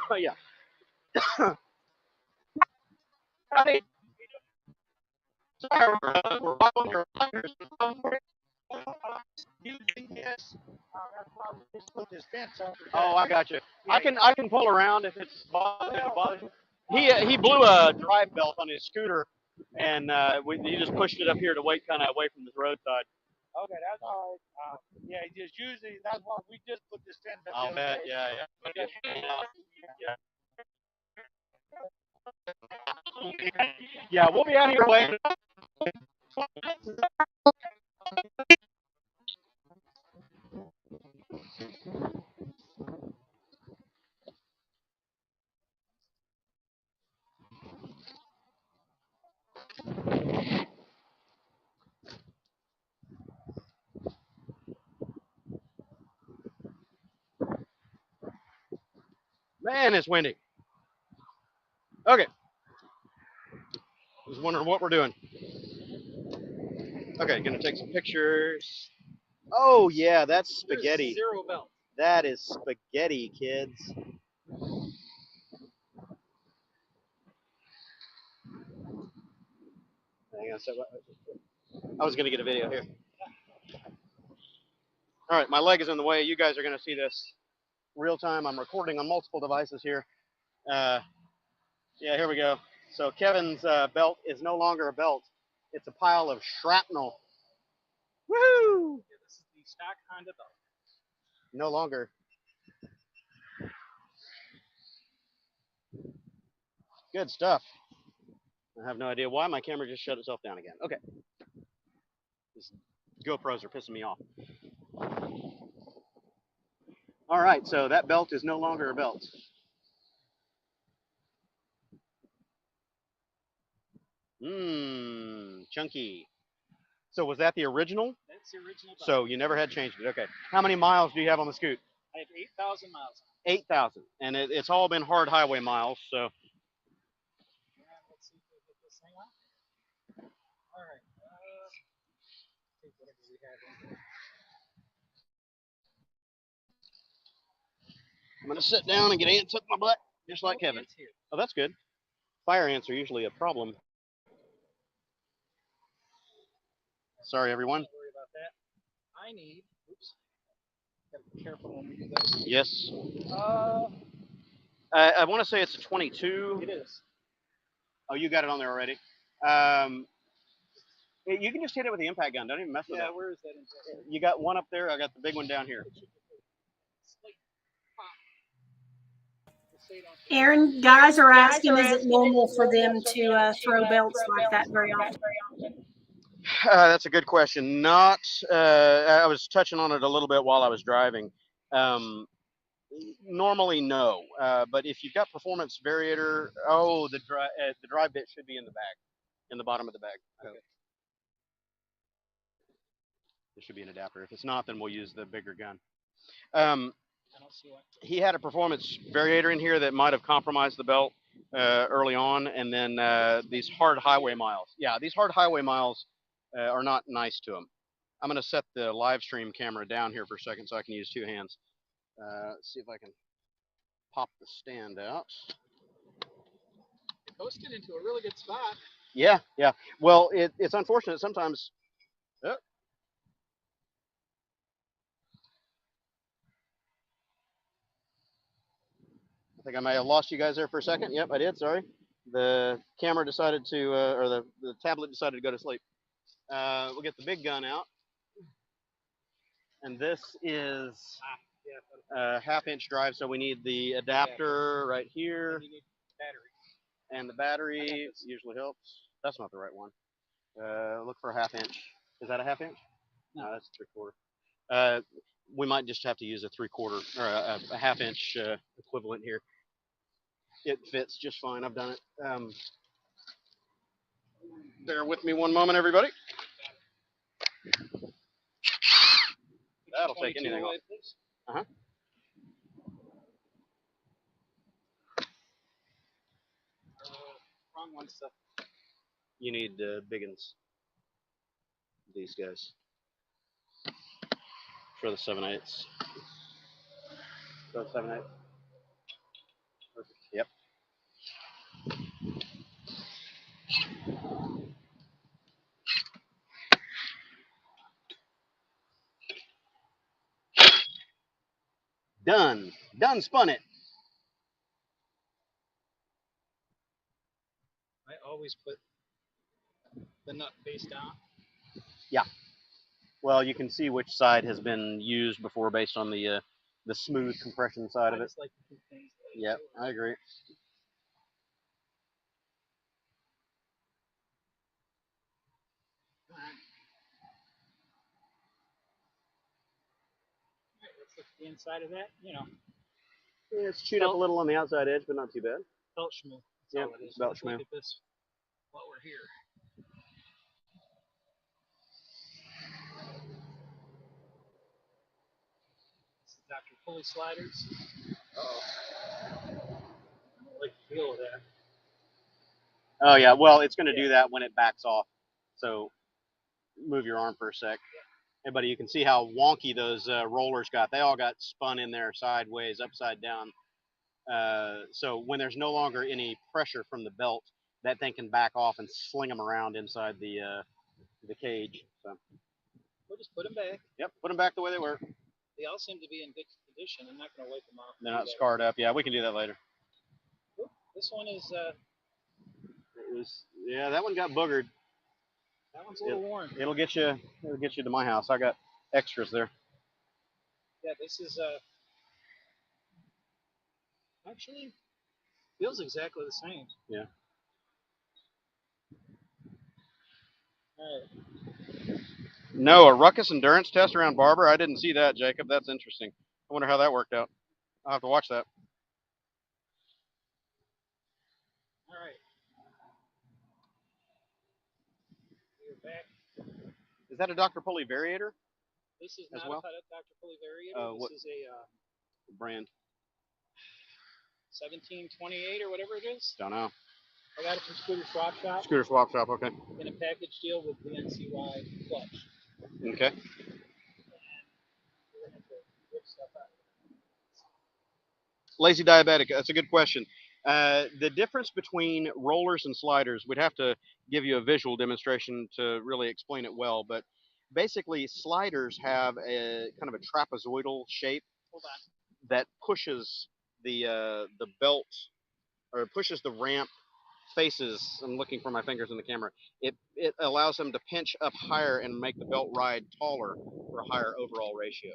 Oh, yeah. Hey, sorry, we're following your blinders. Oh, I got you. I can pull around if it's bothers you. He blew a drive belt on his scooter, and he just pushed it up here to wait kind of away from the roadside. Okay, that's all right. Yeah, just usually that's why we just put this tent up. I'll bet. Yeah. Yeah, we'll be out here later. Man, it's windy. Okay. Just wondering what we're doing. Okay, gonna take some pictures. Oh yeah, that's spaghetti. Zero belt. That is spaghetti, kids. Hang on a second. I was gonna get a video here. All right, my leg is in the way. You guys are gonna see this real time. I'm recording on multiple devices here. Yeah, here we go. So Kevin's belt is no longer a belt. It's a pile of shrapnel. Woohoo! Yeah, this is the stock Honda belt. No longer. Good stuff. I have no idea why my camera just shut itself down again. Okay. These GoPros are pissing me off. All right, so that belt is no longer a belt. Chunky. So was that the original? That's the original belt. So you never had changed it. Okay. How many miles do you have on the scoot? I have 8,000 miles. 8,000. And it's all been hard highway miles, so. Let's see if we get this thing on. All right. Take whatever we have in here. I'm going to sit down and get ants up my butt, just like Kevin. Oh, that's good. Fire ants are usually a problem. Sorry, everyone. Don't worry about that. I need. Oops. Gotta be careful when we do this. Yes. Uh, I want to say it's a 22. it is. Oh, you got it on there already. You can just hit it with the impact gun. Don't even mess with Yeah, it. where is that? In You got one up there. I got the big one down here. Aaron, guys are asking, is it normal for them to throw belts like that very often? That's a good question. Not. I was touching on it a little bit while I was driving. Normally, no. But if you've got performance variator, the drive bit should be in the bag, in the bottom of the bag. Okay. There should be an adapter. If it's not, then we'll use the bigger gun. I don't see one. He had a performance variator in here that might have compromised the belt early on, and then these hard highway miles. Yeah, these hard highway miles are not nice to him. I'm going to set the live stream camera down here for a second so I can use two hands. See if I can pop the stand out. It posted into a really good spot. Yeah. Well, it's unfortunate sometimes. Oh. I think I may have lost you guys there for a second. Yep, I did. Sorry. The camera decided to, or the tablet decided to go to sleep. We'll get the big gun out. And this is a half-inch drive, so we need the adapter right here. And you need battery. And the battery usually helps. That's not the right one. Look for a half-inch. Is that a half-inch? No, that's a three-quarter. We might just have to use a three-quarter or a half-inch equivalent here. It fits just fine. I've done it. Bear with me one moment, everybody. That'll take anything off. Uh-huh. Wrong one stuff. You need big ones. These guys. For the 7/8. So 7/8. Perfect. Yep. Done. Done spun it. I always put the nut face down. Yeah. Well, you can see which side has been used before based on the smooth compression side of it. Like to keep things Yep, I agree. Let's look at the inside of that. You know, Yeah, it's chewed up a little on the outside edge, but not too bad. belt schmoo. Yep, belt schmoo. Look at this while we're here. This is Dr. Pulley sliders. Uh-oh. I don't like the feel of that. Oh, yeah. Well, it's going to do that when it backs off. So move your arm for a sec. Hey, buddy, you can see how wonky those rollers got. They all got spun in there sideways, upside down. So when there's no longer any pressure from the belt, that thing can back off and sling them around inside the cage. So We'll just put them back. Yep, put them back the way they were. They all seem to be in good condition. I'm not going to wipe them off. They're not scarred up. Yeah, we can do that later. Oop, this one is. Yeah, that one got boogered. That one's a little worn. It'll get you to my house. I got extras there. Yeah, this is actually feels exactly the same. Yeah. All right. No, a ruckus endurance test around Barber. I didn't see that, Jacob. That's interesting. I wonder how that worked out. I'll have to watch that. All right. We're back. Is that a Dr. Pulley variator? This is as not well? a Dr. Pulley variator. What this is a brand? 1728 or whatever it is. Don't know. I got it from Scooter Swap Shop Scooter Swap Shop. Okay. in a package deal with the NCY clutch. Okay. Lazy diabetic. That's a good question. The difference between rollers and sliders, we'd have to give you a visual demonstration to really explain it well, but basically sliders have a kind of a trapezoidal shape that pushes the belt, or pushes the ramp faces. I'm looking for my fingers in the camera. It allows them to pinch up higher and make the belt ride taller for a higher overall ratio.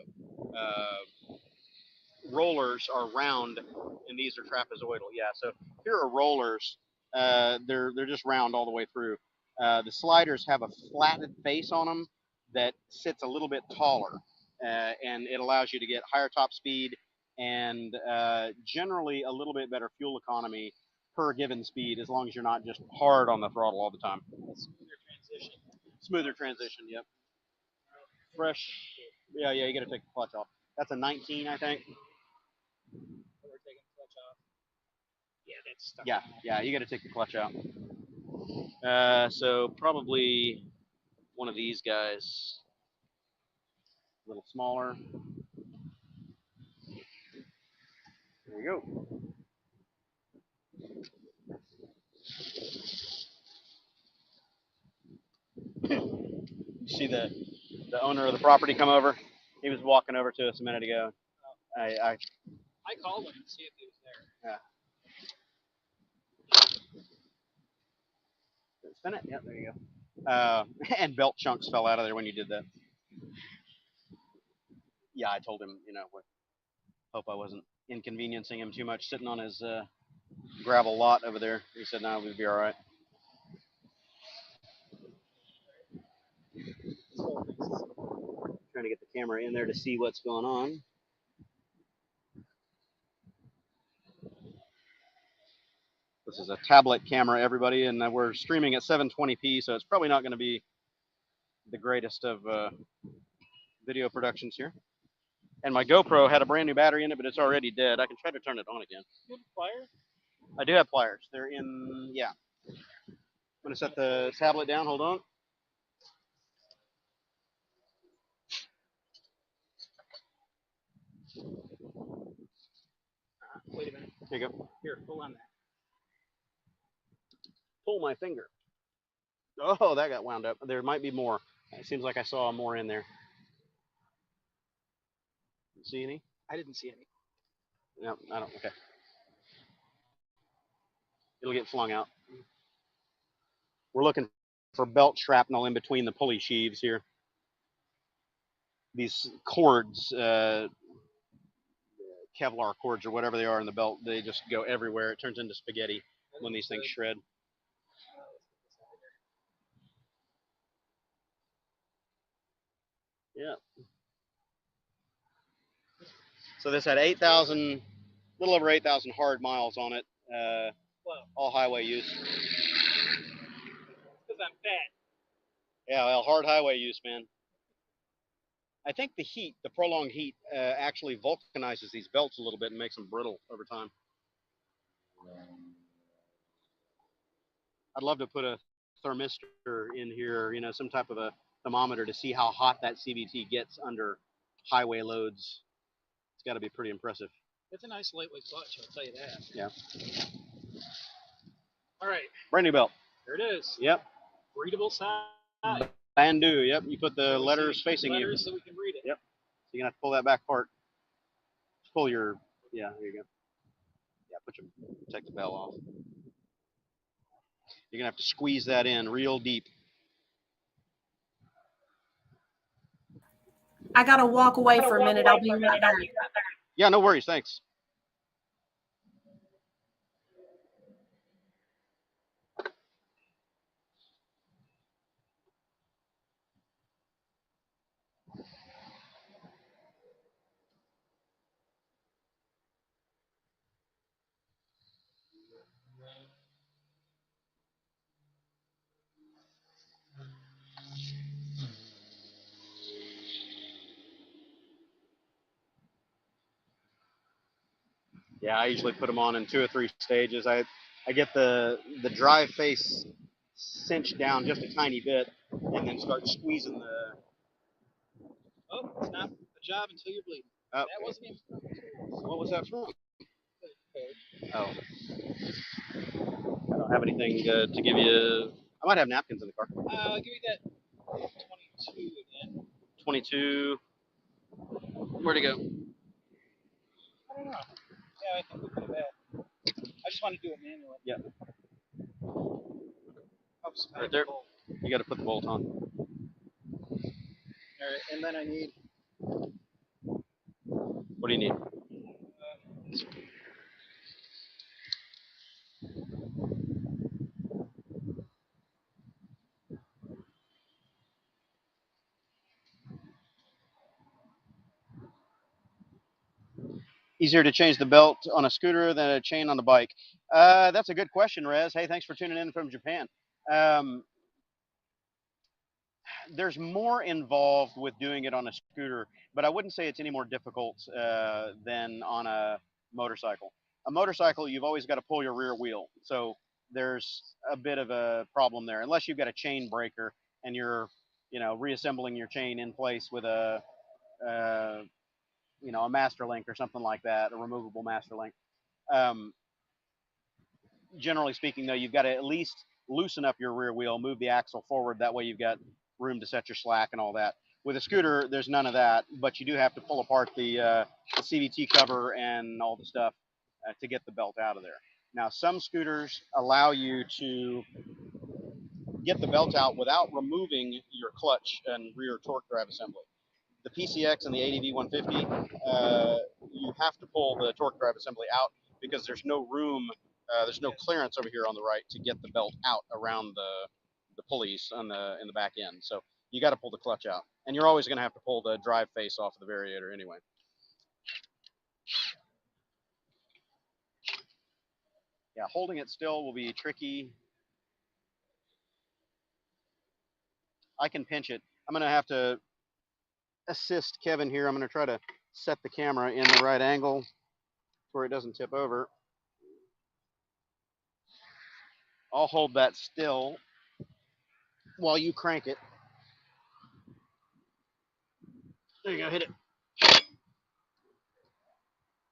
Rollers are round and these are trapezoidal. Yeah, so here are rollers. They're just round all the way through. The sliders have a flattened face on them that sits a little bit taller, and it allows you to get higher top speed and generally a little bit better fuel economy per given speed, as long as you're not just hard on the throttle all the time. Smoother transition, yep. Fresh, yeah, you got to take the clutch off. That's a 19, I think. We're taking the clutch off. Yeah, that's stuck. Yeah, you got to take the clutch out. So probably one of these guys, a little smaller. There you go. You see the owner of the property come over? He was walking over to us a minute ago. I called him to see if he was there. Yeah. Spin it? Yep, there you go. And belt chunks fell out of there when you did that. Yeah, I told him, hope I wasn't inconveniencing him too much sitting on his gravel lot over there. He said, no, we'd be all right. Trying to get the camera in there to see what's going on. This is a tablet camera, everybody, and we're streaming at 720p, so it's probably not going to be the greatest of video productions here. And my GoPro had a brand new battery in it, but it's already dead. I can try to turn it on again. You have pliers? I do have pliers. They're in, yeah. I'm going to set the tablet down. Hold on. Wait a minute. Here you go. Here, pull on that. Pull my finger. Oh, that got wound up. There might be more. It seems like I saw more in there. See any? I didn't see any. No, I don't. Okay. It'll get flung out. We're looking for belt shrapnel in between the pulley sheaves here. These cords, Kevlar cords or whatever they are in the belt, they just go everywhere. It turns into spaghetti when these things shred. Yeah. So this had 8,000, a little over 8,000 hard miles on it, all highway use. Because I'm fat. Yeah, well, hard highway use, man. I think the heat, the prolonged heat, actually vulcanizes these belts a little bit and makes them brittle over time. I'd love to put a thermistor in here, some type of a thermometer to see how hot that CVT gets under highway loads. It's got to be pretty impressive. It's a nice lightweight clutch, I'll tell you that. Yeah. All right. Brand new belt. There it is. Yep. Readable side. Bandu. Yep. You put the letters facing you. So we can read it. Yep. So you're gonna have to pull that back part. Just pull your. Yeah. There you go. Yeah. Take the bell off. You're gonna have to squeeze that in real deep. I gotta walk away for a minute. I'll be right back. Yeah, no worries. Thanks. Yeah, I usually put them on in 2 or 3 stages. I get the drive face cinched down just a tiny bit, and then start squeezing the. Oh, it's not a job until you're bleeding. Oh, That wasn't even. what was that from? code. Oh. I don't have anything to give you. I might have napkins in the car. Give me that 22 again. 22. Where'd it go? I don't know. Yeah, I think we'll do that. I just want to do it manually. Yeah. Oops, I Right have there. a bolt. You got to put the bolt on. All right, and then I need. What do you need? Easier to change the belt on a scooter than a chain on the bike? That's a good question, Rez. Hey, thanks for tuning in from Japan. There's more involved with doing it on a scooter, but I wouldn't say it's any more difficult than on a motorcycle. A motorcycle, you've always got to pull your rear wheel. So there's a bit of a problem there, unless you've got a chain breaker and you're, reassembling your chain in place with a master link or something like that, a removable master link. Generally speaking, though, you've got to at least loosen up your rear wheel, move the axle forward. That way you've got room to set your slack and all that. With a scooter, there's none of that, but you do have to pull apart the CVT cover and all the stuff to get the belt out of there. Now, some scooters allow you to get the belt out without removing your clutch and rear torque drive assembly. The PCX and the ADV150, you have to pull the torque drive assembly out because there's no room, there's no clearance over here on the right to get the belt out around the pulleys in the back end. So you got to pull the clutch out, and you're always going to have to pull the drive face off of the variator anyway. Yeah, holding it still will be tricky. I can pinch it. I'm going to have to assist Kevin here. I'm going to try to set the camera in the right angle where it doesn't tip over. I'll hold that still while you crank it. There you go, hit it.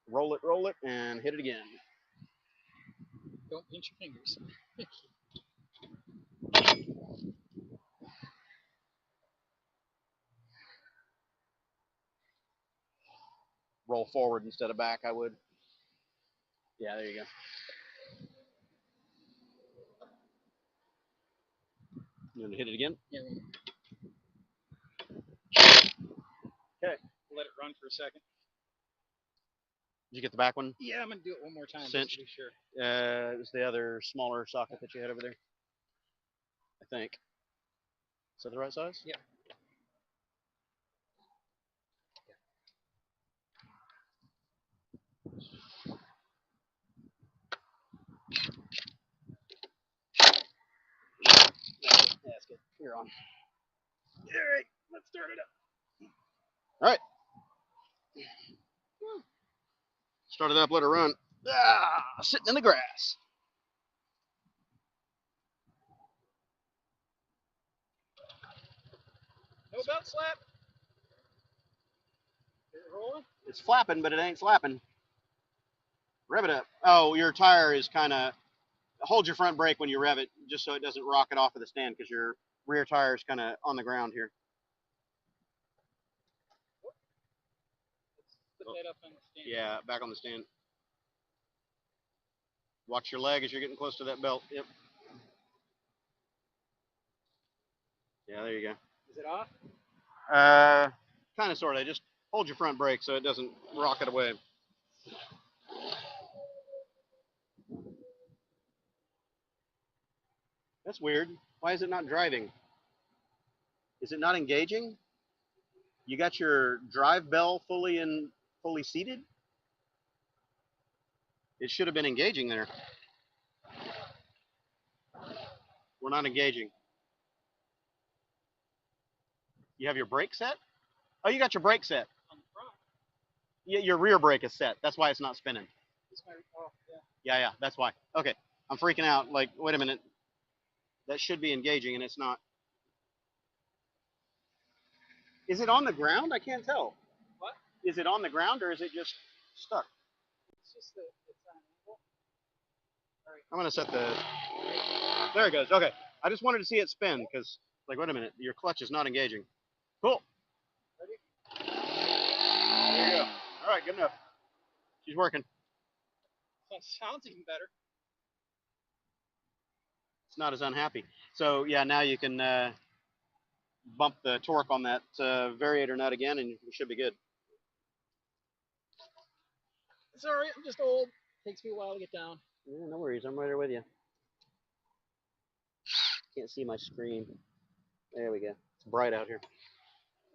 Roll it, and hit it again. Don't pinch your fingers. Roll forward instead of back, I would. Yeah, there you go. You want to hit it again? Yeah. Okay. Let it run for a second. Did you get the back one? Yeah, I'm gonna do it one more time Cinched. just to be sure. It was the other smaller socket that you had over there, I think. Is that the right size? Yeah. That's good. You're on. All right, let's start it up. All right. Start it up, let it run. Sitting in the grass. No belt slap. Is it rolling? It's flapping, but it ain't slapping. Rev it up. Oh, your tire is kind of, hold your front brake when you rev it, just so it doesn't rock it off of the stand, because your rear tire is kind of on the ground here. Put that up on the stand. Yeah, back on the stand. Watch your leg as you're getting close to that belt. Yep. Yeah, there you go. Is it off? Kind of, sort of. Just hold your front brake so it doesn't rock it away. That's weird. Why is it not driving? Is it not engaging? You got your drive bell fully seated? It should have been engaging there. We're not engaging. You have your brake set? Oh, you got your brake set. On the front. Yeah, your rear brake is set. That's why it's not spinning. This might, oh, yeah. Yeah, that's why. Okay, I'm freaking out. Like, wait a minute. That should be engaging, and it's not. Is it on the ground? I can't tell. What? Is it on the ground, or is it just stuck? Let's see. just that it's on angle. All right. I'm gonna set the. There it goes. Okay. I just wanted to see it spin because, like, wait a minute, your clutch is not engaging. Cool. Ready? There you go. All right, good enough. She's working. That sounds even better. It's not as unhappy. So yeah, now you can bump the torque on that variator nut again, and you should be good. It's all right. I'm just old. Takes me a while to get down. Yeah, no worries. I'm right there with you. Can't see my screen. There we go. It's bright out here.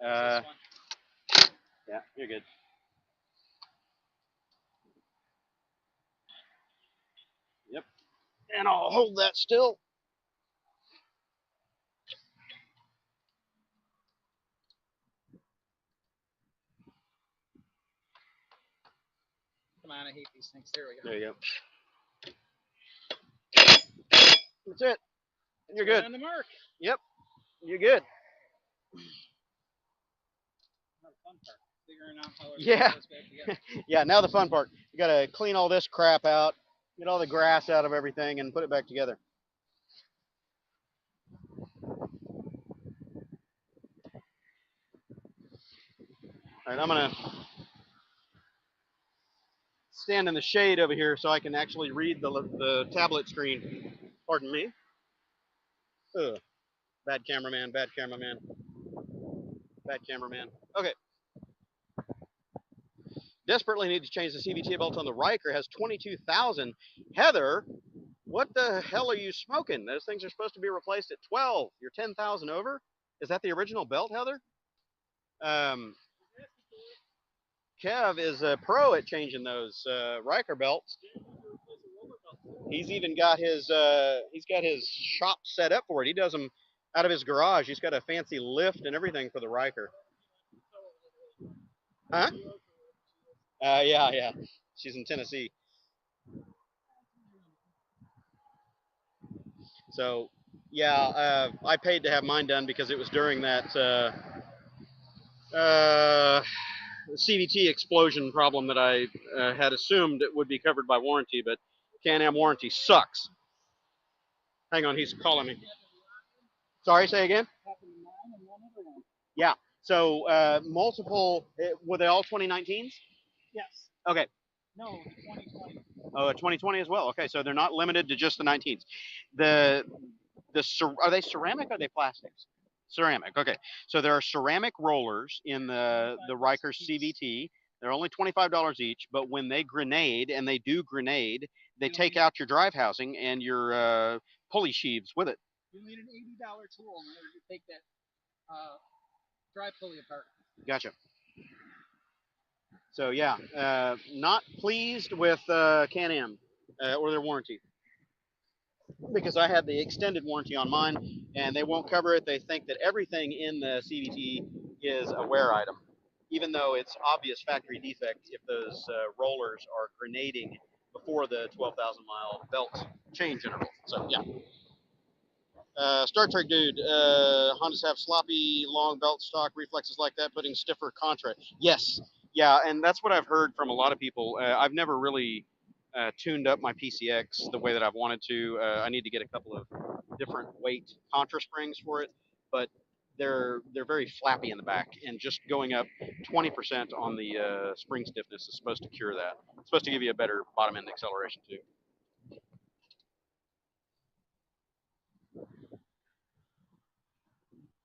This one. Yeah, you're good. Yep. And I'll hold that still. Come on, I hate these things. There we go. There you go. That's it. And you're Right good. on the mark. Yep. You're good. Not a fun part. Figuring out how Yeah. everything goes back together. Yeah, now the fun part. You gotta clean all this crap out, get all the grass out of everything, and put it back together. All right, I'm gonna stand in the shade over here so I can actually read the tablet screen. Pardon me. Ugh. Bad cameraman, bad cameraman, bad cameraman. Okay. Desperately need to change the CVT belt on the Riker. Has 22,000. Heather, what the hell are you smoking? Those things are supposed to be replaced at 12. You're 10,000 over? Is that the original belt, Heather? Kev is a pro at changing those Riker belts. He's even got his shop set up for it. He does them out of his garage. He's got a fancy lift and everything for the Riker. Huh? Yeah. She's in Tennessee. So, yeah, I paid to have mine done because it was during that CVT explosion problem that I had assumed it would be covered by warranty, but Can-Am warranty sucks. Hang on, he's calling me. Sorry, say again? Yeah. So multiple, were they all 2019s? Yes. Okay. No, 2020. Oh, 2020 as well. Okay, so they're not limited to just the 19s. Are they ceramic or are they plastics? Ceramic. Okay, so there are ceramic rollers in the Riker CVT. They're only $25 each, but when they grenade, and they do grenade, they take out your drive housing and your pulley sheaves with it. You need an $80 tool in order to take that drive pulley apart. Gotcha. So yeah, not pleased with Can-Am or their warranty, because I had the extended warranty on mine, and they won't cover it. They think that everything in the CVT is a wear item, even though it's obvious factory defect if those rollers are grenading before the 12,000-mile belt change interval. So yeah. Star Trek dude, Hondas have sloppy long belt stock reflexes like that, putting stiffer contra. Yes, yeah, and that's what I've heard from a lot of people. I've never really tuned up my PCX the way that I've wanted to. I need to get a couple of different weight contra springs for it, but they're very flappy in the back, and just going up 20% on the spring stiffness is supposed to cure that. It's supposed to give you a better bottom end acceleration too.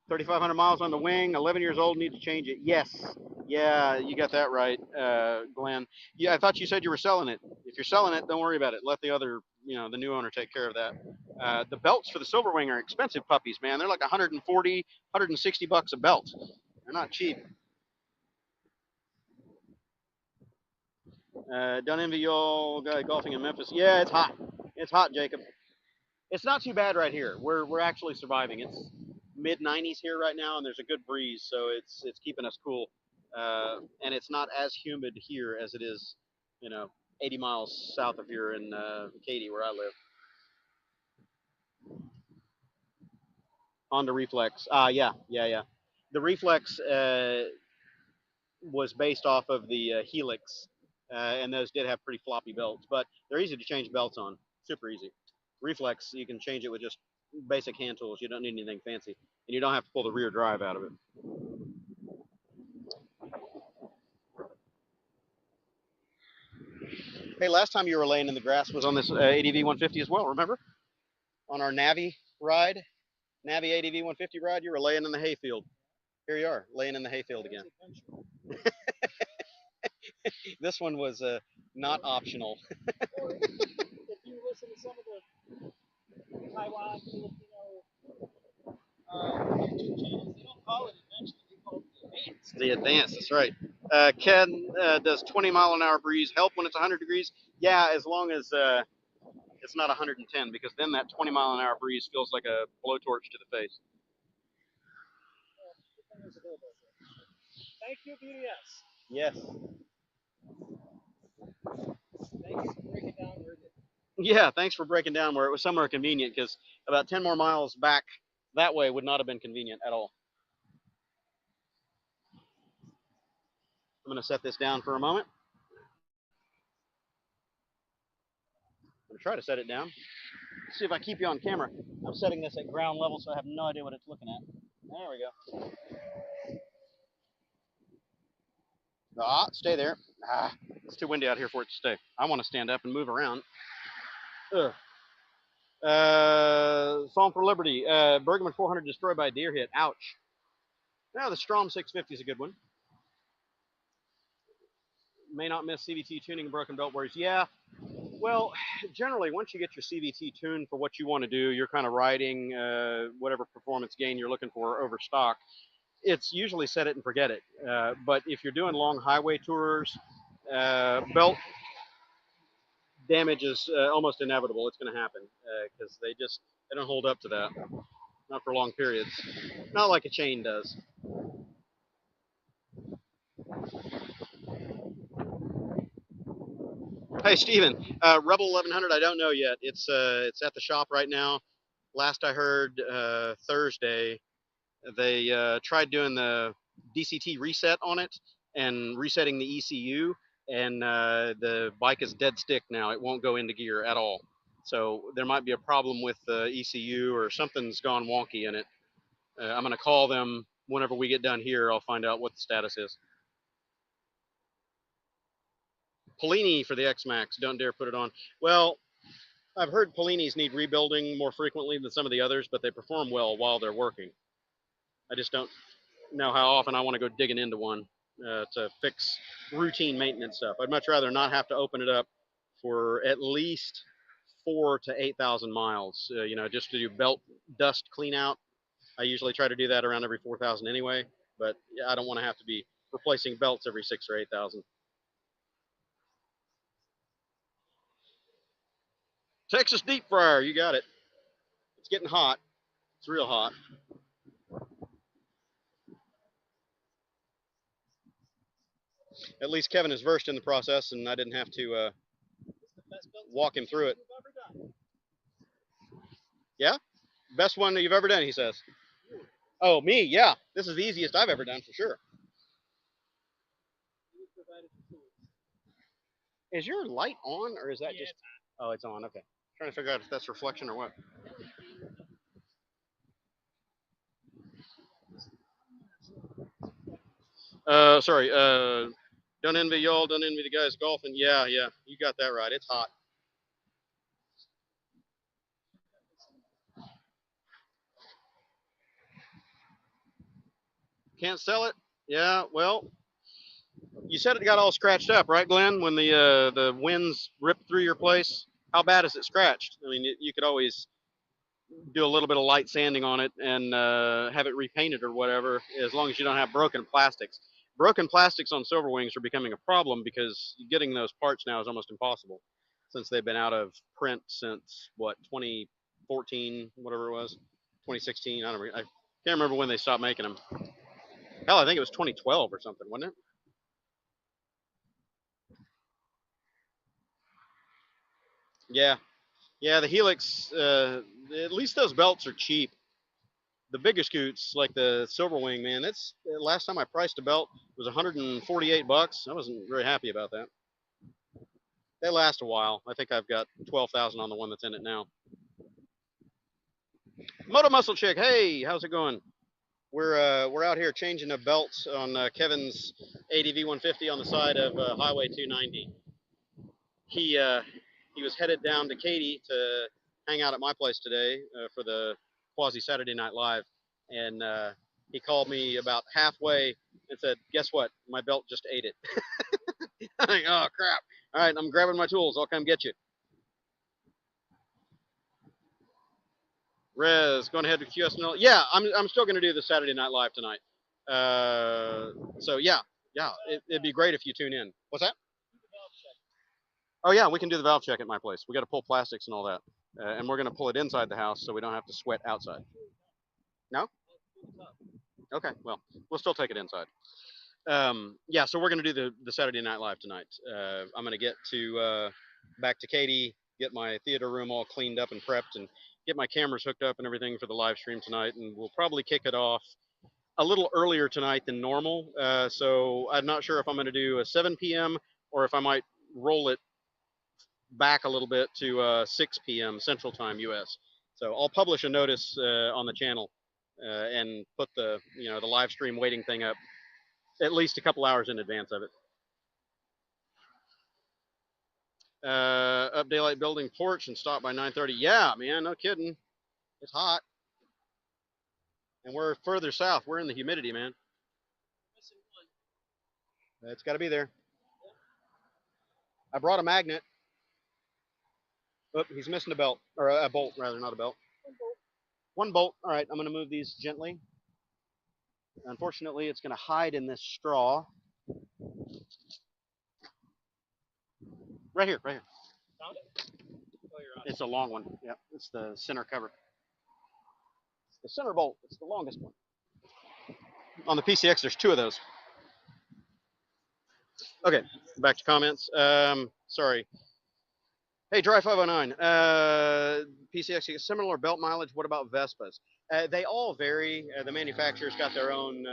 3,500 miles on the wing, 11 years old, need to change it. Yes. Yeah, you got that right, Glenn. Yeah, I thought you said you were selling it. If you're selling it, don't worry about it. Let the other, the new owner take care of that. The belts for the Silver Wing are expensive puppies, man. They're like 140, 160 bucks a belt. They're not cheap. Don't envy y'all golfing in Memphis. Yeah, it's hot. It's hot, Jacob. It's not too bad right here. We're actually surviving. It's mid-90s here right now, and there's a good breeze, so it's keeping us cool. And it's not as humid here as it is, 80 miles south of here in Katy, where I live. Honda Reflex. Yeah. The Reflex was based off of the Helix and those did have pretty floppy belts, but they're easy to change belts on. Super easy. Reflex, you can change it with just basic hand tools. You don't need anything fancy, and you don't have to pull the rear drive out of it. Hey, last time you were laying in the grass was on this ADV150 as well, remember? On our Navi ride, Navi ADV150 ride, you were laying in the hayfield. Here you are, laying in the hayfield again. This one was not optional. Or if you listen to some of the Taiwan, Filipino YouTube channels, they don't call it adventure, they call it the advanced. The advanced, that's right. Ken, does 20-mile-an-hour breeze help when it's 100 degrees? Yeah, as long as it's not 110, because then that 20-mile-an-hour breeze feels like a blowtorch to the face. Thank you, BDS. Yes. Thank you for breaking down where it is. Yeah, thanks for breaking down where it was somewhere convenient, because about 10 more miles back that way would not have been convenient at all. I'm going to set this down for a moment. I'm going to try to set it down. Let's see if I keep you on camera. I'm setting this at ground level, so I have no idea what it's looking at. There we go. Ah, stay there. Ah, it's too windy out here for it to stay. I want to stand up and move around. Ugh. Song for Liberty. Bergman 400 destroyed by a deer hit. Ouch. Now the Strom 650 is a good one. May not miss CVT tuning and broken belt wears. Yeah. Well, generally, once you get your CVT tuned for what you want to do, you're kind of riding whatever performance gain you're looking for over stock. It's usually set it and forget it. But if you're doing long highway tours, belt damage is almost inevitable. It's going to happen because they don't hold up to that, not for long periods, not like a chain does. Hey Steven, Rebel 1100, I don't know yet. It's at the shop right now. Last I heard, Thursday, they tried doing the DCT reset on it and resetting the ECU, and the bike is dead stick now. It won't go into gear at all. So there might be a problem with the ECU, or something's gone wonky in it. I'm going to call them whenever we get done here. I'll find out what the status is. Polini for the X-Max, don't dare put it on. Well, I've heard Polinis need rebuilding more frequently than some of the others, but they perform well while they're working. I just don't know how often I want to go digging into one to fix routine maintenance stuff. I'd much rather not have to open it up for at least 4,000 to 8,000 miles, just to do belt dust clean out. I usually try to do that around every 4,000 anyway, but I don't want to have to be replacing belts every 6,000 or 8,000. Texas deep fryer, you got it. It's getting hot. It's real hot. At least Kevin is versed in the process, and I didn't have to walk him through it. Yeah? Best one that you've ever done, he says. Oh, me? Yeah. This is the easiest I've ever done, for sure. Is your light on, or is that just... Oh, it's on. Okay. Trying to figure out if that's reflection or what. Sorry. Don't envy y'all. Don't envy the guys golfing. Yeah. You got that right. It's hot. Can't sell it? Yeah, well, you said it got all scratched up, right, Glenn, when the winds ripped through your place? How bad is it scratched? I mean, you could always do a little bit of light sanding on it and have it repainted or whatever, as long as you don't have broken plastics. Broken plastics on Silver Wings are becoming a problem because getting those parts now is almost impossible, since they've been out of print since, what, 2014, whatever it was, 2016, I can't remember when they stopped making them. Hell, I think it was 2012 or something, wasn't it? Yeah, the Helix, at least those belts are cheap. The bigger scoots, like the Silver Wing, man, that's last time I priced a belt was $148. I wasn't very happy about that. They last a while. I think I've got 12,000 on the one that's in it now. Moto Muscle Chick, hey, how's it going? We're out here changing a belt on Kevin's ADV150 on the side of Highway 290. He was headed down to Katy to hang out at my place today for the Quasi Saturday Night Live, and he called me about halfway and said, "Guess what? My belt just ate it." I'm like, oh crap! All right, I'm grabbing my tools. I'll come get you. Rez, going ahead with QSNL. Yeah, I'm still going to do the Saturday Night Live tonight. So yeah, it'd be great if you tune in. What's that? Oh yeah, we can do the valve check at my place. We got to pull plastics and all that, and we're going to pull it inside the house so we don't have to sweat outside. No? Okay, well, we'll still take it inside. Yeah, so we're going to do the Saturday Night Live tonight. I'm going to get to back to Katy, get my theater room all cleaned up and prepped, and get my cameras hooked up and everything for the live stream tonight. And we'll probably kick it off a little earlier tonight than normal. So I'm not sure if I'm going to do a 7 p.m. or if I might roll it back a little bit to 6 p.m. Central Time U.S. So I'll publish a notice on the channel and put the the live stream waiting thing up at least a couple hours in advance of it. Up daylight building porch and stop by 9:30. Yeah, man, no kidding. It's hot. And we're further south. We're in the humidity, man. It's got to be there. I brought a magnet. Oh, he's missing a belt, or a bolt, rather, not a belt. One bolt. All right, I'm going to move these gently. Unfortunately, it's going to hide in this straw. Right here, right here. Found it? Oh, you're on. It's a long one. Yep, it's the center cover. The center bolt. It's the longest one. On the PCX, there's two of those. Okay, back to comments. Sorry. Hey, Dry 509. PCX, similar belt mileage. What about Vespas? They all vary. The manufacturer's got their own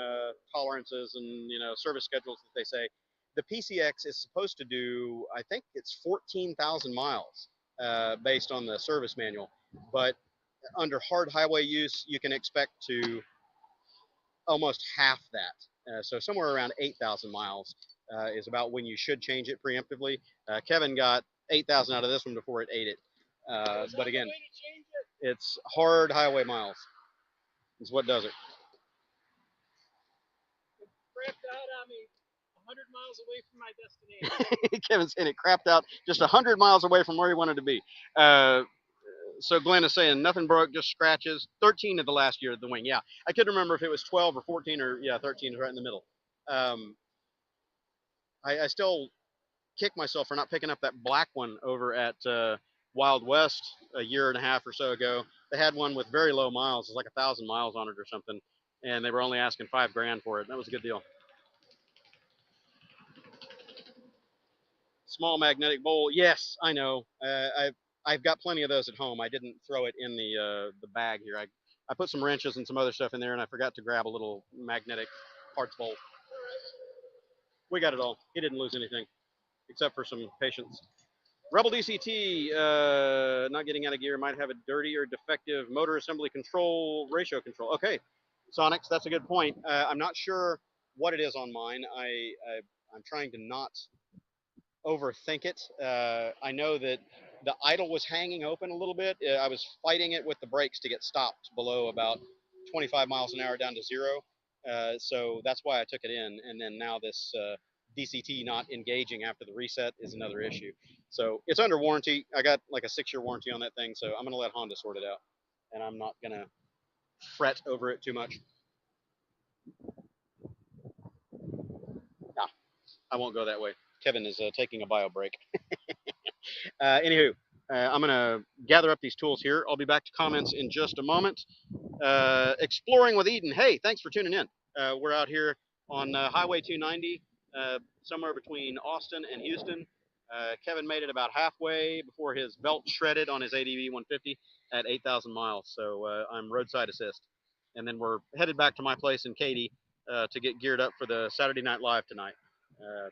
tolerances and service schedules that they say. The PCX is supposed to do, I think it's 14,000 miles based on the service manual. But under hard highway use, you can expect to almost half that. So somewhere around 8,000 miles is about when you should change it preemptively. Kevin got 8,000 out of this one before it ate it. But again, it's hard highway miles is what does it. It crapped out on me 100 miles away from my destination. Kevin's saying it crapped out just 100 miles away from where he wanted to be. So Glenn is saying nothing broke, just scratches. 13 of the last year of the wing. Yeah, I couldn't remember if it was 12 or 14 or 13 is right in the middle. I still kick myself for not picking up that black one over at Wild West a year and a half or so ago. They had one with very low miles. It's like 1,000 miles on it or something, and they were only asking $5,000 for it. That was a good deal. Small magnetic bowl. Yes, I know. I've got plenty of those at home. I didn't throw it in the bag here. I put some wrenches and some other stuff in there, and I forgot to grab a little magnetic parts bowl. We got it all. He didn't lose anything, except for some patience. Rebel DCT, not getting out of gear, might have a dirty or defective motor assembly control, ratio control. Okay, Sonics, that's a good point. I'm not sure what it is on mine. I'm trying to not overthink it. I know that the idle was hanging open a little bit. I was fighting it with the brakes to get stopped below about 25 miles an hour down to 0. So that's why I took it in. And then now this DCT not engaging after the reset is another issue. So it's under warranty. I got like a 6-year warranty on that thing. So I'm going to let Honda sort it out. And I'm not going to fret over it too much. Nah, I won't go that way. Kevin is taking a bio break. Anywho, I'm going to gather up these tools here. I'll be back to comments in just a moment. Exploring with Eden. Hey, thanks for tuning in. We're out here on Highway 290, somewhere between Austin and Houston. Kevin made it about halfway before his belt shredded on his ADV150 at 8,000 miles. So I'm roadside assist. And then we're headed back to my place in Katy to get geared up for the Saturday Night Live tonight.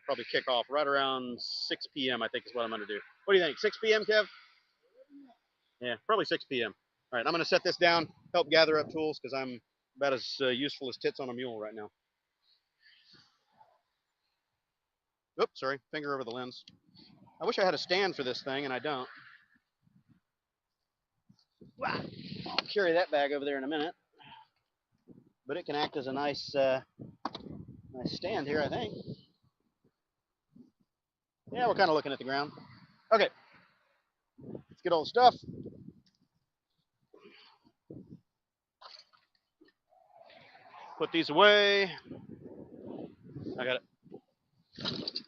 Probably kick off right around 6 p.m. I think is what I'm going to do. What do you think? 6 p.m. Kev? Yeah, probably 6 p.m. All right, I'm going to set this down, help gather up tools because I'm about as useful as tits on a mule right now. Oops, sorry, finger over the lens. I wish I had a stand for this thing, and I don't. Wow. I'll carry that bag over there in a minute, but it can act as a nice, nice stand here, I think. Yeah, we're kind of looking at the ground. Okay, let's get all the stuff. Put these away. I got it.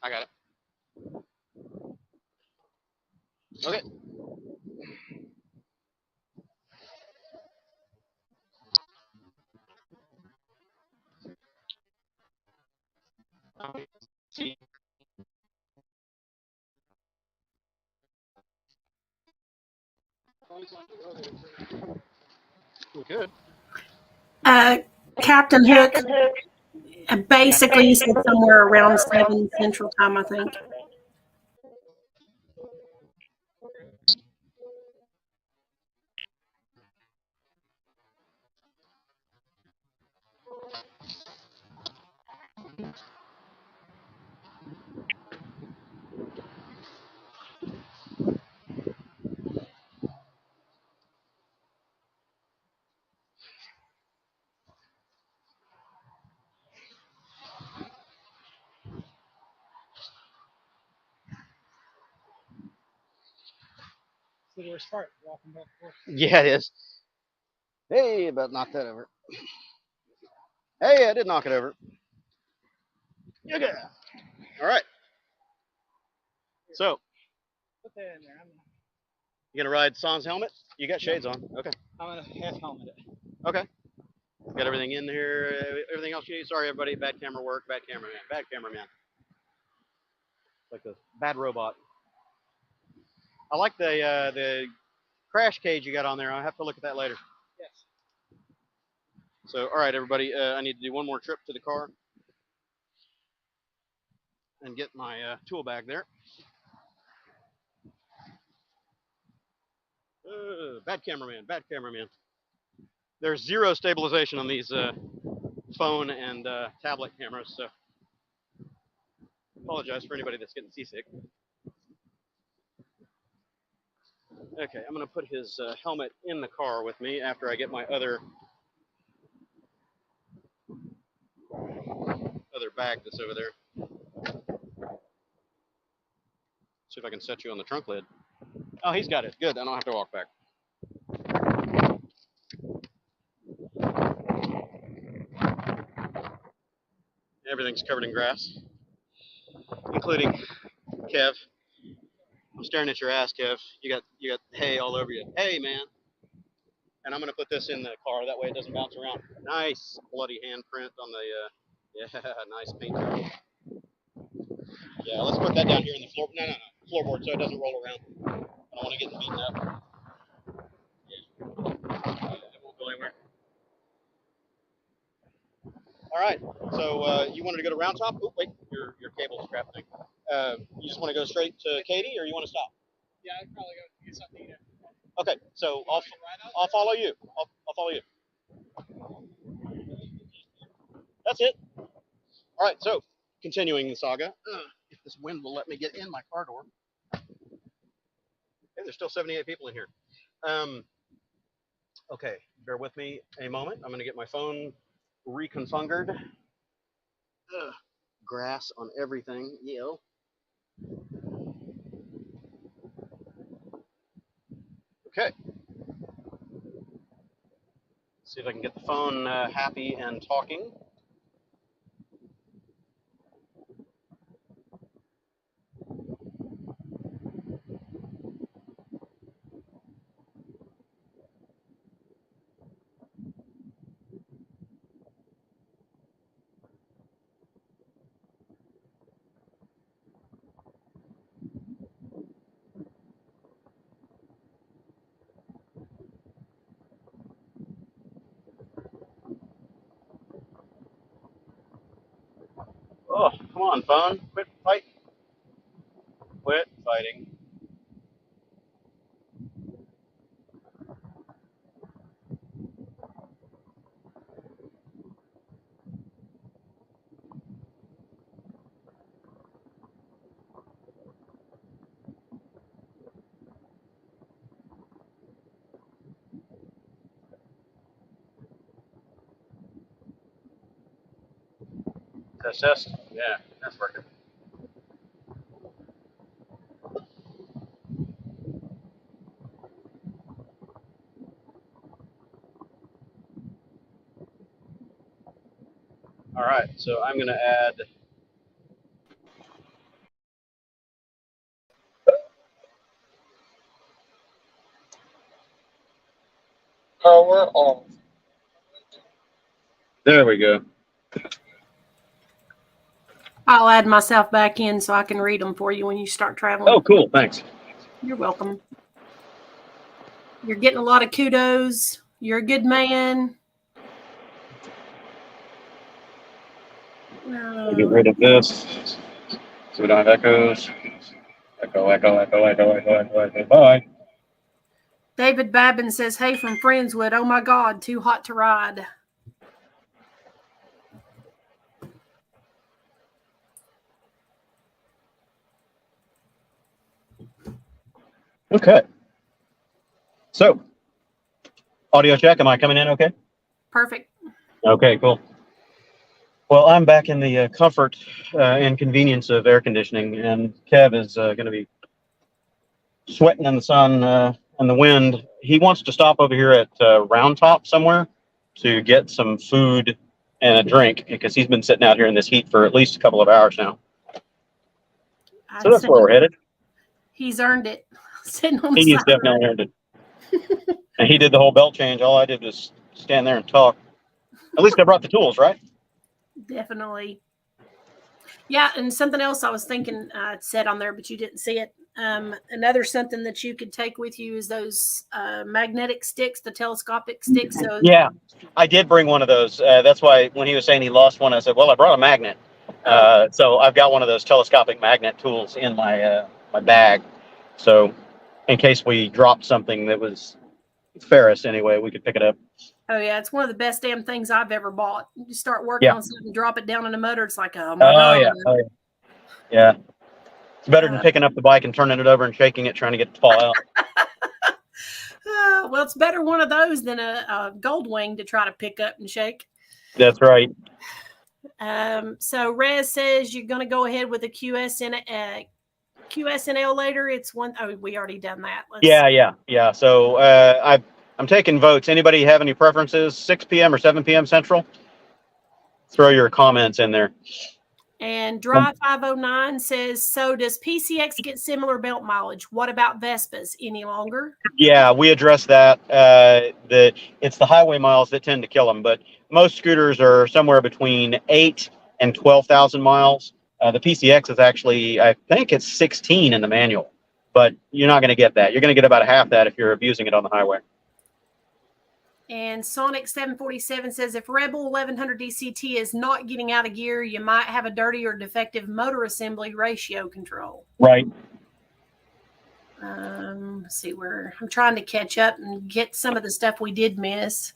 I got it. Okay. See. We good. Captain Hook, basically you said somewhere around 7 Central Time, I think. It's the worst part, walking back and forth. Yeah, it is. Hey, about knocked that over. Hey, I did knock it over. Okay. All right. So, Put that in there. you gonna ride San's helmet? You got shades on. Okay. I'm gonna half helmet it. Okay. Got everything in here. Everything else you need. Sorry, everybody. Bad camera work. Bad cameraman. Bad cameraman. Like a bad robot. I like the crash cage you got on there. I'll have to look at that later. Yes. So, all right, everybody. I need to do one more trip to the car and get my tool bag there. Bad cameraman. Bad cameraman. There's zero stabilization on these phone and tablet cameras, so apologize for anybody that's getting seasick. Okay, I'm gonna put his helmet in the car with me after I get my other bag that's over there. See if I can set you on the trunk lid. Oh, he's got it. Good. I don't have to walk back. Everything's covered in grass, including Kev. I'm staring at your ass, Kev. You got hay all over you. Hey, man. And I'm gonna put this in the car. That way it doesn't bounce around. Nice bloody handprint on the. Yeah, nice paint job. Yeah, let's put that down here in the floor. No, floorboard, so it doesn't roll around. I don't want to get beaten up. Yeah, it won't go anywhere. All right. So you wanted to go to Round Top? Oh, wait, your cable's crap thing. You just want to go straight to Katy, or you want to stop? Yeah, I'd probably go get something to eat. Okay. So I'll follow you. I'll follow you. That's it. All right. So continuing the saga. If this wind will let me get in my car door. Hey, there's still 78 people in here. Okay, bear with me a moment. I'm going to get my phone reconfigured. Grass on everything. Yeah. Okay. See if I can get the phone happy and talking. Oh, come on, phone. Quit fighting. Quit fighting. Test. Yeah, that's working. All right, so I'm going to add. Power on. There we go. I'll add myself back in so I can read them for you when you start traveling. Oh, cool. Thanks. You're welcome. You're getting a lot of kudos. You're a good man. Get rid of this. So we don't have echoes. Echo. Bye. David Babin says, hey, from Friendswood. Oh, my God, too hot to ride. Okay. So, audio check. Am I coming in okay? Perfect. Okay, cool. Well, I'm back in the comfort and convenience of air conditioning, and Kev is going to be sweating in the sun and the wind. He wants to stop over here at Round Top somewhere to get some food and a drink because he's been sitting out here in this heat for at least a couple of hours now. So that's where we're headed. He's earned it. Sitting on the He's side. definitely earned it. And he did the whole belt change. All I did was stand there and talk. At least I brought the tools, right? Definitely. Yeah, and something else I was thinking it said on there, but you didn't see it. Another something that you could take with you is those magnetic sticks, the telescopic sticks. So yeah, I did bring one of those. That's why when he was saying he lost one, I said, well, I brought a magnet. So I've got one of those telescopic magnet tools in my my bag. So in case we dropped something that was ferrous anyway, we could pick it up. Oh, yeah, it's one of the best damn things I've ever bought. You start working on something, drop it down in the motor, it's like, oh, my God. Yeah. It's better than picking up the bike and turning it over and shaking it, trying to get it to fall out. Well, it's better one of those than a gold wing to try to pick up and shake. That's right. So Rez says you're going to go ahead with a QSNL later. It's one. Oh, we already done that. Yeah. So I'm taking votes. Anybody have any preferences? 6 p.m. or 7 p.m. Central? Throw your comments in there. And Dry 509 says, so does PCX get similar belt mileage? What about Vespas? Any longer? Yeah, we addressed that. It's the highway miles that tend to kill them, but most scooters are somewhere between 8 and 12,000 miles. The PCX is actually, I think it's 16 in the manual, but you're not going to get that. You're going to get about half that if you're abusing it on the highway. And Sonic 747 says, if Rebel 1100 DCT is not getting out of gear, you might have a dirty or defective motor assembly ratio control. Right. Let's see where I'm trying to catch up and get some of the stuff we did miss.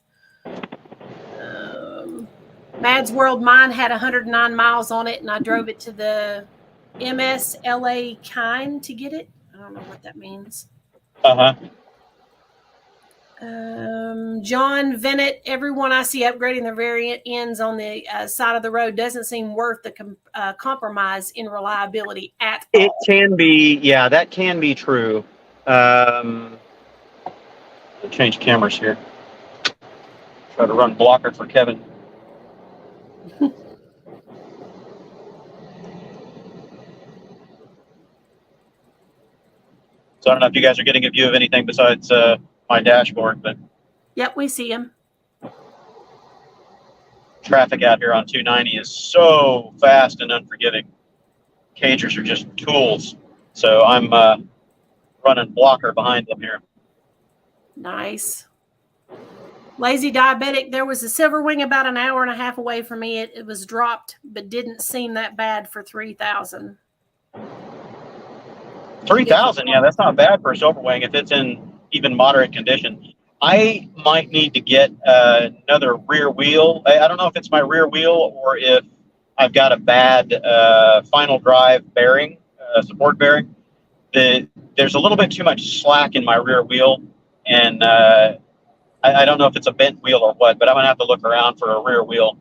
Mad's World, mine had 109 miles on it, and I drove it to the MSLA Kind to get it. I don't know what that means. John Vennett, everyone I see upgrading their variant ends on the side of the road doesn't seem worth the compromise in reliability at all. It can be, yeah, that can be true. I'll change cameras here. Try to run blocker for Kevin. So I don't know if you guys are getting a view of anything besides my dashboard, but yep, we see him. Traffic out here on 290 is so fast and unforgiving. Cagers are just tools. So I'm running blocker behind them here. Nice. Lazy Diabetic, there was a silver wing about an hour and a half away from me. It was dropped, but didn't seem that bad for 3,000. 3,000, yeah, that's not bad for a silver wing if it's in even moderate condition. I might need to get another rear wheel. I don't know if it's my rear wheel or if I've got a bad final drive bearing, support bearing. There's a little bit too much slack in my rear wheel, and I don't know if it's a bent wheel or what, but I'm going to have to look around for a rear wheel.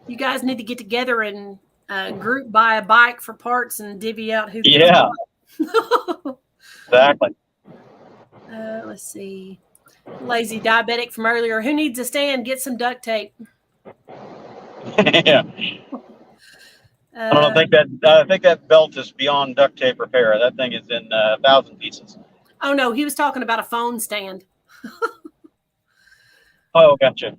You guys need to get together and group buy a bike for parts and divvy out who. Yeah, exactly. Let's see. Lazy Diabetic from earlier. Who needs a stand? Get some duct tape. Yeah. I think that belt is beyond duct tape repair. That thing is in 1,000 pieces. Oh no, he was talking about a phone stand. Oh, gotcha.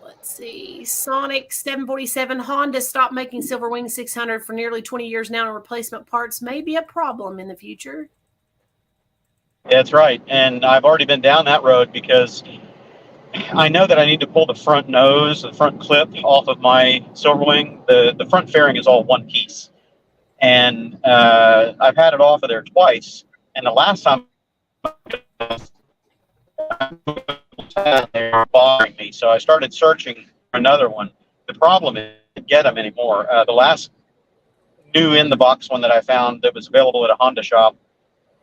Let's see. Sonic 747 Honda stopped making Silver Wing 600 for nearly 20 years now, and replacement parts may be a problem in the future. That's right. And I've already been down that road because I know that I need to pull the front nose, the front clip off of my Silver Wing. The front fairing is all one piece. And I've had it off of there twice. And the last time they were bothering me, so I started searching for another one. The problem is I can't get them anymore. The last new in the box one that I found that was available at a Honda shop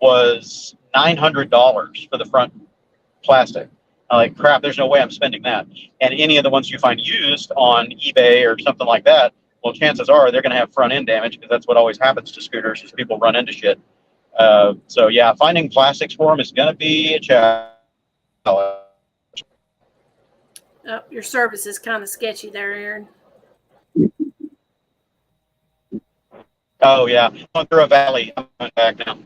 was $900 for the front plastic. I'm like, crap, there's no way I'm spending that. And any of the ones you find used on eBay or something like that, well, chances are they're going to have front end damage, because that's what always happens to scooters is people run into shit. So yeah, finding plastics for them is going to be a challenge. Oh, your service is kind of sketchy there, Aaron. Oh yeah, going through a valley. I'm going back now.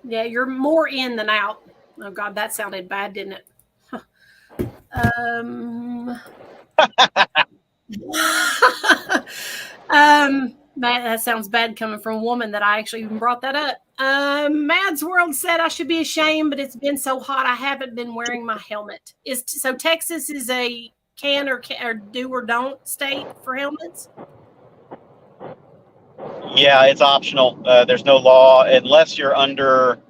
Yeah, you're more in than out. Oh God, that sounded bad, didn't it? That sounds bad coming from a woman that I actually even brought that up. Mad's World said I should be ashamed, but it's been so hot I haven't been wearing my helmet. So Texas is a can or do or don't state for helmets? Yeah, it's optional. There's no law unless you're under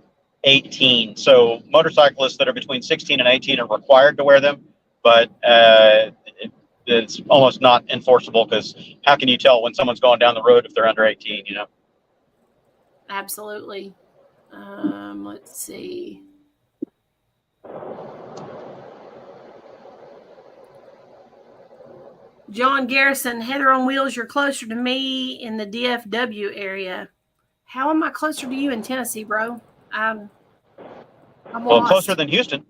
18. So motorcyclists that are between 16 and 18 are required to wear them, but it's almost not enforceable, because how can you tell when someone's going down the road if they're under 18, you know? Absolutely. Let's see. John Garrison, Heather on Wheels, you're closer to me in the DFW area. How am I closer to you in Tennessee, bro? I'm Well, lost. closer than Houston.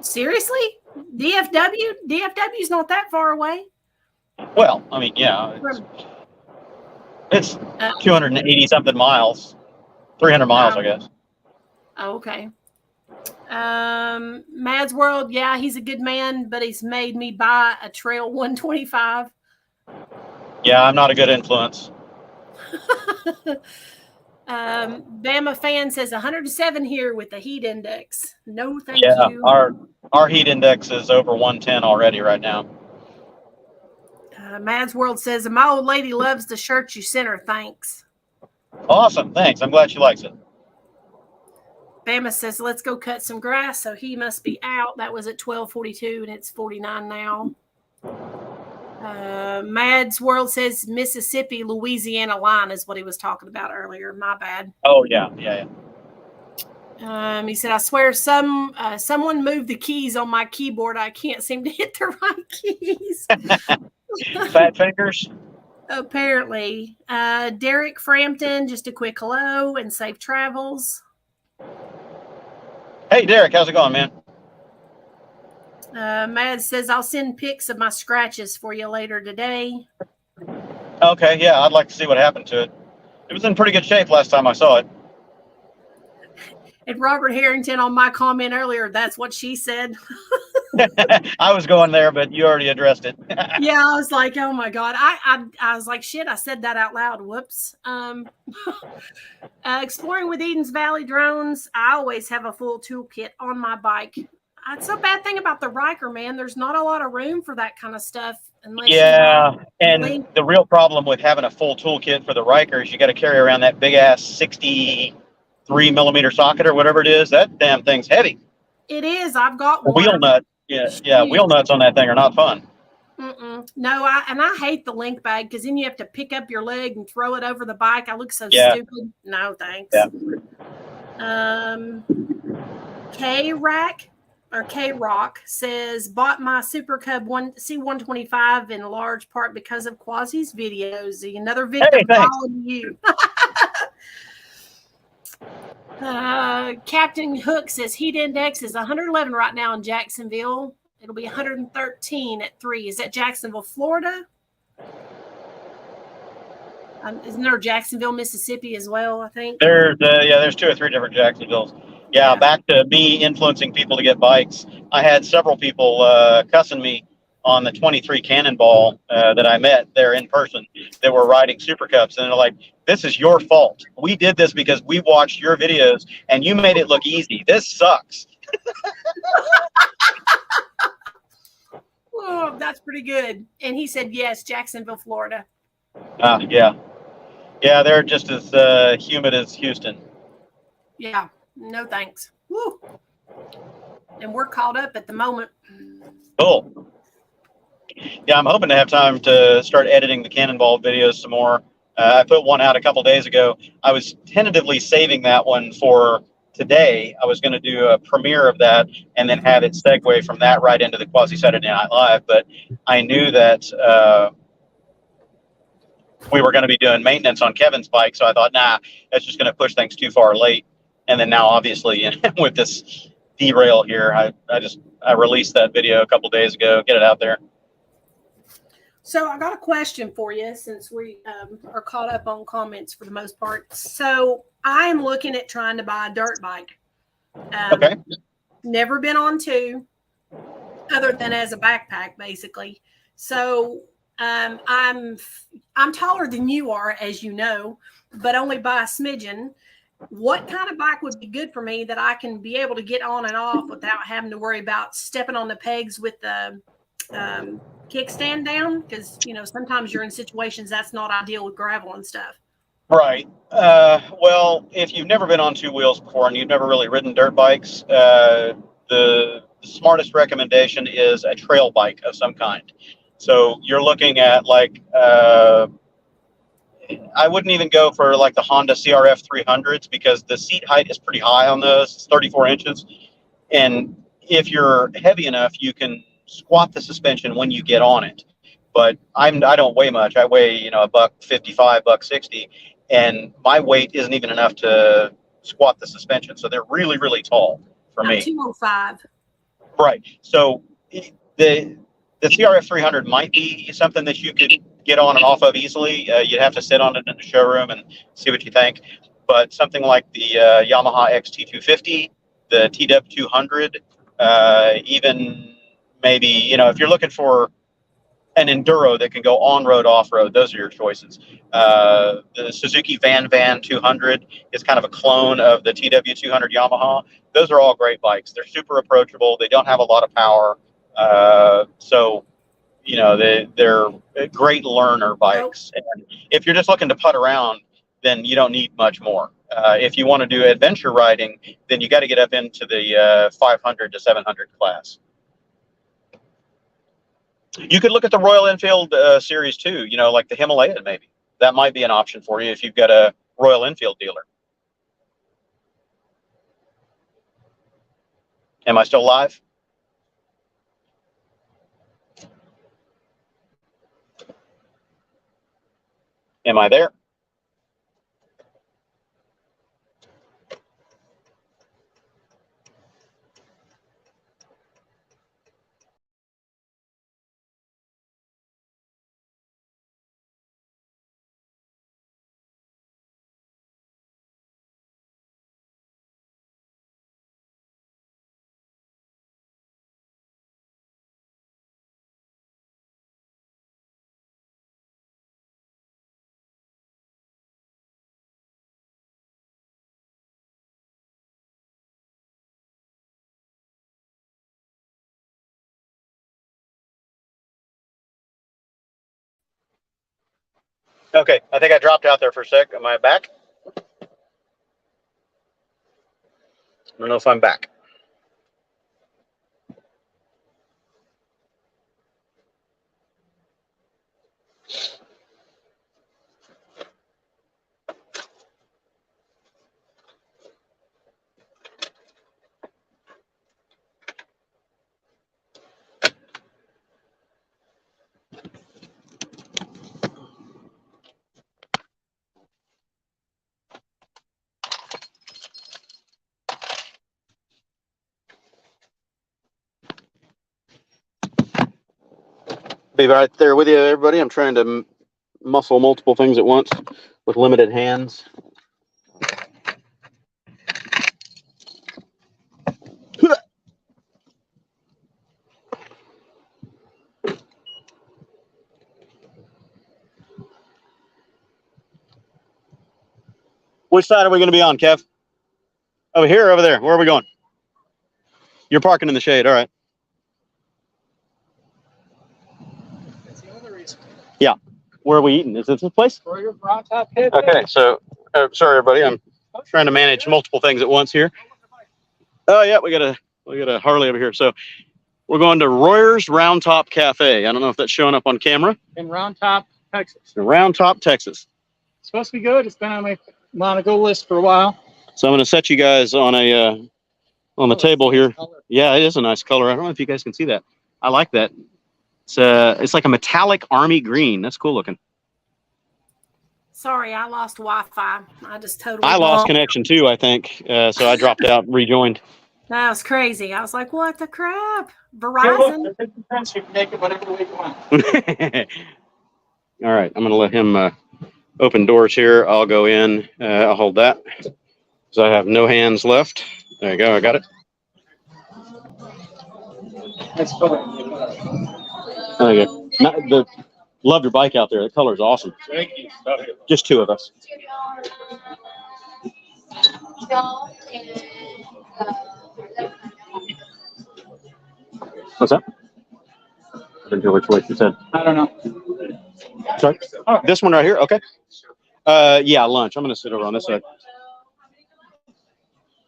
Seriously? DFW's not that far away. Well, I mean, yeah, it's 280 something miles, 300 miles, I guess. Oh, okay. Mad's World, yeah, he's a good man, but he's made me buy a Trail 125. Yeah, I'm not a good influence. Bama fan says 107 here with the heat index. No, thank you. Our heat index is over 110 already right now. Mad's World says my old lady loves the shirt you sent her. Thanks. Awesome, thanks. I'm glad she likes it. Bama says let's go cut some grass. So he must be out. That was at 12:42 and it's 49 now. Mad's World says Mississippi, Louisiana line is what he was talking about earlier. My bad. Oh yeah. He said, I swear someone moved the keys on my keyboard. I can't seem to hit the right keys. Fat fingers. Apparently. Derek Frampton, just a quick hello and safe travels. Hey Derek, how's it going, man? Mad says I'll send pics of my scratches for you later today. Okay, yeah, I'd like to see what happened to it. It was in pretty good shape last time I saw it. And Robert Harrington on my comment earlier, that's what she said. I was going there, but you already addressed it. Yeah, I was like, oh my God. I was like, shit, I said that out loud. Whoops. Exploring with Eden's Valley drones. I always have a full toolkit on my bike. That's a bad thing about the Riker, man. There's not a lot of room for that kind of stuff unless Yeah, and link. the real problem with having a full toolkit for the Riker is you got to carry around that big ass 63 millimeter socket or whatever it is. That damn thing's heavy. It is. I've got The one. wheel nut, yeah, wheel nuts on that thing are not fun. No, I hate the link bag because then you have to pick up your leg and throw it over the bike. I look so Yeah. stupid. No, thanks. Yeah. K-Rack or K-Rock says, bought my Super Cub C125 in large part because of Quasi's videos. Another victim following you. Captain Hook says heat index is 111 right now in Jacksonville. It'll be 113 at 3. Is that Jacksonville, Florida? Isn't there Jacksonville, Mississippi as well, I think? There's 2 or 3 different Jacksonvilles. Yeah, back to me influencing people to get bikes. I had several people cussing me on the 23 Cannonball that I met there in person that were riding Super Cups. And they're like, this is your fault. We did this because we watched your videos and you made it look easy. This sucks. Oh, that's pretty good. And he said, yes, Jacksonville, Florida. Yeah. Yeah, they're just as humid as Houston. Yeah, no thanks. Woo. And we're caught up at the moment. Cool. Yeah, I'm hoping to have time to start editing the Cannonball videos some more. I put one out a couple days ago. I was tentatively saving that one for today. I was going to do a premiere of that and then have it segue from that right into the Quasi Saturday Night Live. But I knew that we were going to be doing maintenance on Kevin's bike, so I thought, nah, that's just going to push things too far late. And then now, obviously, with this derail here, I released that video a couple days ago. Get it out there. So I got a question for you since we are caught up on comments for the most part. So I'm looking at trying to buy a dirt bike. Okay. Never been on two, other than as a backpack, basically. So I'm taller than you are, as you know, but only by a smidgen. What kind of bike would be good for me that I can be able to get on and off without having to worry about stepping on the pegs with the kickstand down? Because, sometimes you're in situations that's not ideal with gravel and stuff. Right. Well, if you've never been on 2 wheels before and you've never really ridden dirt bikes, the smartest recommendation is a trail bike of some kind. So you're looking at I wouldn't even go for like the Honda CRF 300s because the seat height is pretty high on those. It's 34 inches. And if you're heavy enough, you can squat the suspension when you get on it. But I don't weigh much. I weigh, $155, $160, and my weight isn't even enough to squat the suspension. So they're really, really tall for me. 205. Right. So the CRF 300 might be something that you could get on and off of easily. You'd have to sit on it in the showroom and see what you think. But something like the Yamaha XT250, the TW200, even maybe, if you're looking for an enduro that can go on-road, off-road, those are your choices. The Suzuki Van 200 is kind of a clone of the TW200 Yamaha. Those are all great bikes. They're super approachable. They don't have a lot of power. So, they're great learner bikes. And if you're just looking to putt around, then you don't need much more. If you want to do adventure riding, then you got to get up into the 500 to 700 class. You could look at the Royal Enfield series too, like the Himalaya maybe. That might be an option for you if you've got a Royal Enfield dealer. Am I still live? Am I there? Okay, I think I dropped out there for a sec. Am I back? I don't know if I'm back. Be right there with you, everybody. I'm trying to muscle multiple things at once with limited hands. Which side are we going to be on, Kev? Over here or over there? Where are we going? You're parking in the shade. All right. That's the other reason. Yeah. Where are we eating? Is this place? For your Round Top Cafe. Okay. So, sorry, everybody. I'm trying to manage multiple things at once here. Oh, yeah. We got a Harley over here. So we're going to Royer's Round Top Cafe. I don't know if that's showing up on camera. In Round Top, Texas. Round Top, Texas. It's supposed to be good. It's been on my go list for a while. So I'm going to set you guys on a on the table here. Yeah, it is a nice color. I don't know if you guys can see that. I like that. It's like a metallic army green. That's cool looking. Sorry, I lost Wi-Fi. I just totally. I lost connection too, I think. So I dropped out, rejoined. That was crazy. I was like, "What the crap?" Verizon. You can make it whatever way you want. All right, I'm going to let him open doors here. I'll go in. I'll hold that. So I have no hands left. There you go. I got it. That's cool. There you go. Love your bike out there. The color is awesome. Thank you. Just two of us. What's that? I didn't hear which way she said. I don't know. Sorry? Oh. This one right here? Okay. Yeah, lunch. I'm going to sit over on this side.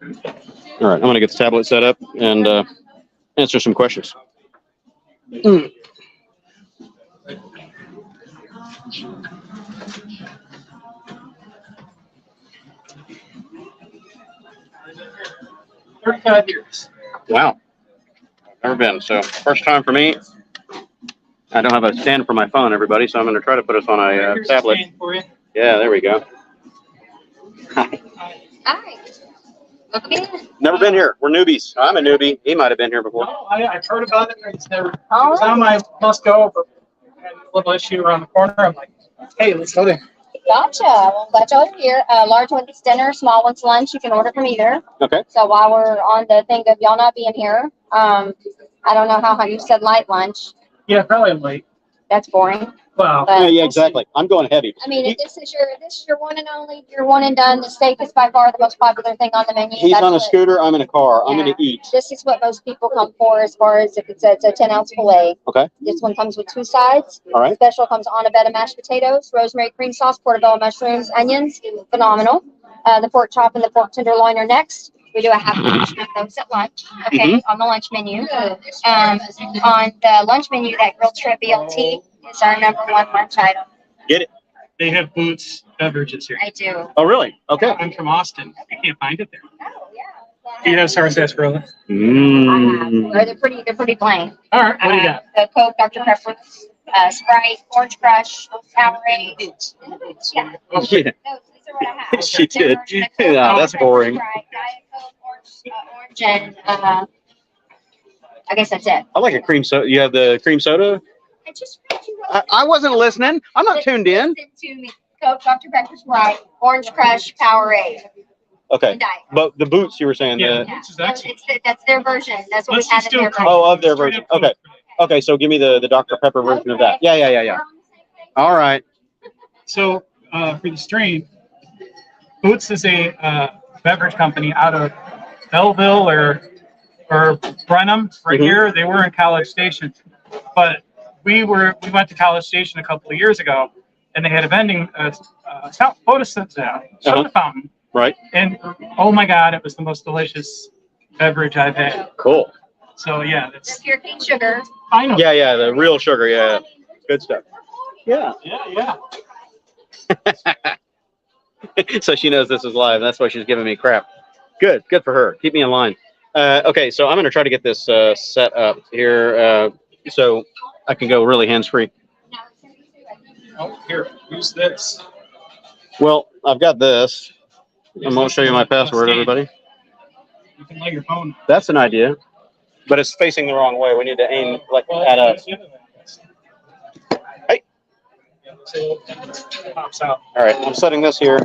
All right. I'm going to get the tablet set up and answer some questions. $35 years. Wow. I've never been. So first time for me. I don't have a stand for my phone, everybody, so I'm going to try to put us on a Here's tablet. a stand for you. Yeah, there we go. Hi. Hi. Welcome in. Never been here. We're newbies. I'm a newbie. He might have been here before. No, I've heard about it. It's never. It was on my must go, but I had a little issue around the corner. I'm like, hey, let's go there. Gotcha. Well, glad y'all are here. Large one's dinner, small one's lunch. You can order from either. Okay. So while we're on the thing of y'all not being here, I don't know how you said light lunch. Yeah, probably late. That's boring. Wow. But Yeah, exactly. I'm going heavy. I mean, if this is your one and only, your one and done. The steak is by far the most popular thing on the menu. He's That's on a what- scooter. I'm in a car. I'm Yeah. going to eat. This is what most people come for as far as if it's a 10-ounce filet. Okay. This one comes with two sides. All right. Special comes on a bed of mashed potatoes, rosemary cream sauce, portobello mushrooms, onions. Phenomenal. The pork chop and the pork tenderloin are next. We do a half portion of those at lunch, okay, on the lunch menu. On the lunch menu, that grilled shrimp BLT is our #1 lunch item. Get it. They have Boots beverages here. I do. Oh, really? Okay. I'm from Austin. I can't find it there. Oh, yeah. Do you have sour sarsaparilla? Or they're pretty plain. All right. What do you got? The Coke, Dr. Pepper, Sprite, Orange Crush, Powerade. Yeah. Yeah. Those, these are what I have. She did. The Coke, Yeah, Dr. that's Pepper, boring. Sprite, Diet Coke, Orange, and I guess that's it. I like a cream soda. You have the cream soda? I just read you what I wasn't listening. I'm not tuned in. Listen to me. Coke, Dr. Pepper, Sprite, Orange Crush, Powerade, Okay. and Diet. But the boots you were saying. Yeah. Yeah. Which is excellent. That's their version. That's what Let's we have just in do their a version. Oh, of their version. Okay. Okay, so give me the Dr. Pepper version of that. Yeah. We're on the same page. All right. So for the stream, Boots is a beverage company out of Belleville or Brenham right Mhm. here. They were in College Station, but we went to College Station a couple of years ago, and they had a vending soda fountain. Right. And oh my God, it was the most delicious beverage I've had. Cool. So yeah, The that's pure cane sugar. I know. Yeah, the real sugar. Yeah, good stuff. Yeah. Yeah. So she knows this is live. That's why she's giving me crap. Good for her. Keep me in line. Okay, so I'm going to try to get this set up here so I can go really hands-free. Oh, here, use this. Well, I've got this. I'm going to show you my password, everybody. You can lay your phone. That's an idea, but it's facing the wrong way. We need to aim like at a. Hey. So it pops out. All right, I'm setting this here.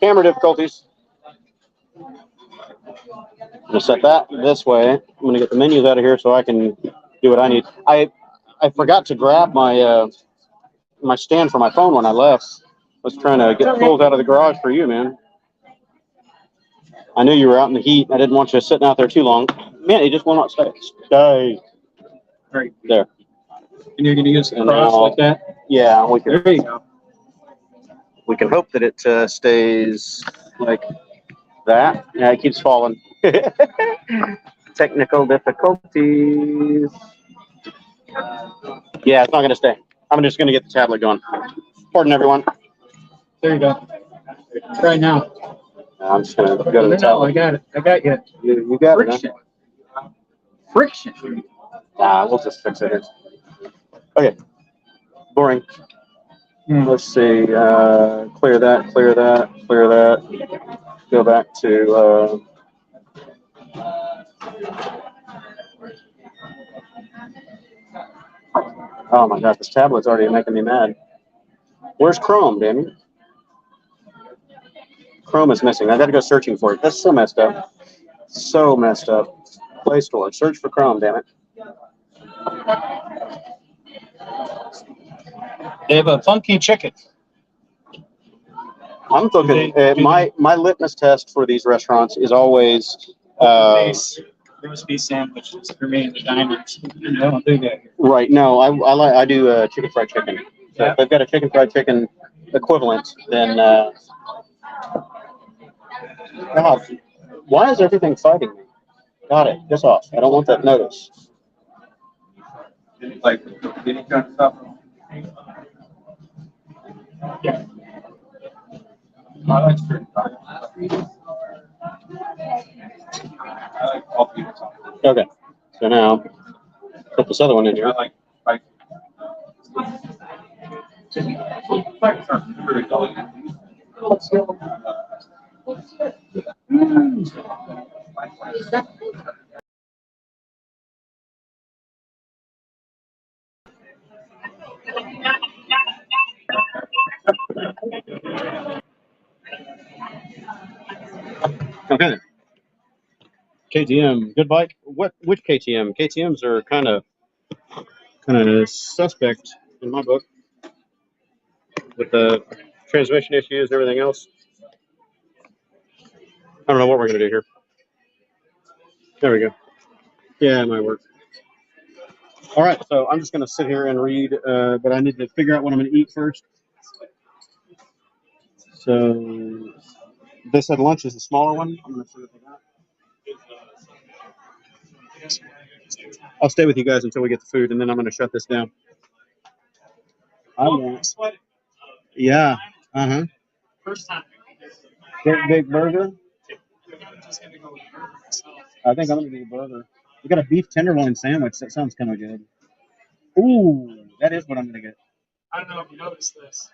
Camera difficulties. I'm going to set that this way. I'm going to get the menus out of here so I can do what I need. I forgot to grab my my stand for my phone when I left. I was trying to get tools out of the garage for you, man. I knew you were out in the heat. I didn't want you sitting out there too long. Man, it just will not stay. Stay. Right There. And you're going to use the And cross now- like that? Yeah, we can. There you go. We can hope that it stays like that. Yeah, it keeps falling. Technical difficulties. Yeah, it's not going to stay. I'm just going to get the tablet going. Pardon, everyone. There you go. Try now. I'm just going to go to the No, I tablet. got it. I got you. You got it. Friction. Friction. Nah, we'll just fix it here. Okay. Boring. Let's see. Clear that. Clear that. Clear that. Go back to. Oh my gosh, this tablet's already making me mad. Where's Chrome, damn it? Chrome is missing. I got to go searching for it. That's so messed up. So messed up. Play Store. Search for Chrome, damn it. They have a funky chicken. I'm thinking my litmus test for these restaurants is always Roast beef sandwiches for me in the diners. I don't do that here. right. No, I do chicken fried chicken. So if they've got a chicken fried chicken equivalent, then God, why is everything fighting me? Got it. Piss off. I don't want that notice. Like, did he turn stuff? Yeah. I like certain types. I like coffee or something. Okay. So now put this other one in I here. like spicy. Spicy are very delicate. Okay. KTM, good bike. Which KTM? KTM's are kind of suspect in my book with the transmission issues and everything else. I don't know what we're gonna do here. There we go. Yeah, it might work. All right, so I'm just gonna sit here and read, but I need to figure out what I'm gonna eat first. So they said lunch is the smaller one. I'm gonna see what they got. I'll stay with you guys until we get the food, and then I'm gonna shut this down. I want. Yeah. First time. Big burger. I think I'm gonna do a burger. We got a beef tenderloin sandwich. That sounds kind of good. Ooh, that is what I'm gonna get. I don't know if you noticed this.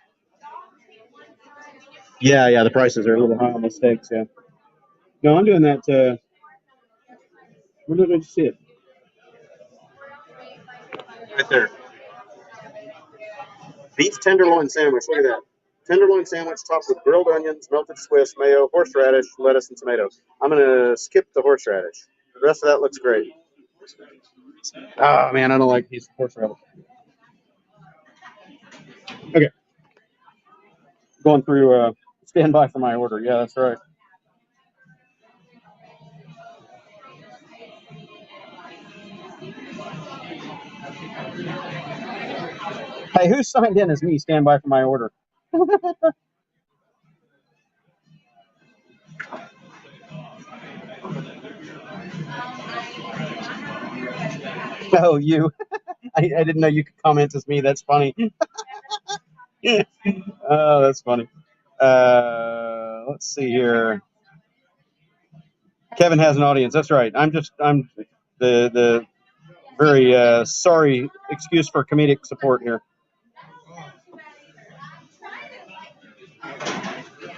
Yeah. The prices are a little high on the steaks. Yeah. No, I'm doing that. Where did I see it? Right there. Beef tenderloin sandwich. Look at that. Tenderloin sandwich topped with grilled onions, melted Swiss, mayo, horseradish, lettuce, and tomatoes. I'm gonna skip the horseradish. The rest of that looks great. Oh man, I don't like these horseradish. Okay. Going through. Stand by for my order. Yeah, that's right. Hey, who signed in as me? Stand by for my order. Oh, you. I didn't know you could comment as me. That's funny. Oh, that's funny. Let's see here. Kevin has an audience. That's right. I'm the very sorry excuse for comedic support here.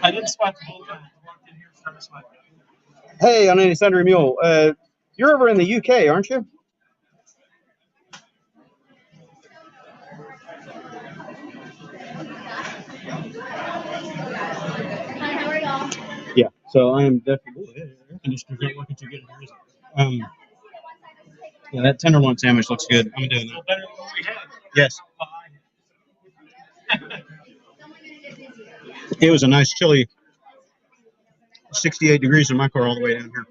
I didn't swipe the whole time. I walked in here, started swiping. Hey, on any Sundry Mule, you're over in the UK, aren't you? Yeah. So I am definitely. Air conditioner's not working too good here, is it? Yeah, that tenderloin sandwich looks good. I'm doing that. Better than what we had. Yes. It was a nice chilly 68 degrees in my car all the way down here.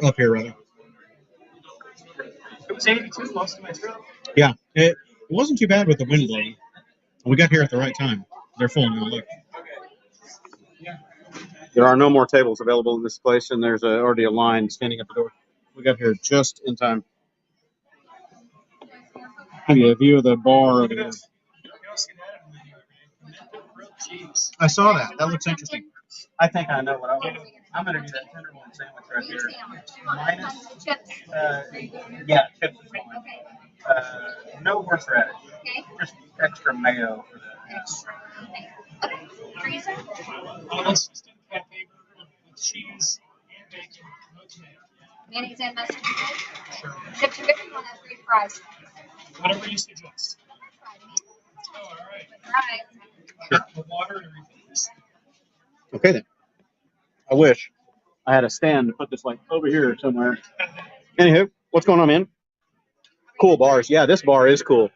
Up here, rather. It was 82 most of my trip. Yeah, it wasn't too bad with the wind blowing. We got here at the right time. They're full now, look. There are no more tables available in this place, and there's already a line standing at the door. We got here just in time. Give you a view of the bar over there. I saw that. That looks interesting. I think I know what I want. I'm going to do that tenderloin sandwich right here. Minus, yeah, chips is fine. No horseradish. Just extra mayo for the. Let's just do cafe burger with cheese and bacon, no tomato. Mayonnaise and mustard. Sure. Chips are good. You want that free fries? Whatever you suggest. Oh, all right. Right. The water and everything. Okay then. I wish I had a stand to put this like over here somewhere. Anywho, what's going on, man? Cool bars. Yeah, this bar is cool.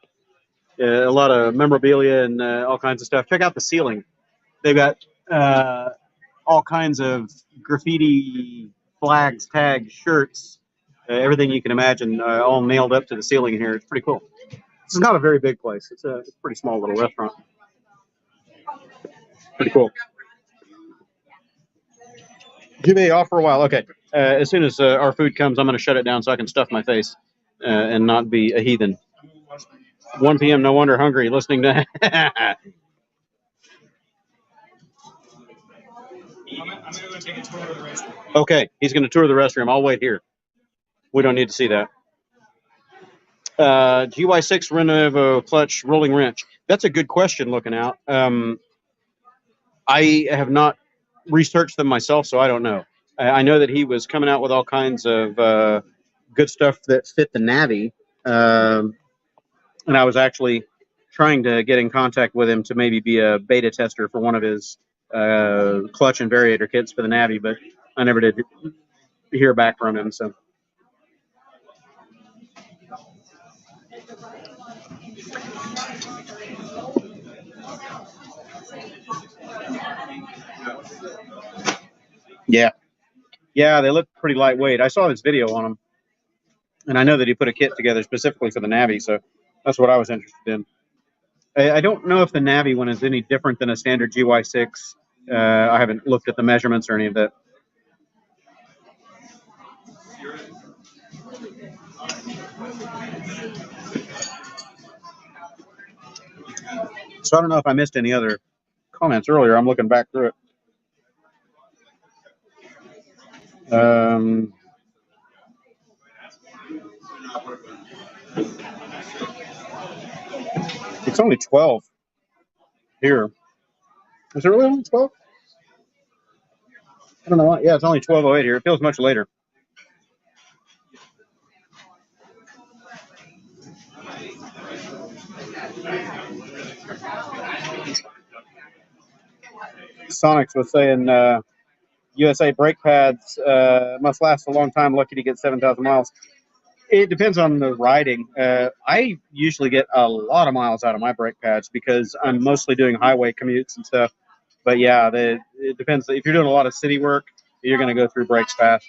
A lot of memorabilia and all kinds of stuff. Check out the ceiling. They've got all kinds of graffiti, flags, tags, shirts, everything you can imagine, all nailed up to the ceiling here. It's pretty cool. This is not a very big place. It's a pretty small little restaurant. Pretty cool. You may off for a while. Okay. As soon as our food comes, I'm going to shut it down so I can stuff my face and not be a heathen. 1 p.m. No wonder hungry. Listening to. I'm going to go take a tour of the restroom. Okay, he's going to tour the restroom. I'll wait here. We don't need to see that. GY6 Renovo clutch rolling wrench. That's a good question. Looking out. I have not researched them myself, so I don't know. I know that he was coming out with all kinds of good stuff that fit the Navy, and I was actually trying to get in contact with him to maybe be a beta tester for one of his clutch and variator kits for the Navy, but I never did hear back from him. So. Yeah, they look pretty lightweight. I saw this video on them, and I know that he put a kit together specifically for the Navy, so that's what I was interested in. I don't know if the Navy one is any different than a standard GY6. I haven't looked at the measurements or any of that. So I don't know if I missed any other comments earlier. I'm looking back through it. It's only 12 here. Is it really only 12? I don't know why. Yeah, it's only 12:08 here. It feels much later. Sonics was saying USA brake pads must last a long time. Lucky to get 7,000 miles. It depends on the riding. I usually get a lot of miles out of my brake pads because I'm mostly doing highway commutes and stuff. But yeah, it depends. If you're doing a lot of city work, you're going to go through brakes fast.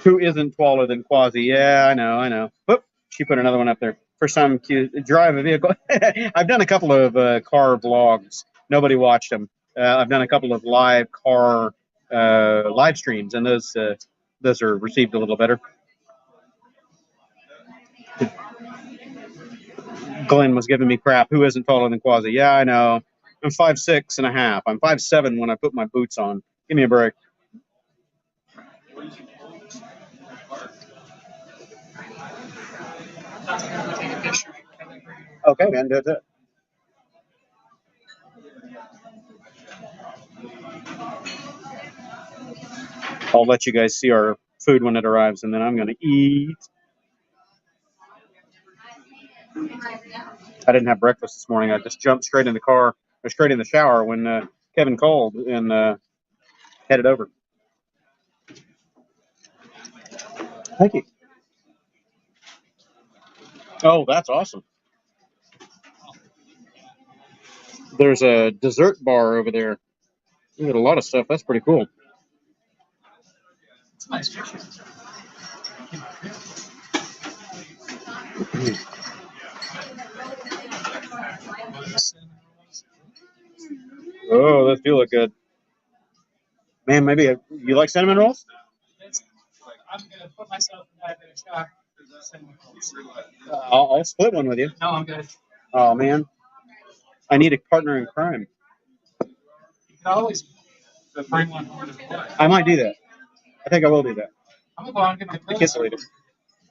Who isn't taller than Quasi? Yeah, I know. Whoop. She put another one up there. First time to drive a vehicle. I've done a couple of car vlogs. Nobody watched them. I've done a couple of live car live streams, and those are received a little better. Glenn was giving me crap. Who isn't taller than Quasi? Yeah, I know. I'm 5'6.5". I'm 5'7" when I put my boots on. Give me a break. Okay, man, do it. I'll let you guys see our food when it arrives, and then I'm going to eat. I didn't have breakfast this morning. I just jumped straight in the car, or straight in the shower when Kevin called and headed over. Thank you. Oh, that's awesome. There's a dessert bar over there. We got a lot of stuff. That's pretty cool. It's a nice picture. Oh, those do look good. Man, maybe you like cinnamon rolls? I'm gonna put myself in diabetic shock. I'll split one with you. No, I'm good. Oh man, I need a partner in crime. You can always bring one over. I might do that. I think I will do that. I'm gonna go out and get my The kids will eat it.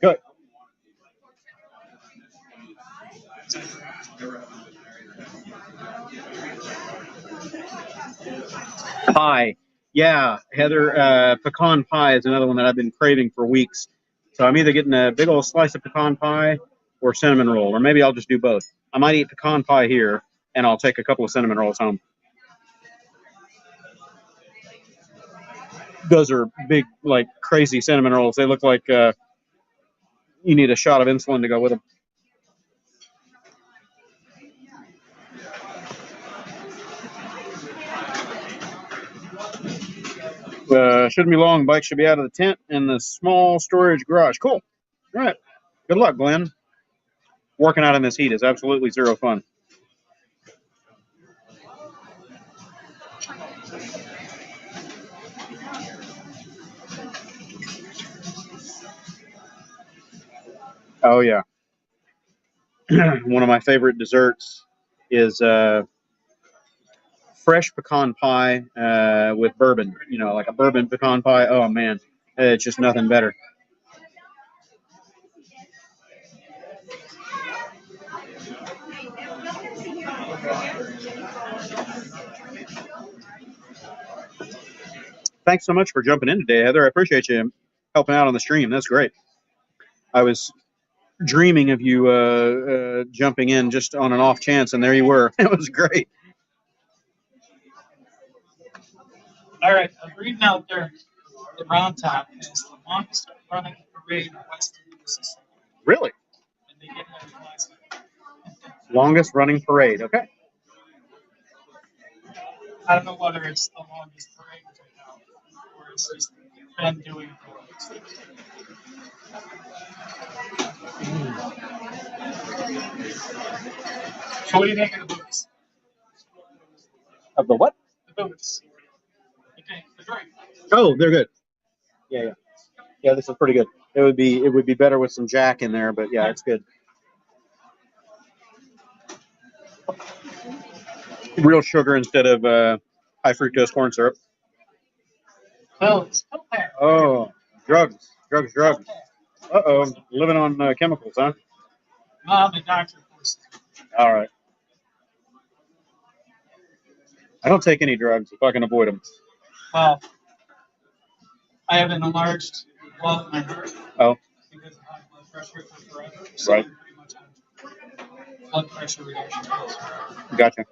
Good. Pie. Yeah, Heather, pecan pie is another one that I've been craving for weeks. So I'm either getting a big old slice of pecan pie or cinnamon roll, or maybe I'll just do both. I might eat pecan pie here, and I'll take a couple of cinnamon rolls home. Those are big, like crazy cinnamon rolls. They look like you need a shot of insulin to go with them. Shouldn't be long. Bike should be out of the tent in the small storage garage. Cool. All right. Good luck, Glenn. Working out in this heat is absolutely zero fun. Oh, yeah. One of my favorite desserts is fresh pecan pie with bourbon. You know, like a bourbon pecan pie. Oh, man. It's just nothing better. Thanks so much for jumping in today, Heather. I appreciate you helping out on the stream. That's great. I was dreaming of you jumping in just on an off chance, and there you were. It was great. All right, I'm reading out there. The Round Top is the longest running parade in Western Mississippi. Really? And they get that last night. Longest running parade. Okay. I don't know whether it's the longest parade right now or it's just been doing it for weeks. So what do you think of the boots? Of the what? The boots. Okay, the drink. Oh, they're good. Yeah. Yeah, this is pretty good. It would be better with some Jack in there, but yeah, it's good. Real sugar instead of high fructose corn syrup. Oh, it's okay. Oh, drugs. Uh-oh, living on chemicals, huh? I'm a doctor, of course. All right. I don't take any drugs if I can avoid them. Well, I have an enlarged wall in my heart. Oh. Because of high blood pressure for forever. So Right. I'm pretty much on blood pressure reduction pills forever. Gotcha.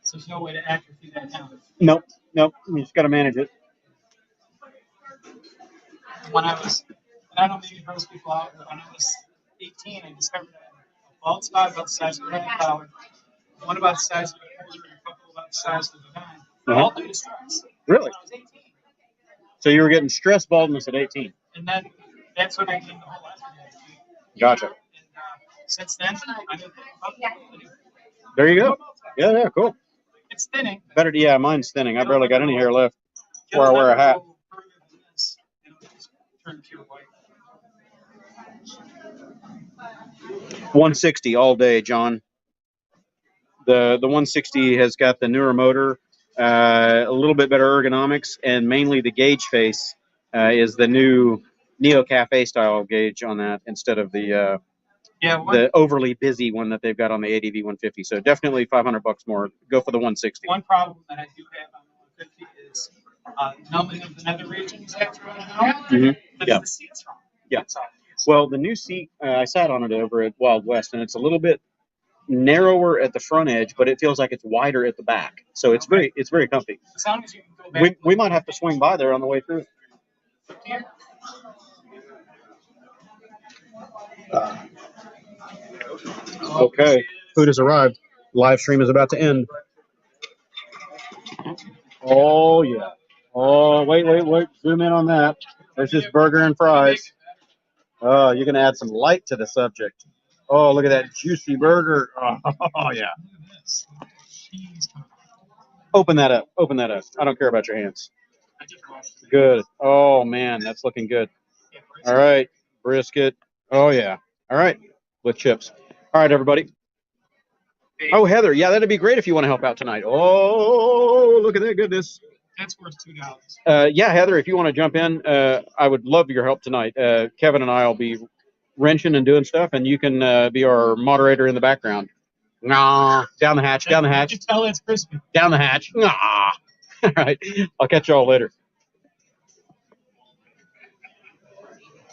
So there's no way to atrophy that now. Nope. You just got to manage it. When I was, and I don't mean to gross people out, but when I was 18, I discovered a bald spot about the size of a red collar, one about the size of a quarter, and a couple about the size of a dime. All due to stress. Really? When I was 18. So you were getting stress baldness at 18. And then that's when I gained the whole estrogen. Gotcha. And, since then, I know There you go. Yeah, cool. it's thinning. Better, yeah, mine's thinning. I barely got any hair left before I wear a hat. Turn pure white. 160 all day, John. The 160 has got the newer motor, a little bit better ergonomics, and mainly the gauge face is the new Neo Cafe style gauge on that instead of the overly busy one that they've got on the ADV150. So definitely $500 more. Go for the 160. One problem that I do have on the 150 is numbing of the nether regions after running out. But Yeah. the seat's wrong. Yeah. That's all. Well, the new seat, I sat on it over at Wild West, and it's a little bit narrower at the front edge, but it feels like it's wider at the back. So it's very comfy. As long as you can go back. We might have to swing by there on the way through. Okay, food has arrived. Live stream is about to end. Oh yeah. Oh wait. Zoom in on that. There's just burger and fries. Oh, you're gonna add some light to the subject. Oh, look at that juicy burger. Oh yeah. Open that up. I don't care about your hands. Good. Oh man, that's looking good. All right, brisket. Oh yeah. All right, with chips. All right, everybody. Oh, Heather, yeah, that'd be great if you want to help out tonight. Oh, look at that goodness. That's worth $2. Yeah, Heather, if you want to jump in, I would love your help tonight. Kevin and I will be wrenching and doing stuff, and you can be our moderator in the background. Nah, down the hatch. You can tell it's crispy. Down the hatch. Nah. All right, I'll catch you all later.